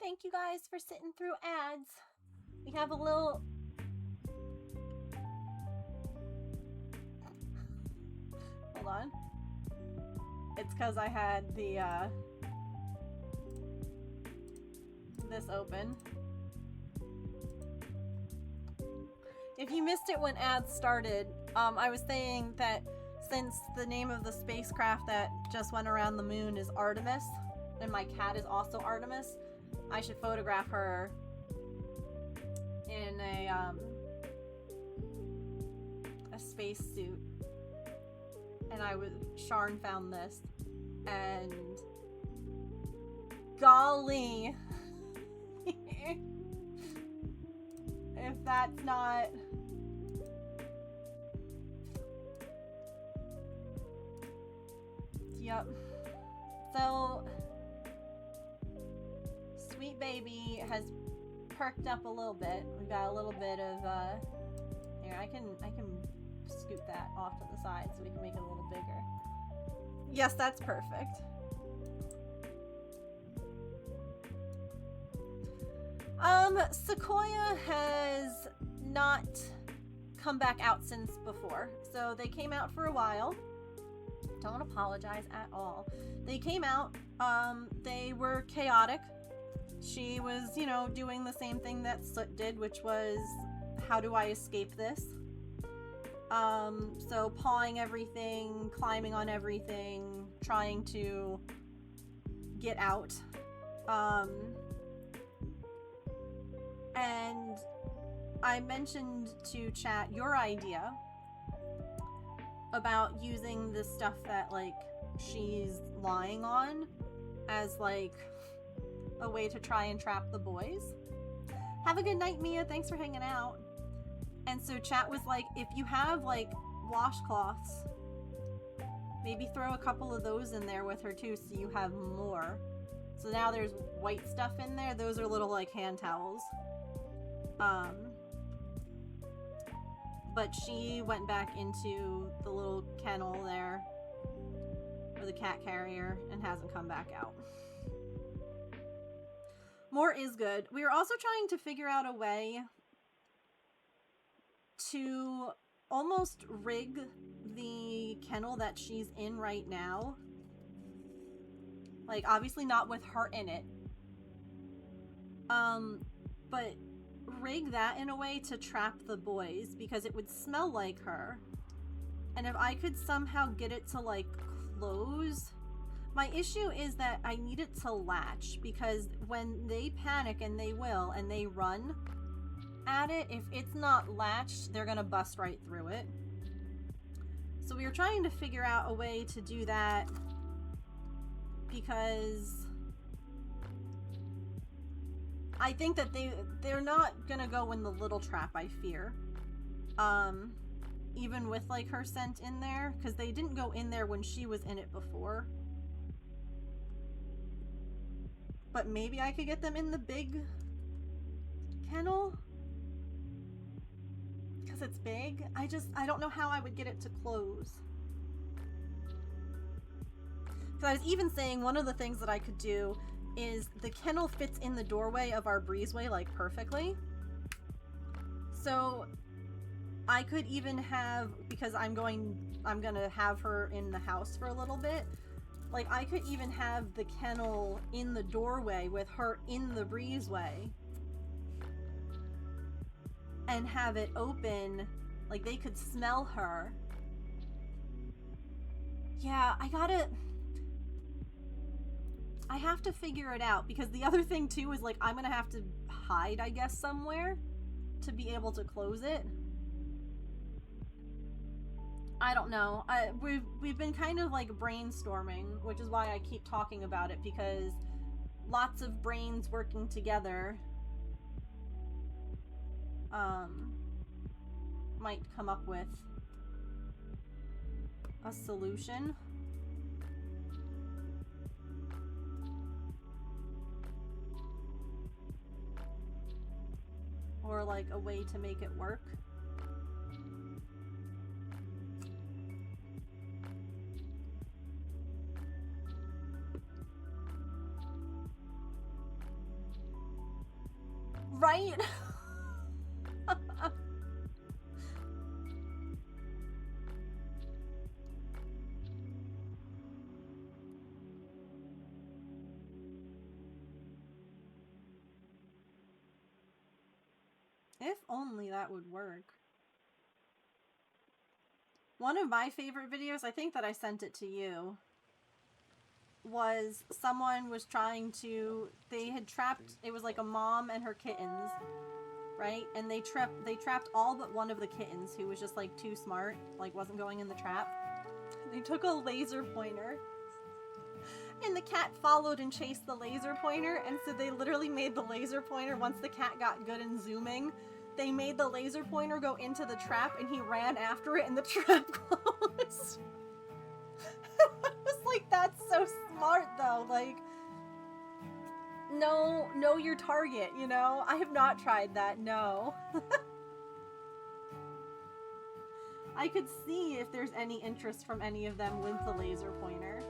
Thank you guys for sitting through ads. We have a little... Hold on. It's because I had the, this open. If you missed it when ads started, I was saying that since the name of the spacecraft that just went around the moon is Artemis, and my cat is also Artemis, I should photograph her in a space suit. And Sharn found this, and golly, if that's not... Yep. So has perked up a little bit. We've got a little bit of, here, I can scoot that off to the side so we can make it a little bigger. Yes, that's perfect. Sequoia has not come back out since before. So they came out for a while. Don't apologize at all. They came out, they were chaotic. She was, you know, doing the same thing that Soot did, which was, how do I escape this? So pawing everything, climbing on everything, trying to get out. And I mentioned to chat your idea about using the stuff that, like, she's lying on as, like, a way to try and trap the boys. Have a good night, Mia. Thanks for hanging out. And so chat was like, if you have, like, washcloths, maybe throw a couple of those in there with her, too, so you have more. So now there's white stuff in there. Those are little, like, hand towels. But she went back into the little kennel there, or the cat carrier, and hasn't come back out. More is good. We were also trying to figure out a way to almost rig the kennel that she's in right now. Like, obviously not with her in it. But rig that in a way to trap the boys, because it would smell like her. And if I could somehow get it to, like, close... My issue is that I need it to latch, because when they panic, and they will, and they run at it, if it's not latched, they're gonna bust right through it. So we were trying to figure out a way to do that, because I think that they're not gonna go in the little trap, I fear. Even with, like, her scent in there, because they didn't go in there when she was in it before. But maybe I could get them in the big kennel? Because it's big? I don't know how I would get it to close. Because I was even saying one of the things that I could do is the kennel fits in the doorway of our breezeway, like, perfectly. So I could even have, because I'm gonna have her in the house for a little bit, like, I could even have the kennel in the doorway with her in the breezeway and have it open, like, they could smell her. Yeah, I have to figure it out, because the other thing too is, like, I'm gonna have to hide, I guess, somewhere to be able to close it. I don't know. We've been kind of, like, brainstorming, which is why I keep talking about it, because lots of brains working together might come up with a solution. Or, like, a way to make it work. Right? If only that would work. One of my favorite videos, I think that I sent it to you, was someone was trying to, they had trapped, it was like a mom and her kittens, right? And they trapped all but one of the kittens, who was just, like, too smart, like, wasn't going in the trap. They took a laser pointer, and the cat followed and chased the laser pointer, and so they literally made the laser pointer, once the cat got good in zooming, they made the laser pointer go into the trap, and he ran after it, and the trap closed. I was like, that's so smart, though. Like, know your target, you know? I have not tried that, no. I could see if there's any interest from any of them with the laser pointer.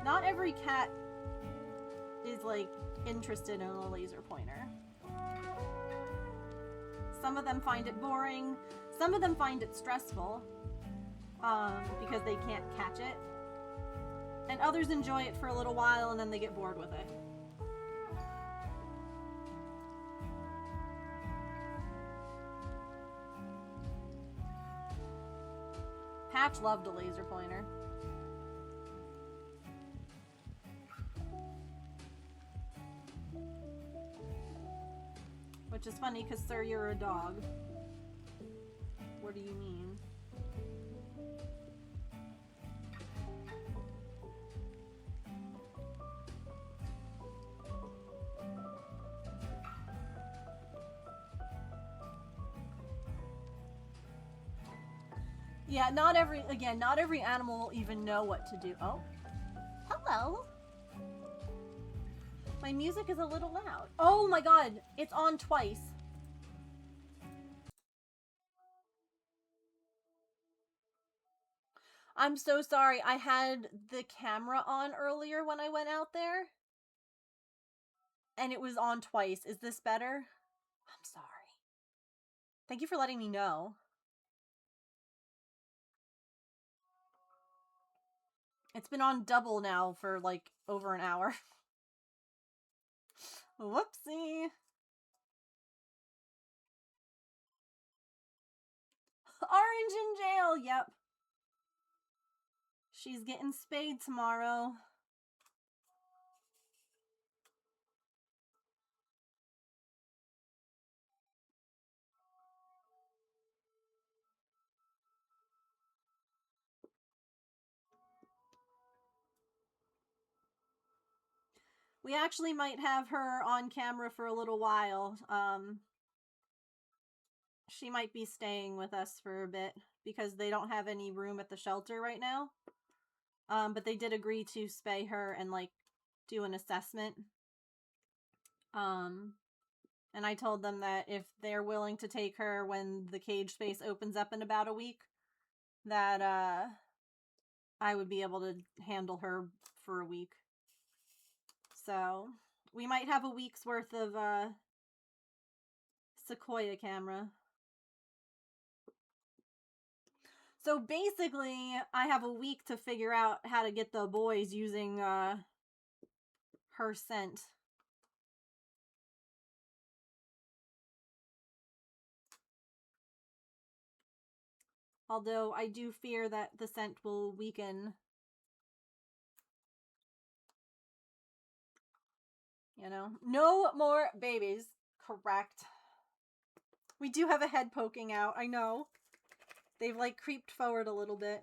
Not every cat is, like, interested in a laser pointer. Some of them find it boring. Some of them find it stressful because they can't catch it. And others enjoy it for a little while and then they get bored with it. Patch loved a laser pointer. Which is funny because, sir, you're a dog. What do you mean? Yeah, not every animal will even know what to do. Oh, hello. My music is a little loud. Oh my god, it's on twice. I'm so sorry. I had the camera on earlier when I went out there. And it was on twice. Is this better? I'm sorry. Thank you for letting me know. It's been on double now for like over an hour. Whoopsie. Orange in jail, yep. She's getting spayed tomorrow. We actually might have her on camera for a little while. She might be staying with us for a bit because they don't have any room at the shelter right now. But they did agree to spay her and like do an assessment. And I told them that if they're willing to take her when the cage space opens up in about a week, that I would be able to handle her for a week. So we might have a week's worth of Sequoia camera. So basically, I have a week to figure out how to get the boys using her scent. Although I do fear that the scent will weaken. You know, no more babies. Correct. We do have a head poking out, I know. They've like creeped forward a little bit.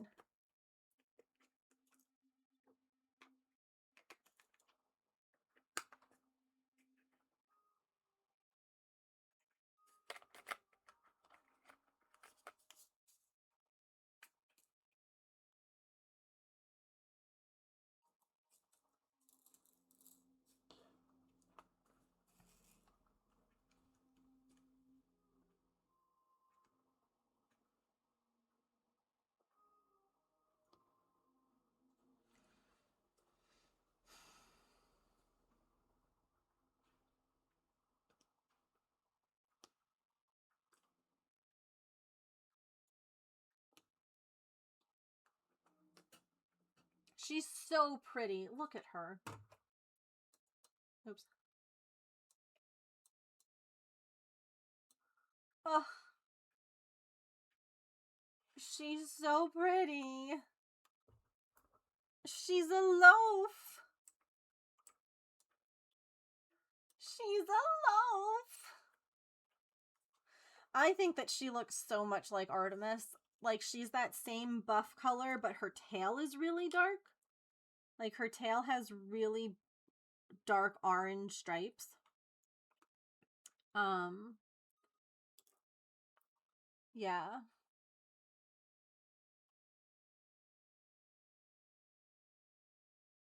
She's so pretty. Look at her. Oops. Oh, she's so pretty. She's a loaf. She's a loaf. I think that she looks so much like Artemis. Like, she's that same buff color, but her tail is really dark. Like, her tail has really dark orange stripes. Yeah.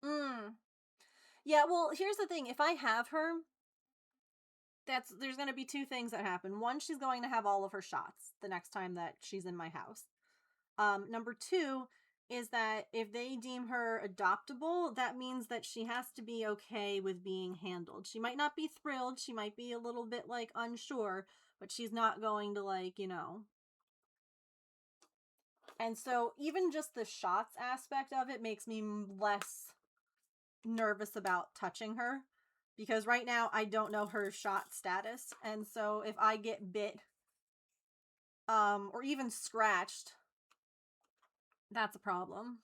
Mm. Yeah, well, here's the thing. If I have her, there's going to be two things that happen. One, she's going to have all of her shots the next time that she's in my house. Number two is that if they deem her adoptable, that means that she has to be okay with being handled. She might not be thrilled. She might be a little bit like unsure, but she's not going to like, And so even just the shots aspect of it makes me less nervous about touching her, because right now I don't know her shot status. And so if I get bit or even scratched, that's a problem,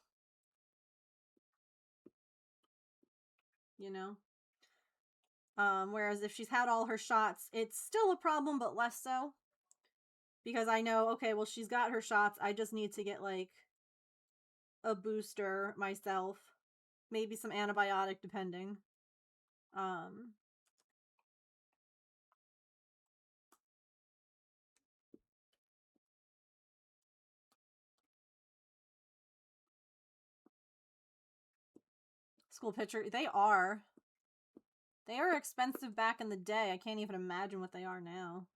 you know? Whereas if she's had all her shots, it's still a problem, but less so. Because I know, okay, well, she's got her shots. I just need to get, like, a booster myself. Maybe some antibiotic, depending. School picture. They are. They are expensive back in the day. I can't even imagine what they are now.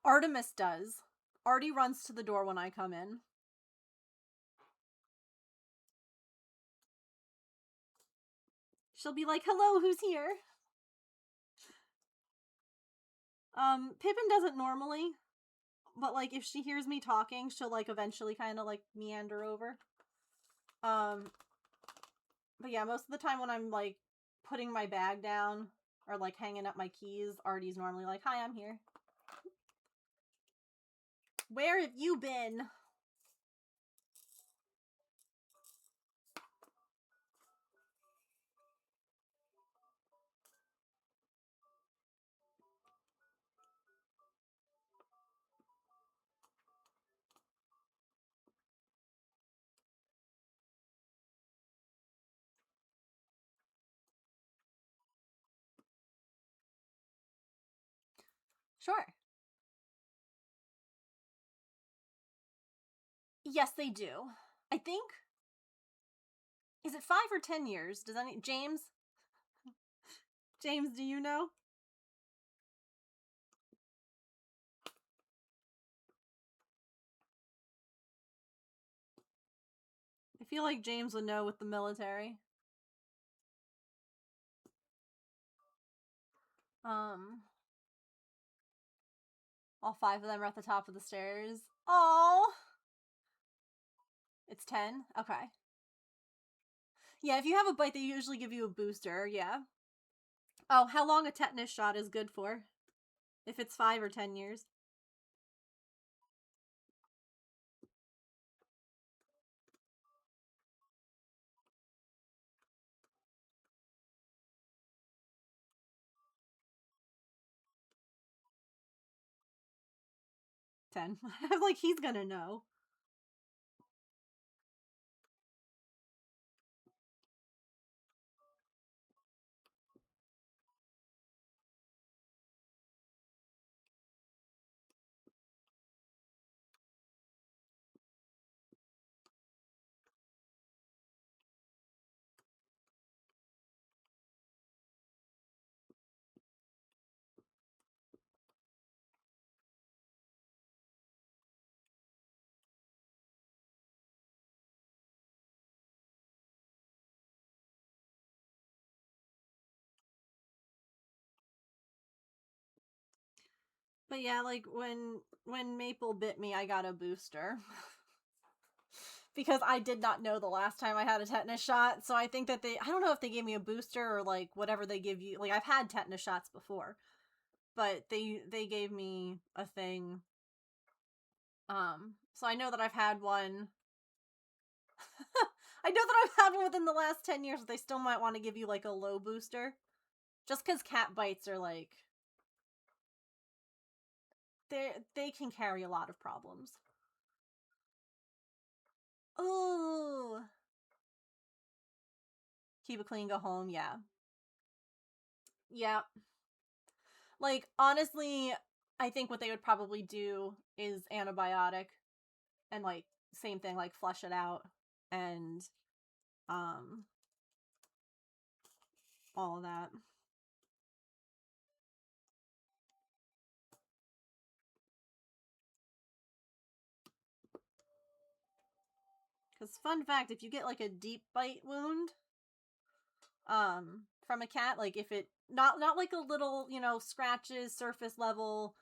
Artemis does. Artie runs to the door when I come in. She'll be like, hello, who's here? Pippin doesn't normally, but, like, if she hears me talking, she'll, like, eventually kind of, like, meander over. But yeah, most of the time when I'm, like, putting my bag down or, like, hanging up my keys, Artie's normally like, hi, I'm here. Where have you been? Sure. Yes, they do. I think. Is it 5 or 10 years? Does any James? James, do you know? I feel like James would know with the military. All 5 of them are at the top of the stairs. Oh, it's 10. Okay. Yeah, if you have a bite, they usually give you a booster. Yeah. Oh, how long a tetanus shot is good for? If it's 5 or 10 years. Ten. I'm like, he's gonna know. But yeah, like when Maple bit me, I got a booster. Because I did not know the last time I had a tetanus shot, so I think that I don't know if they gave me a booster or like whatever they give you. Like I've had tetanus shots before, but they gave me a thing. So I know that I've had one. I know that I've had one within the last 10 years, but they still might want to give you like a low booster. Just because cat bites are like they can carry a lot of problems. Oh, keep it clean, go home. Yeah. Yeah. Like, honestly, I think what they would probably do is antibiotic and, like, same thing, like, flush it out and, um, all of that. Because, fun fact, if you get, like, a deep bite wound, from a cat, like, if it, not like a little, scratches, surface level,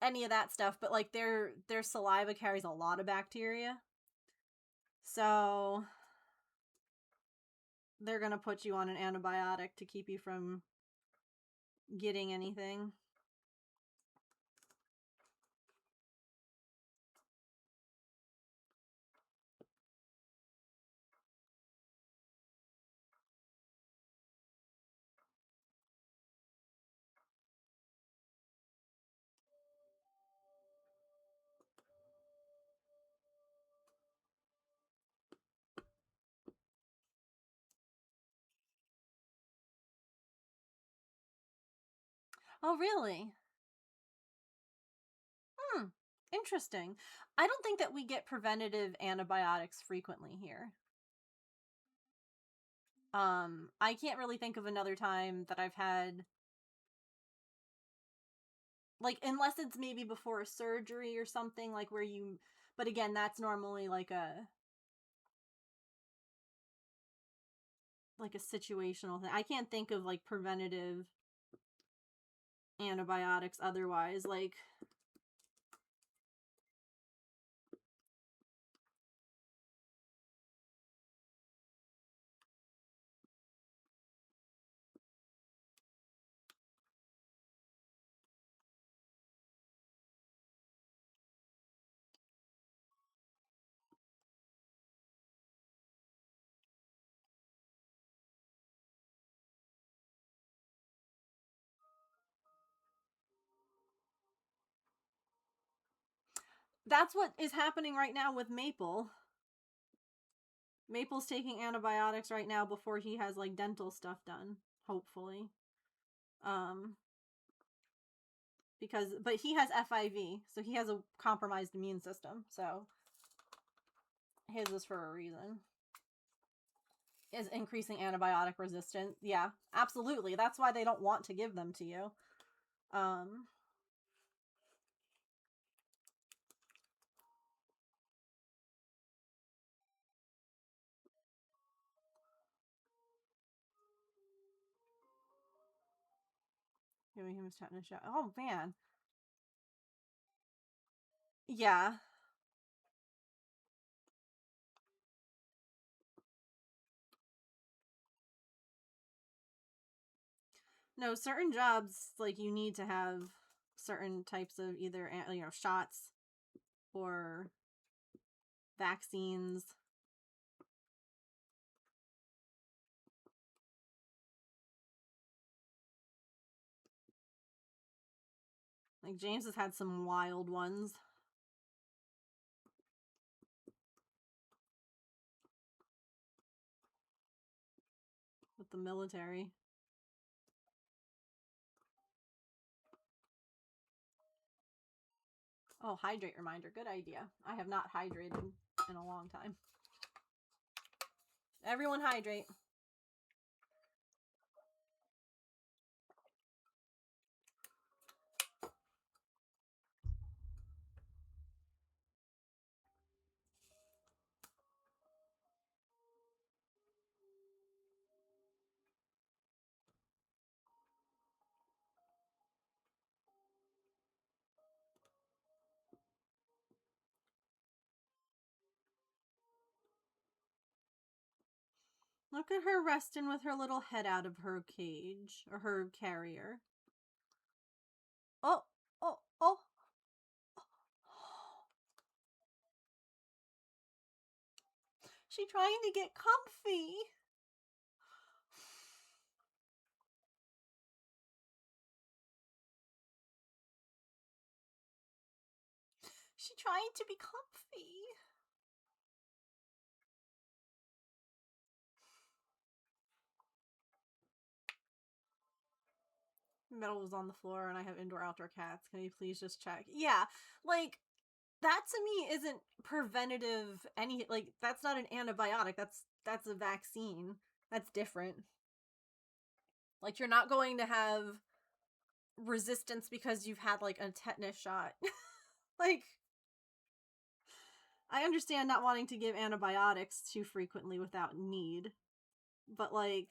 any of that stuff, but, like, their saliva carries a lot of bacteria. So, they're gonna put you on an antibiotic to keep you from getting anything. Oh, really? Hmm. Interesting. I don't think that we get preventative antibiotics frequently here. I can't really think of another time that I've had, like, unless it's maybe before a surgery or something, like, where you, but again, that's normally like a situational thing. I can't think of, like, preventative antibiotics otherwise. Like, that's what is happening right now with Maple. Maple's taking antibiotics right now before he has, like, dental stuff done, hopefully. Um, but he has FIV, so he has a compromised immune system, so his is for a reason. Is increasing antibiotic resistance. Yeah, absolutely. That's why they don't want to give them to you. Giving him his tetanus shot. Oh, man. Yeah. No, certain jobs, like, you need to have certain types of either, shots or vaccines. Like, James has had some wild ones with the military. Oh, hydrate reminder. Good idea. I have not hydrated in a long time. Everyone hydrate. Look at her resting with her little head out of her cage, or her carrier. Oh, oh, oh. She trying to get comfy. She tried to be comfy. Metal was on the floor and I have indoor outdoor cats. Can you please just check? Yeah, like that to me isn't preventative like that's not an antibiotic. That's a vaccine. That's different. Like you're not going to have resistance because you've had like a tetanus shot. Like I understand not wanting to give antibiotics too frequently without need, but like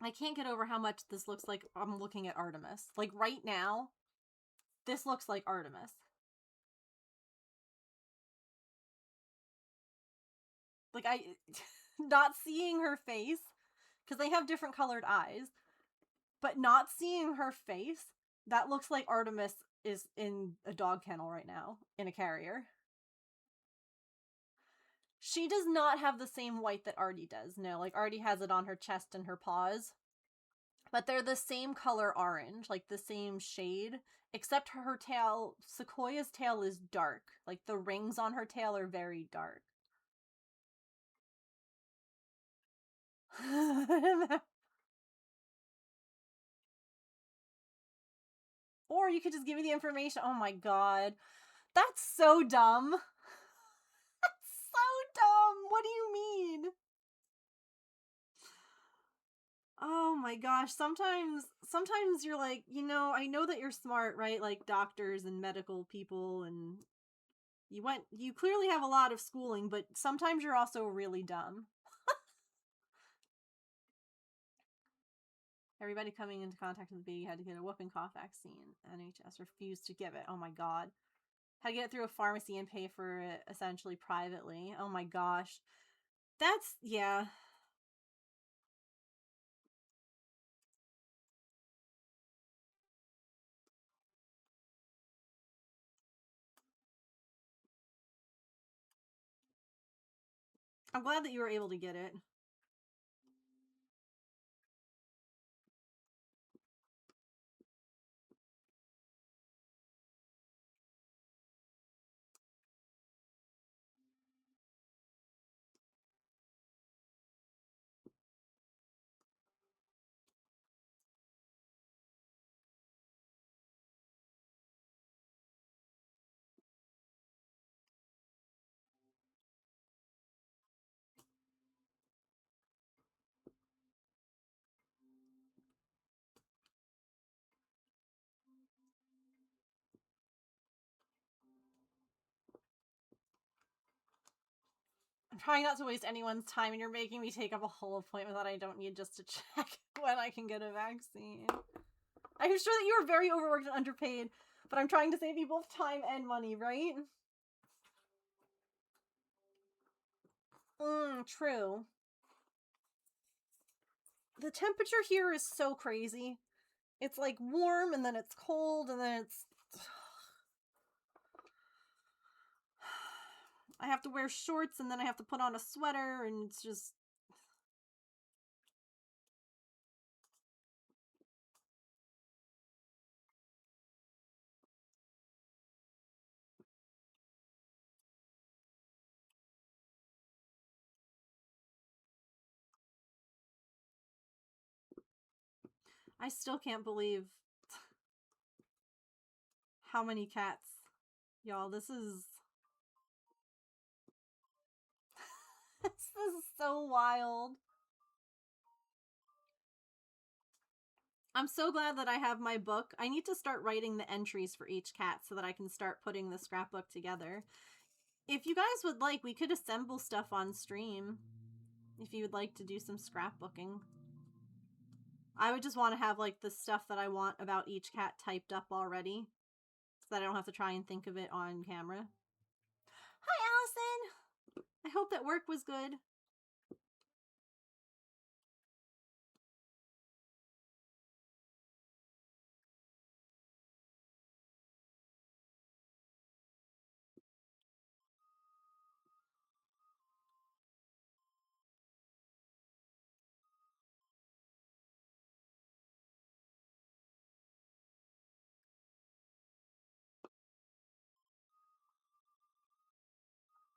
I can't get over how much this looks like I'm looking at Artemis. Like right now, this looks like Artemis. Like I not seeing her face because they have different colored eyes, but not seeing her face, that looks like Artemis is in a dog kennel right now in a carrier. She does not have the same white that Artie does. No, like Artie has it on her chest and her paws. But they're the same color orange, like the same shade, except her tail, Sequoia's tail is dark. Like the rings on her tail are very dark. Or you could just give me the information. Oh my god. That's so dumb. That's so dumb. What do you mean? Oh my gosh. Sometimes you're like, I know that you're smart, right? Like doctors and medical people and you clearly have a lot of schooling, but sometimes you're also really dumb. Everybody coming into contact with the baby had to get a whooping cough vaccine. NHS refused to give it. Oh my god. Had to get it through a pharmacy and pay for it essentially privately. Oh my gosh. Yeah. I'm glad that you were able to get it. I'm trying not to waste anyone's time, and you're making me take up a whole appointment that I don't need just to check when I can get a vaccine. I'm sure that you are very overworked and underpaid, but I'm trying to save you both time and money, right? True. The temperature here is so crazy. It's like warm, and then it's cold, and then it's... I have to wear shorts, and then I have to put on a sweater, and it's just... I still can't believe how many cats. Y'all, this is... this is so wild. I'm so glad that I have my book. I need to start writing the entries for each cat so that I can start putting the scrapbook together. If you guys would like, we could assemble stuff on stream. If you would like to do some scrapbooking. I would just want to have, like, the stuff that I want about each cat typed up already. So that I don't have to try and think of it on camera. Hi, Allison! I hope that work was good.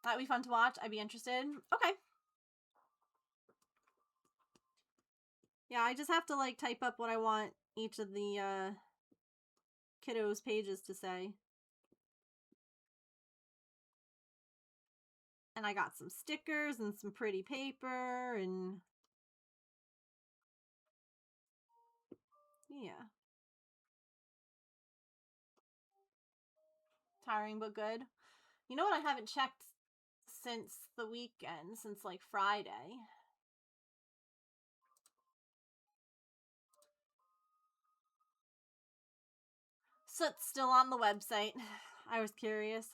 That'd be fun to watch. I'd be interested. Okay. Yeah, I just have to, like, type up what I want each of the, kiddos' pages to say. And I got some stickers and some pretty paper and... yeah. Tiring but good. You know what I haven't checked since the weekend, since, like, Friday? So it's still on the website. I was curious.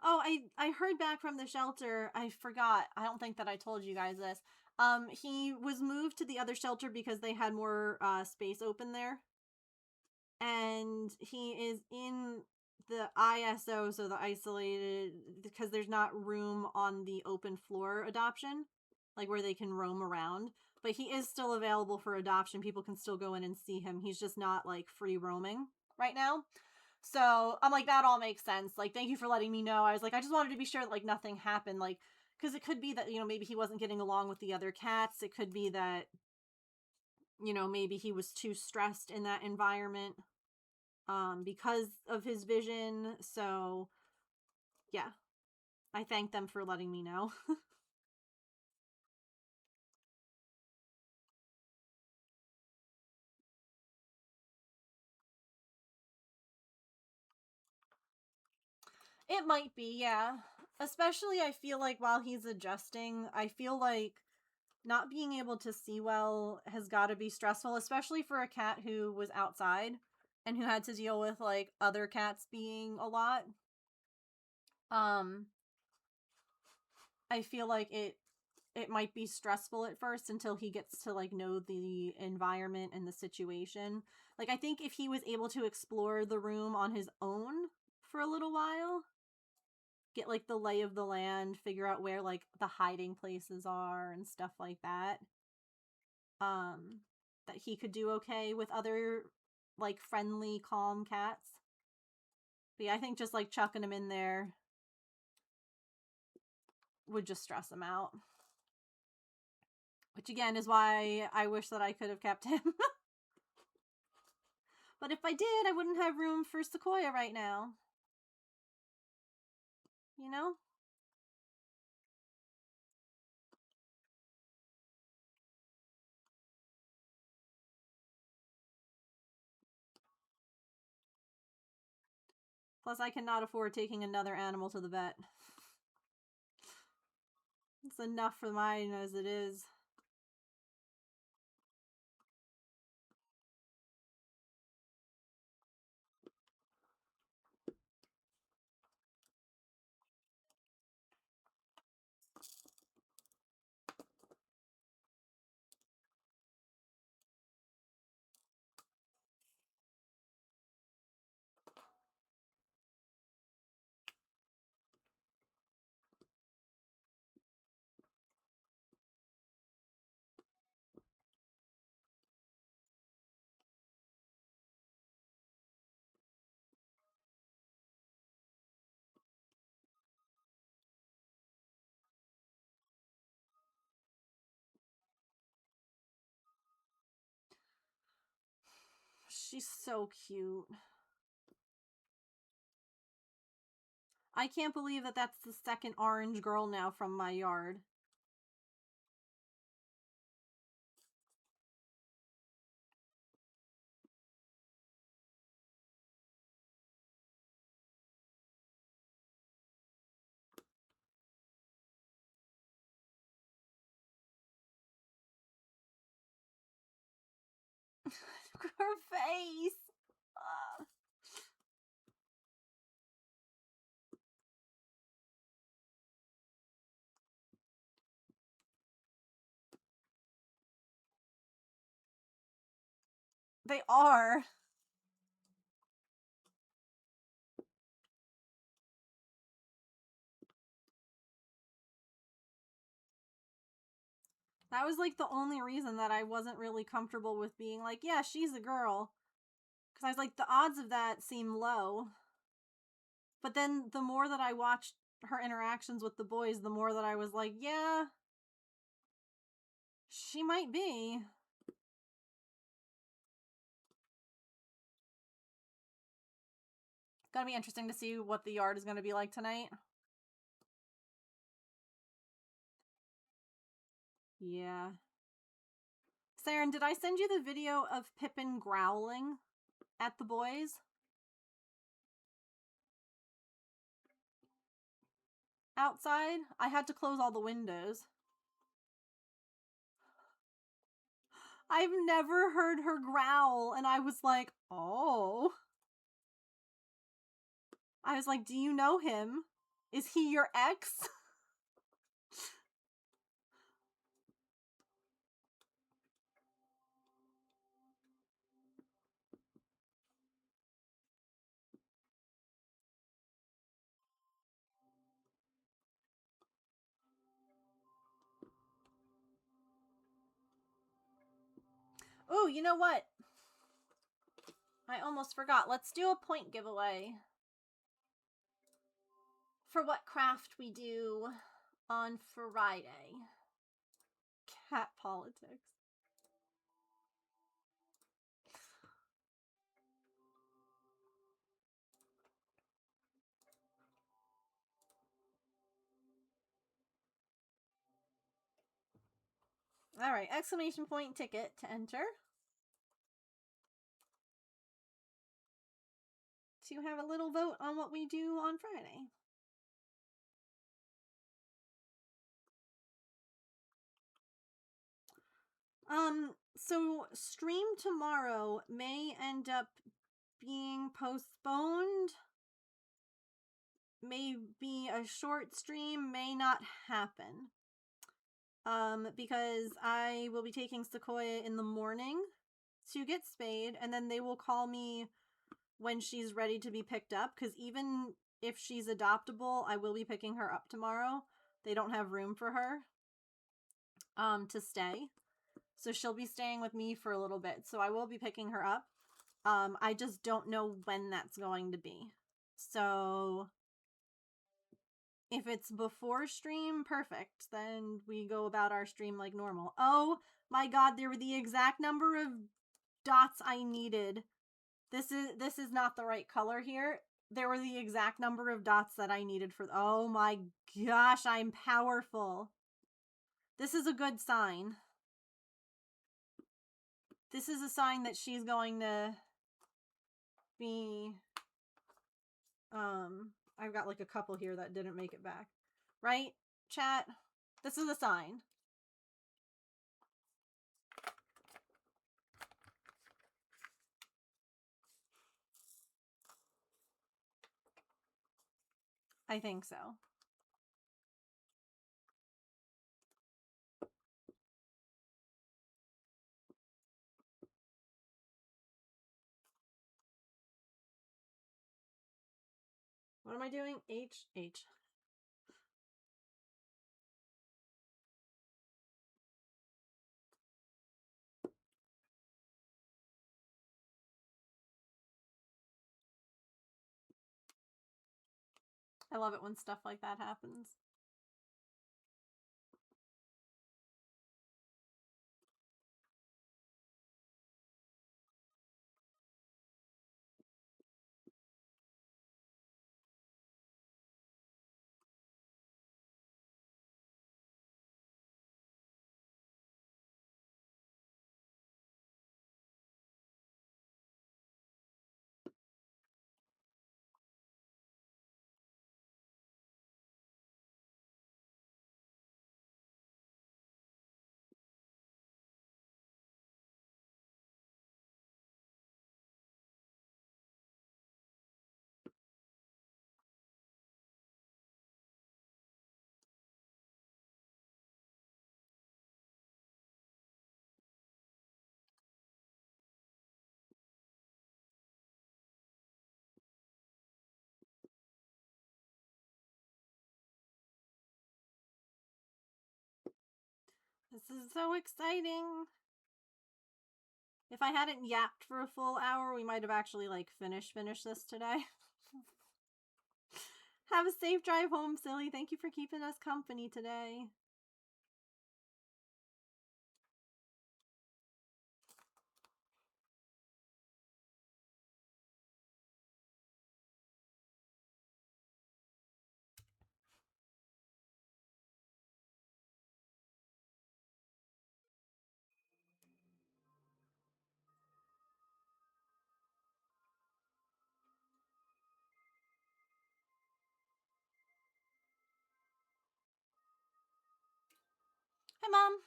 Oh, I heard back from the shelter. I forgot. I don't think that I told you guys this. He was moved to the other shelter because they had more space open there. And he is in the ISO, so the isolated, because there's not room on the open floor adoption, like where they can roam around. But he is still available for adoption. People can still go in and see him. He's just not, like, free roaming right now. So I'm like, that all makes sense. Like, thank you for letting me know. I was like, I just wanted to be sure that, like, nothing happened. Like, because it could be that, you know, maybe he wasn't getting along with the other cats. It could be that, you know, maybe he was too stressed in that environment because of his vision. So yeah, I thank them for letting me know. It might be, yeah. Especially, I feel like while he's adjusting, I feel like not being able to see well has got to be stressful, especially for a cat who was outside and who had to deal with, like, other cats being a lot. I feel like it might be stressful at first until he gets to, like, know the environment and the situation. Like, I think if he was able to explore the room on his own for a little while, get, like, the lay of the land, figure out where, like, the hiding places are and stuff like that, that he could do okay with other, like, friendly, calm cats. But yeah, I think just, like, chucking him in there would just stress him out. Which, again, is why I wish that I could have kept him. But if I did, I wouldn't have room for Sequoia right now. You know? Plus, I cannot afford taking another animal to the vet. It's enough for mine as it is. She's so cute. I can't believe that that's the second orange girl now from my yard. Her face. Ah. They are. That was like the only reason that I wasn't really comfortable with being like, yeah, she's a girl. Because I was like, the odds of that seem low. But then the more that I watched her interactions with the boys, the more that I was like, yeah, she might be. Gonna be interesting to see what the yard is gonna be like tonight. Yeah. Saren, did I send you the video of Pippin growling at the boys? Outside? I had to close all the windows. I've never heard her growl, and I was like, oh. I was like, do you know him? Is he your ex? Ooh, you know what? I almost forgot. Let's do a point giveaway for what craft we do on Friday. Cat politics. All right, exclamation point ticket to enter. To have a little vote on what we do on Friday. So stream tomorrow may end up being postponed. May be a short stream, may not happen. Because I will be taking Sequoia in the morning to get spayed, and then they will call me when she's ready to be picked up, because even if she's adoptable, I will be picking her up tomorrow. They don't have room for her to stay. So she'll be staying with me for a little bit. So I will be picking her up. I just don't know when that's going to be. So if it's before stream, perfect. Then we go about our stream like normal. Oh my god, they were the exact number of dots I needed. This is not the right color here. There were the exact number of dots that I needed for... Oh my gosh, I'm powerful. This is a good sign. This is a sign that she's going to be... I've got like a couple here that didn't make it back. Right, chat? This is a sign. I think so. What am I doing? H. I love it when stuff like that happens. This is so exciting. If I hadn't yapped for a full hour, we might have actually, like, finished this today. Have a safe drive home, Silly. Thank you for keeping us company today. Hi, Mom.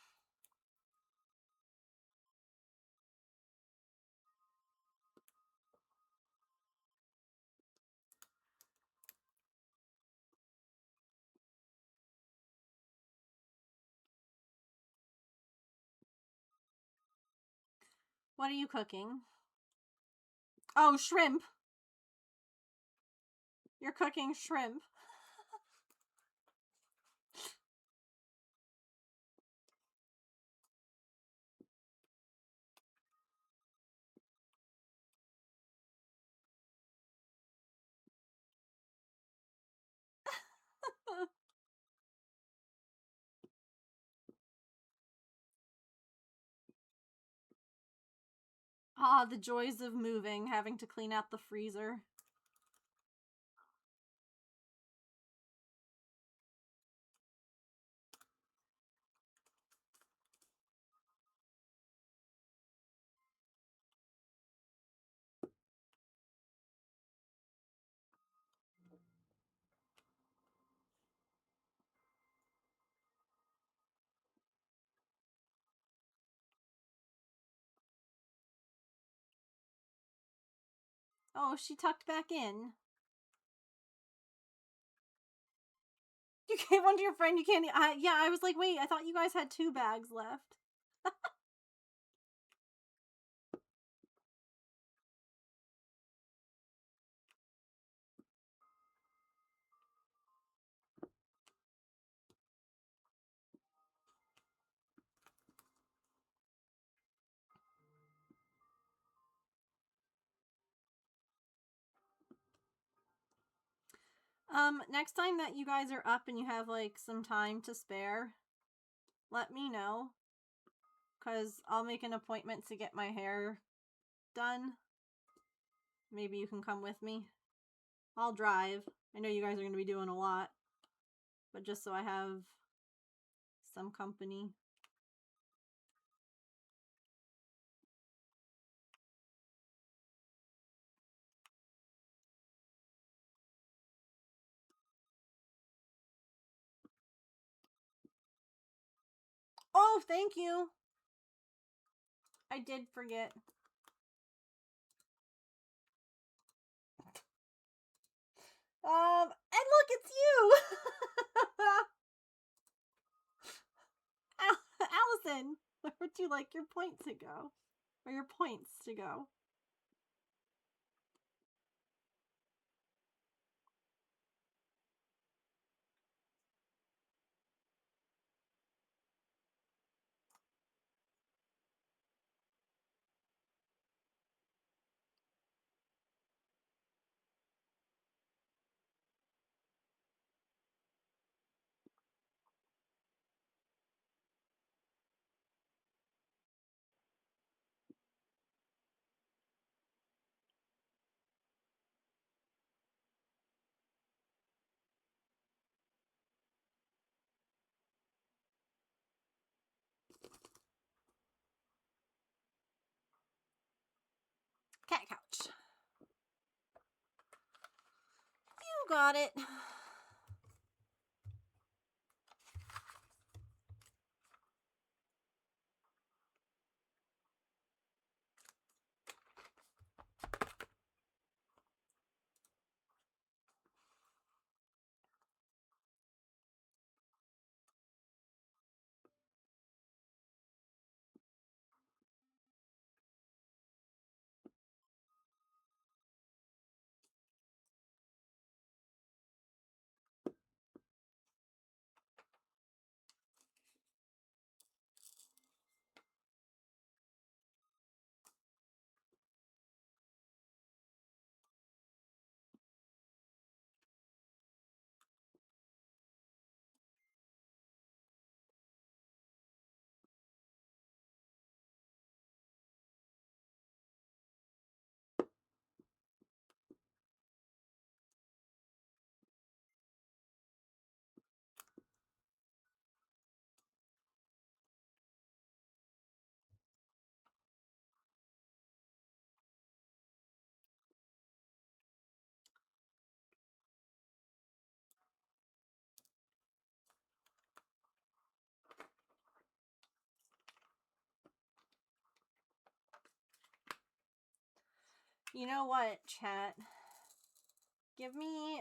What are you cooking? Oh, shrimp. You're cooking shrimp. Ah, the joys of moving, having to clean out the freezer. Oh, she tucked back in. You gave one to your friend, you can't... yeah, I was like, wait, I thought you guys had 2 bags left. Next time that you guys are up and you have, like, some time to spare, let me know. Because I'll make an appointment to get my hair done. Maybe you can come with me. I'll drive. I know you guys are going to be doing a lot. But just so I have some company. Oh, thank you. I did forget. And look, it's you! Allison, where would you like your point to go? Or your points to go? Cat couch. You got it. You know what, chat? Give me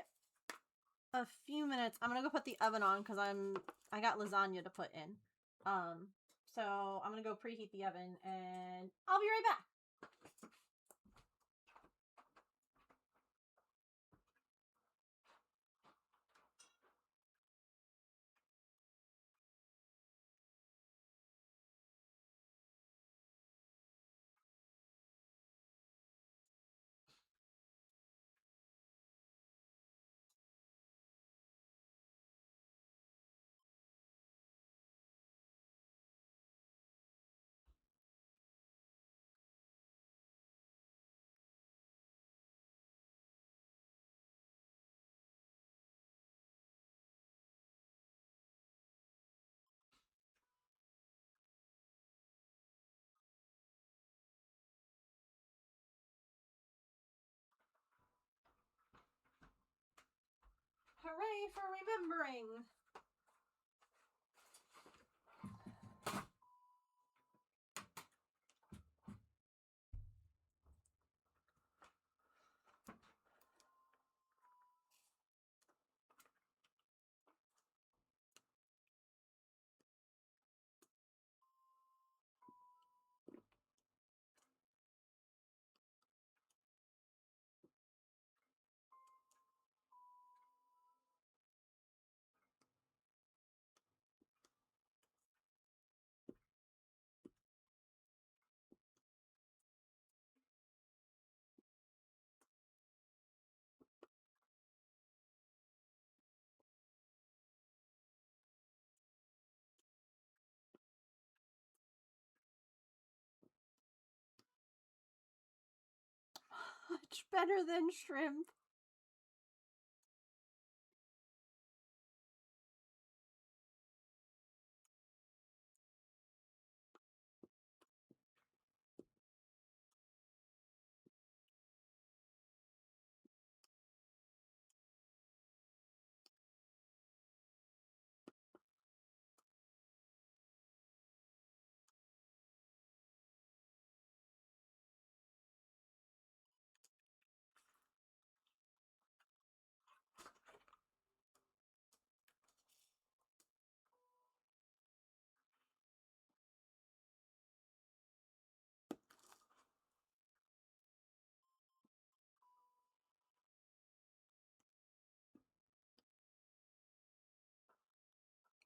a few minutes. I'm gonna go put the oven on because I got lasagna to put in. So I'm gonna go preheat the oven and I'll be right back. Hooray for remembering! Much better than shrimp.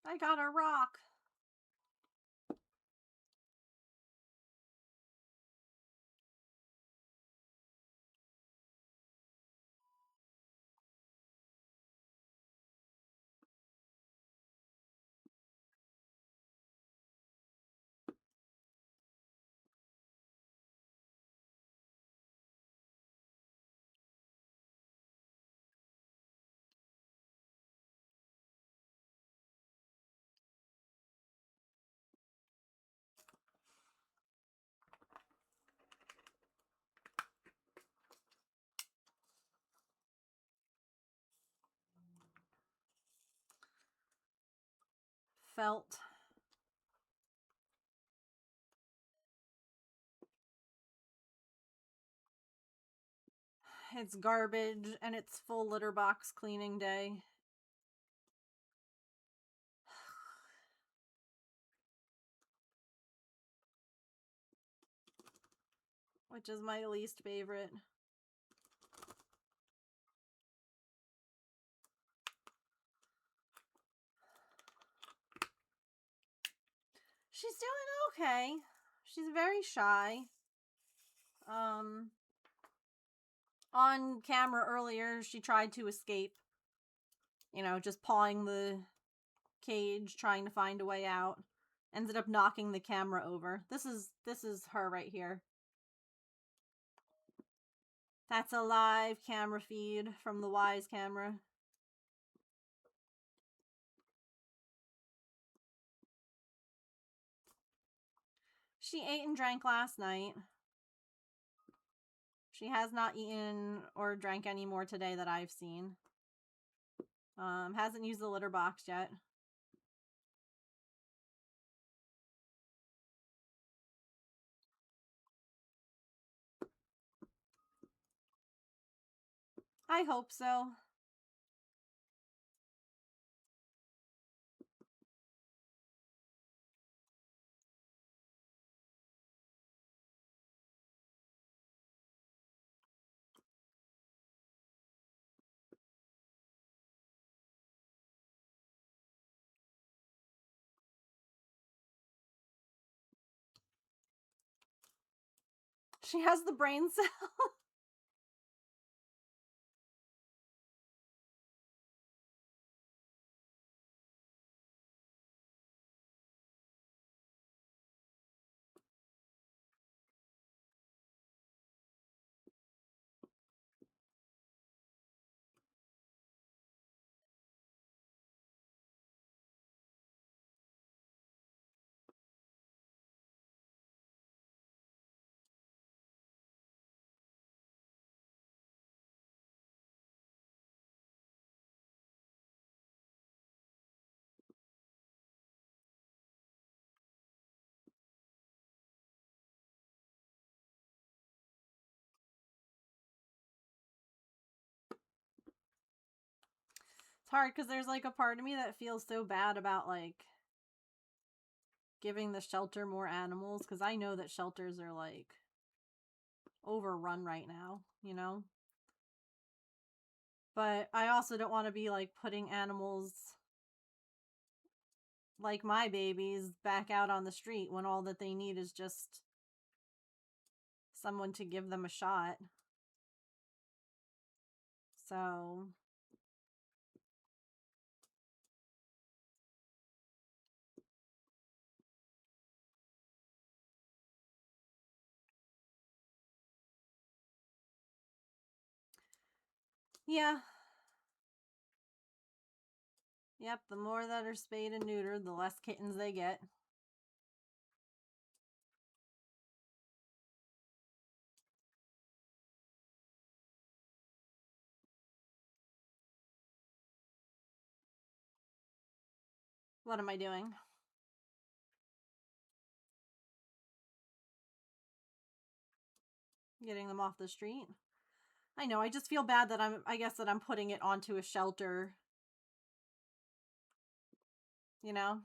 I got a rock. Felt. It's garbage and it's full litter box cleaning day. Which is my least favorite. She's doing okay. She's very shy. On camera earlier, she tried to escape. You know, just pawing the cage, trying to find a way out. Ended up knocking the camera over. This is her right here. That's a live camera feed from the Wise camera. She ate and drank last night. She has not eaten or drank any more today that I've seen. Hasn't used the litter box yet. I hope so. She has the brain cell. It's hard because there's like a part of me that feels so bad about like giving the shelter more animals, because I know that shelters are like overrun right now, you know? But I also don't want to be like putting animals like my babies back out on the street when all that they need is just someone to give them a shot. So, yeah. Yep, the more that are spayed and neutered, the less kittens they get. What am I doing? Getting them off the street? I know, I just feel bad that I guess that I'm putting it onto a shelter. You know?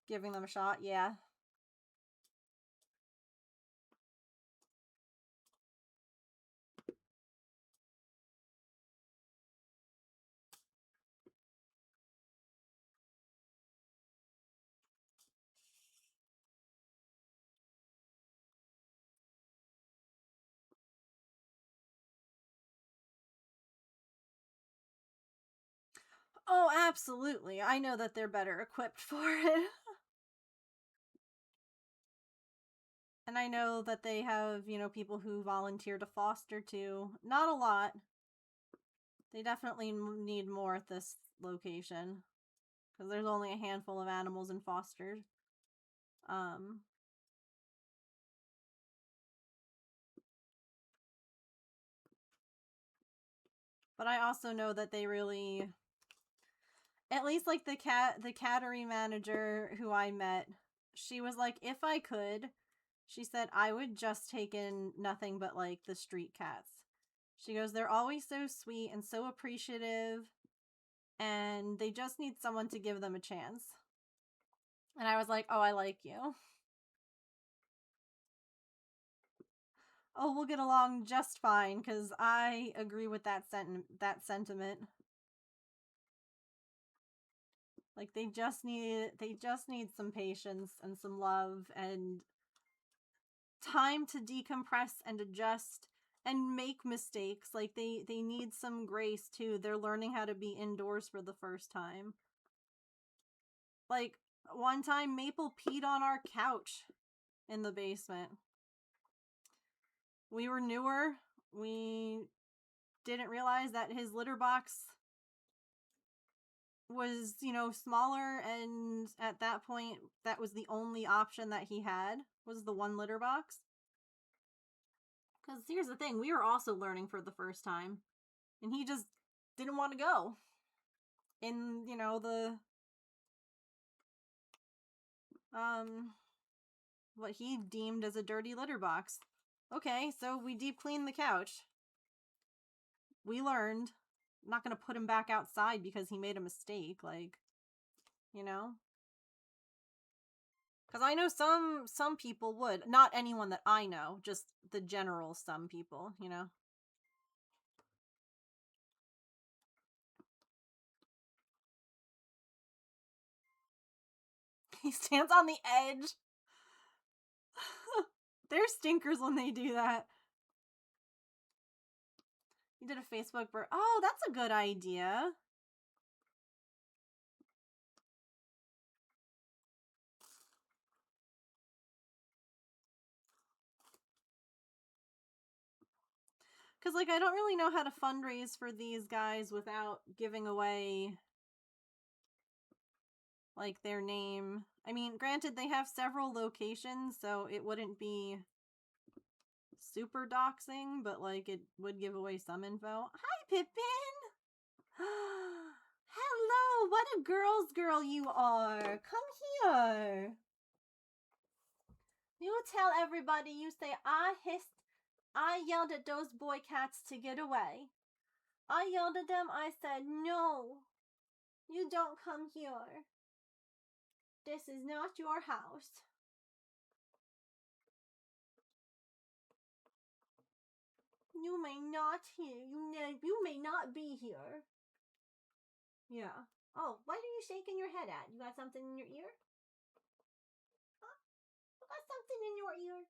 Giving them a shot, yeah. Oh, absolutely. I know that they're better equipped for it. And I know that they have, you know, people who volunteer to foster too. Not a lot. They definitely need more at this location, because there's only a handful of animals in foster. Um, but I also know that they really, at least like the cattery manager who I met, she was like, if I could, she said, I would just take in nothing but like the street cats. She goes, they're always so sweet and so appreciative, and they just need someone to give them a chance. And I was like, oh, I like you. Oh, we'll get along just fine, because I agree with that sentiment. Like they just need some patience and some love and time to decompress and adjust and make mistakes. Like they need some grace too. They're learning how to be indoors for the first time. Like one time Maple peed on our couch in the basement. We were newer. We didn't realize that his litter box was, you know, smaller, and at that point that was the only option that he had, was the one litter box. Because here's the thing, we were also learning for the first time, and he just didn't want to go in, you know, the what he deemed as a dirty litter box. Okay, so we deep cleaned the couch. We learned. I'm not gonna put him back outside because he made a mistake, like, you know? Because I know some people would. Not anyone that I know, just the general some people, you know? He stands on the edge. They're stinkers when they do that. You did a Facebook Oh, that's a good idea. Because, like, I don't really know how to fundraise for these guys without giving away, like, their name. I mean, granted, they have several locations, so it wouldn't be super doxing, but, like, it would give away some info. Hi, Pippin! Hello! What a girl's girl you are! Come here! You tell everybody you say, I yelled at those boy cats to get away. I yelled at them, I said, no, you don't come here. This is not your house. You may not you may not be here. Yeah. Oh, what are you shaking your head at? You got something in your ear? Huh? You got something in your ear?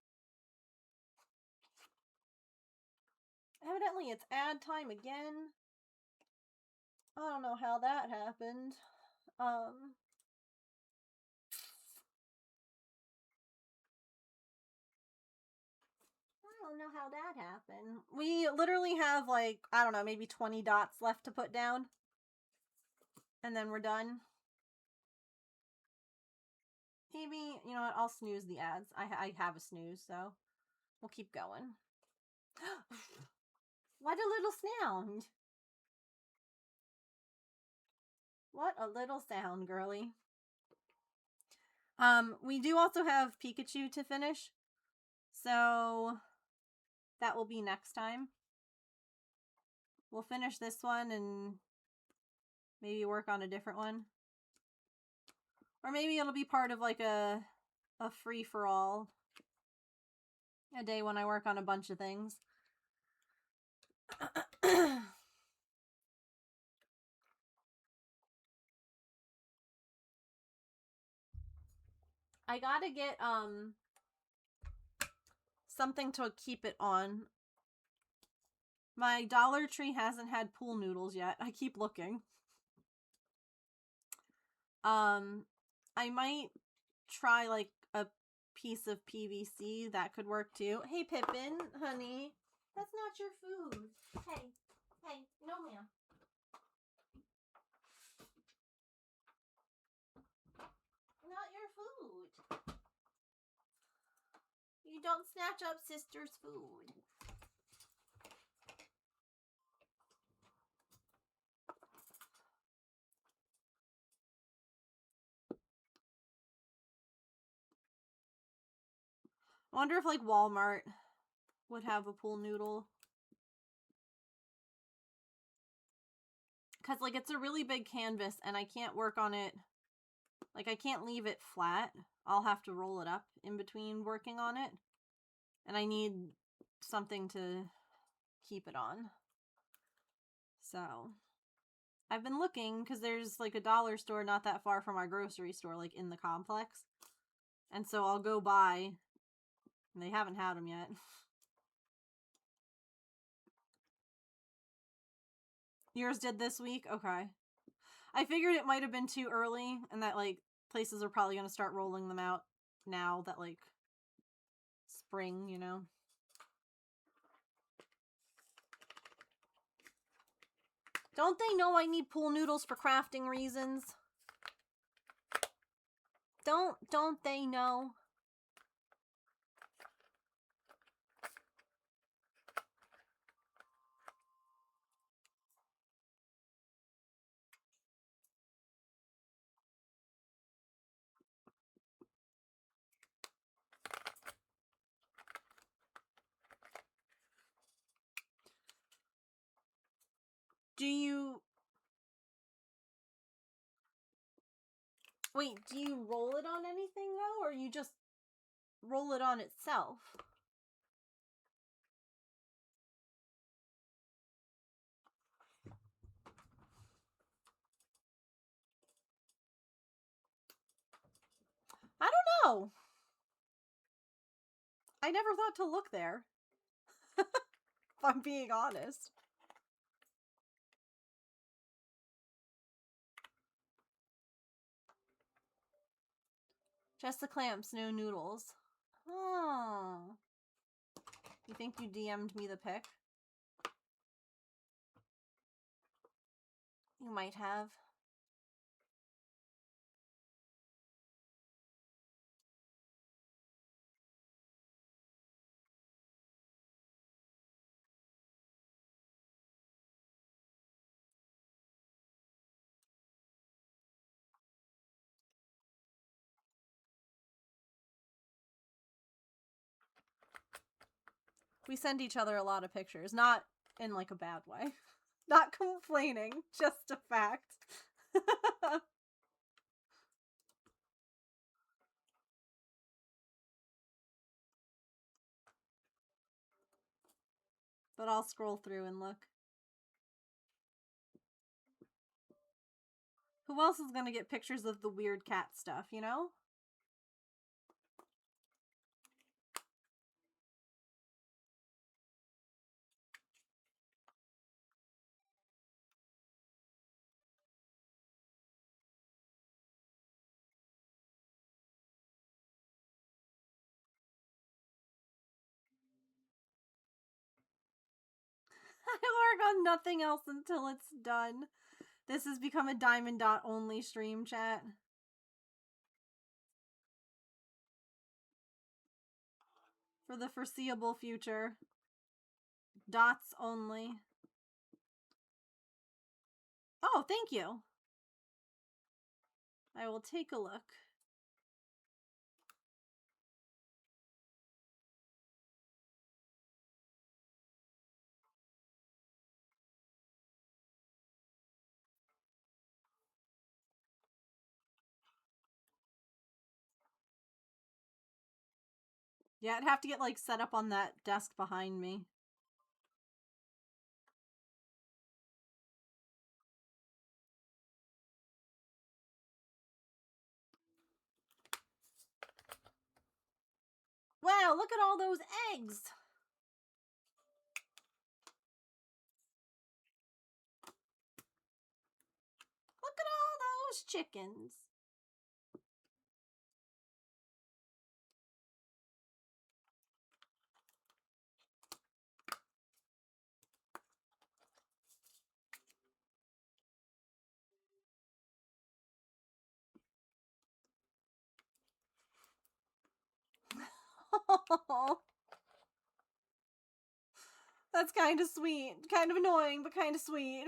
Evidently, it's ad time again. I don't know how that happened. I don't know how that happened. We literally have, like, I don't know, maybe 20 dots left to put down. And then we're done. Maybe, you know what, I'll snooze the ads. I have a snooze, so we'll keep going. What a little sound. What a little sound, girly. We do also have Pikachu to finish. So that will be next time. We'll finish this one and maybe work on a different one. Or maybe it'll be part of like a free-for-all. A day when I work on a bunch of things. I gotta get something to keep it on. My Dollar Tree hasn't had pool noodles yet. I keep looking. I might try like a piece of PVC. That could work too. Hey, Pippin, honey. That's not your food. Hey, no ma'am. Not your food. You don't snatch up sister's food. I wonder if like Walmart would have a pool noodle. Because like it's a really big canvas and I can't work on it. Like I can't leave it flat. I'll have to roll it up in between working on it. And I need something to keep it on. So I've been looking because there's like a dollar store not that far from our grocery store, like in the complex. And so I'll go by. And they haven't had them yet. Yours did this week? Okay. I figured it might have been too early and that like places are probably going to start rolling them out now that like spring, you know. Don't they know I need pool noodles for crafting reasons? Don't they know? Wait, do you roll it on anything, though? Or you just roll it on itself? I don't know. I never thought to look there. If I'm being honest. Just the clamps, no noodles. Oh. You think you DM'd me the pic? You might have. We send each other a lot of pictures, not in like a bad way. Not complaining, just a fact. But I'll scroll through and look. Who else is gonna get pictures of the weird cat stuff, you know? I work on nothing else until it's done. This has become a Diamond Dot only stream, chat. For the foreseeable future. Dots only. Oh, thank you. I will take a look. Yeah, I'd have to get like set up on that desk behind me. Wow, look at all those eggs. Look at all those chickens. That's kind of sweet. Kind of annoying, but kind of sweet.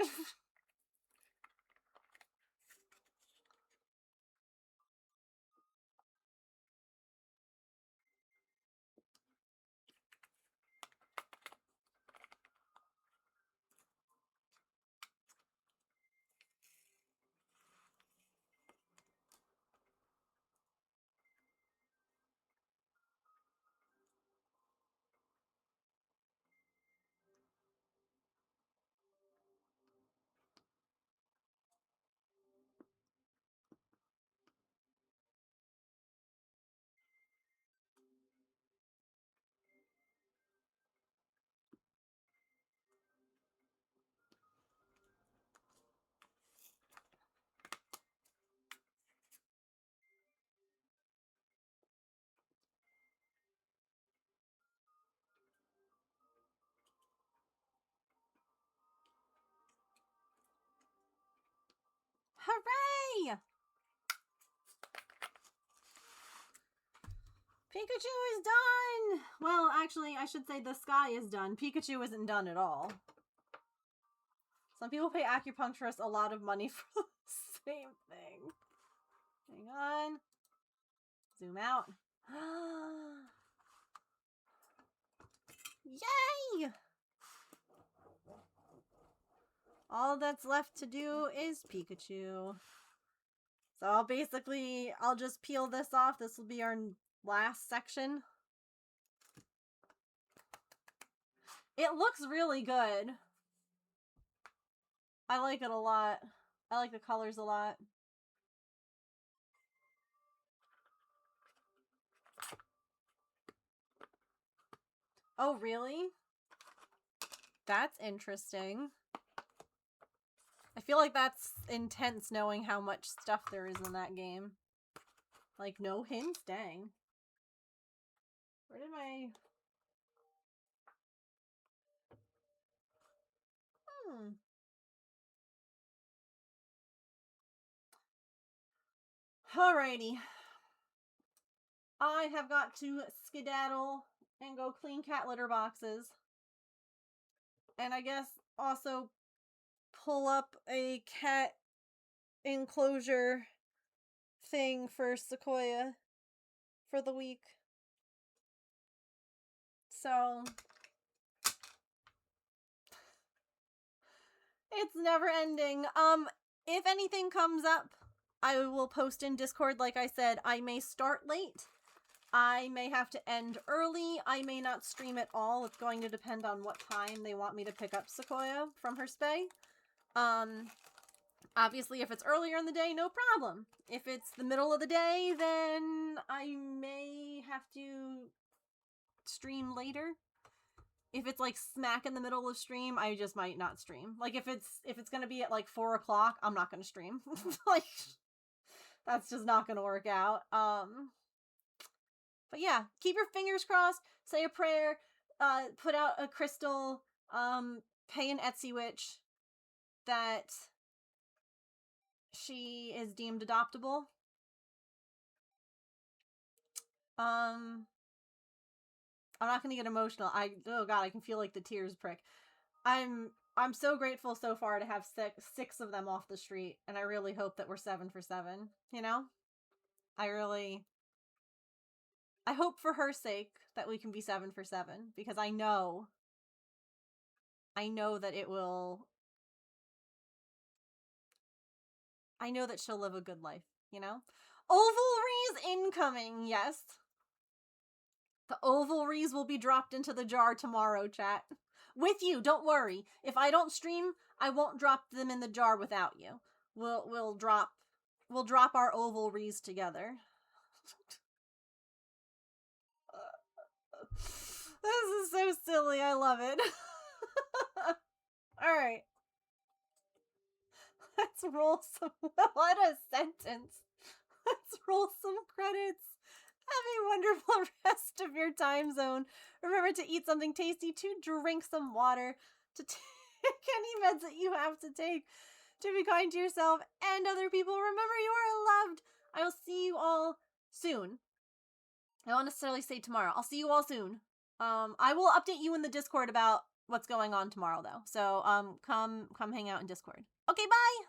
Hooray! Pikachu is done! Well, actually, I should say the sky is done. Pikachu isn't done at all. Some people pay acupuncturists a lot of money for the same thing. Hang on. Zoom out. Yay! All that's left to do is Pikachu. So So I'll just peel this off. This will be our last section. It looks really good. I like it a lot. I like the colors a lot. Oh, really? That's interesting. I feel like that's intense knowing how much stuff there is in that game. Like, no hints? Dang. Where did my... Alrighty. I have got to skedaddle and go clean cat litter boxes. And I guess also pull up a cat enclosure thing for Sequoia for the week. So it's never ending. If anything comes up, I will post in Discord. Like I said, I may start late. I may have to end early. I may not stream at all. It's going to depend on what time they want me to pick up Sequoia from her spay. Obviously, if it's earlier in the day, no problem. If it's the middle of the day, then I may have to stream later. If it's like smack in the middle of stream, I just might not stream. Like if it's gonna be at like 4 o'clock, I'm not gonna stream. Like that's just not gonna work out. But yeah, keep your fingers crossed, say a prayer, put out a crystal, pay an Etsy witch that she is deemed adoptable. I'm not gonna get emotional. Oh god, I can feel like the tears prick. I'm so grateful so far to have six of them off the street, and I really hope that we're 7 for 7, you know? I hope for her sake that we can be 7 for 7, because I know that it will... I know that she'll live a good life, you know? Ovalries incoming, yes. The ovalries will be dropped into the jar tomorrow, chat. With you, don't worry. If I don't stream, I won't drop them in the jar without you. We'll drop our ovalries together. This is so silly. I love it. All right. Let's roll some... What a sentence. Let's roll some credits. Have a wonderful rest of your time zone. Remember to eat something tasty, to drink some water, to take any meds that you have to take, to be kind to yourself and other people. Remember, you are loved. I will see you all soon. I won't necessarily say tomorrow. I'll see you all soon. I will update you in the Discord about what's going on tomorrow, though. So, come hang out in Discord. Okay, bye!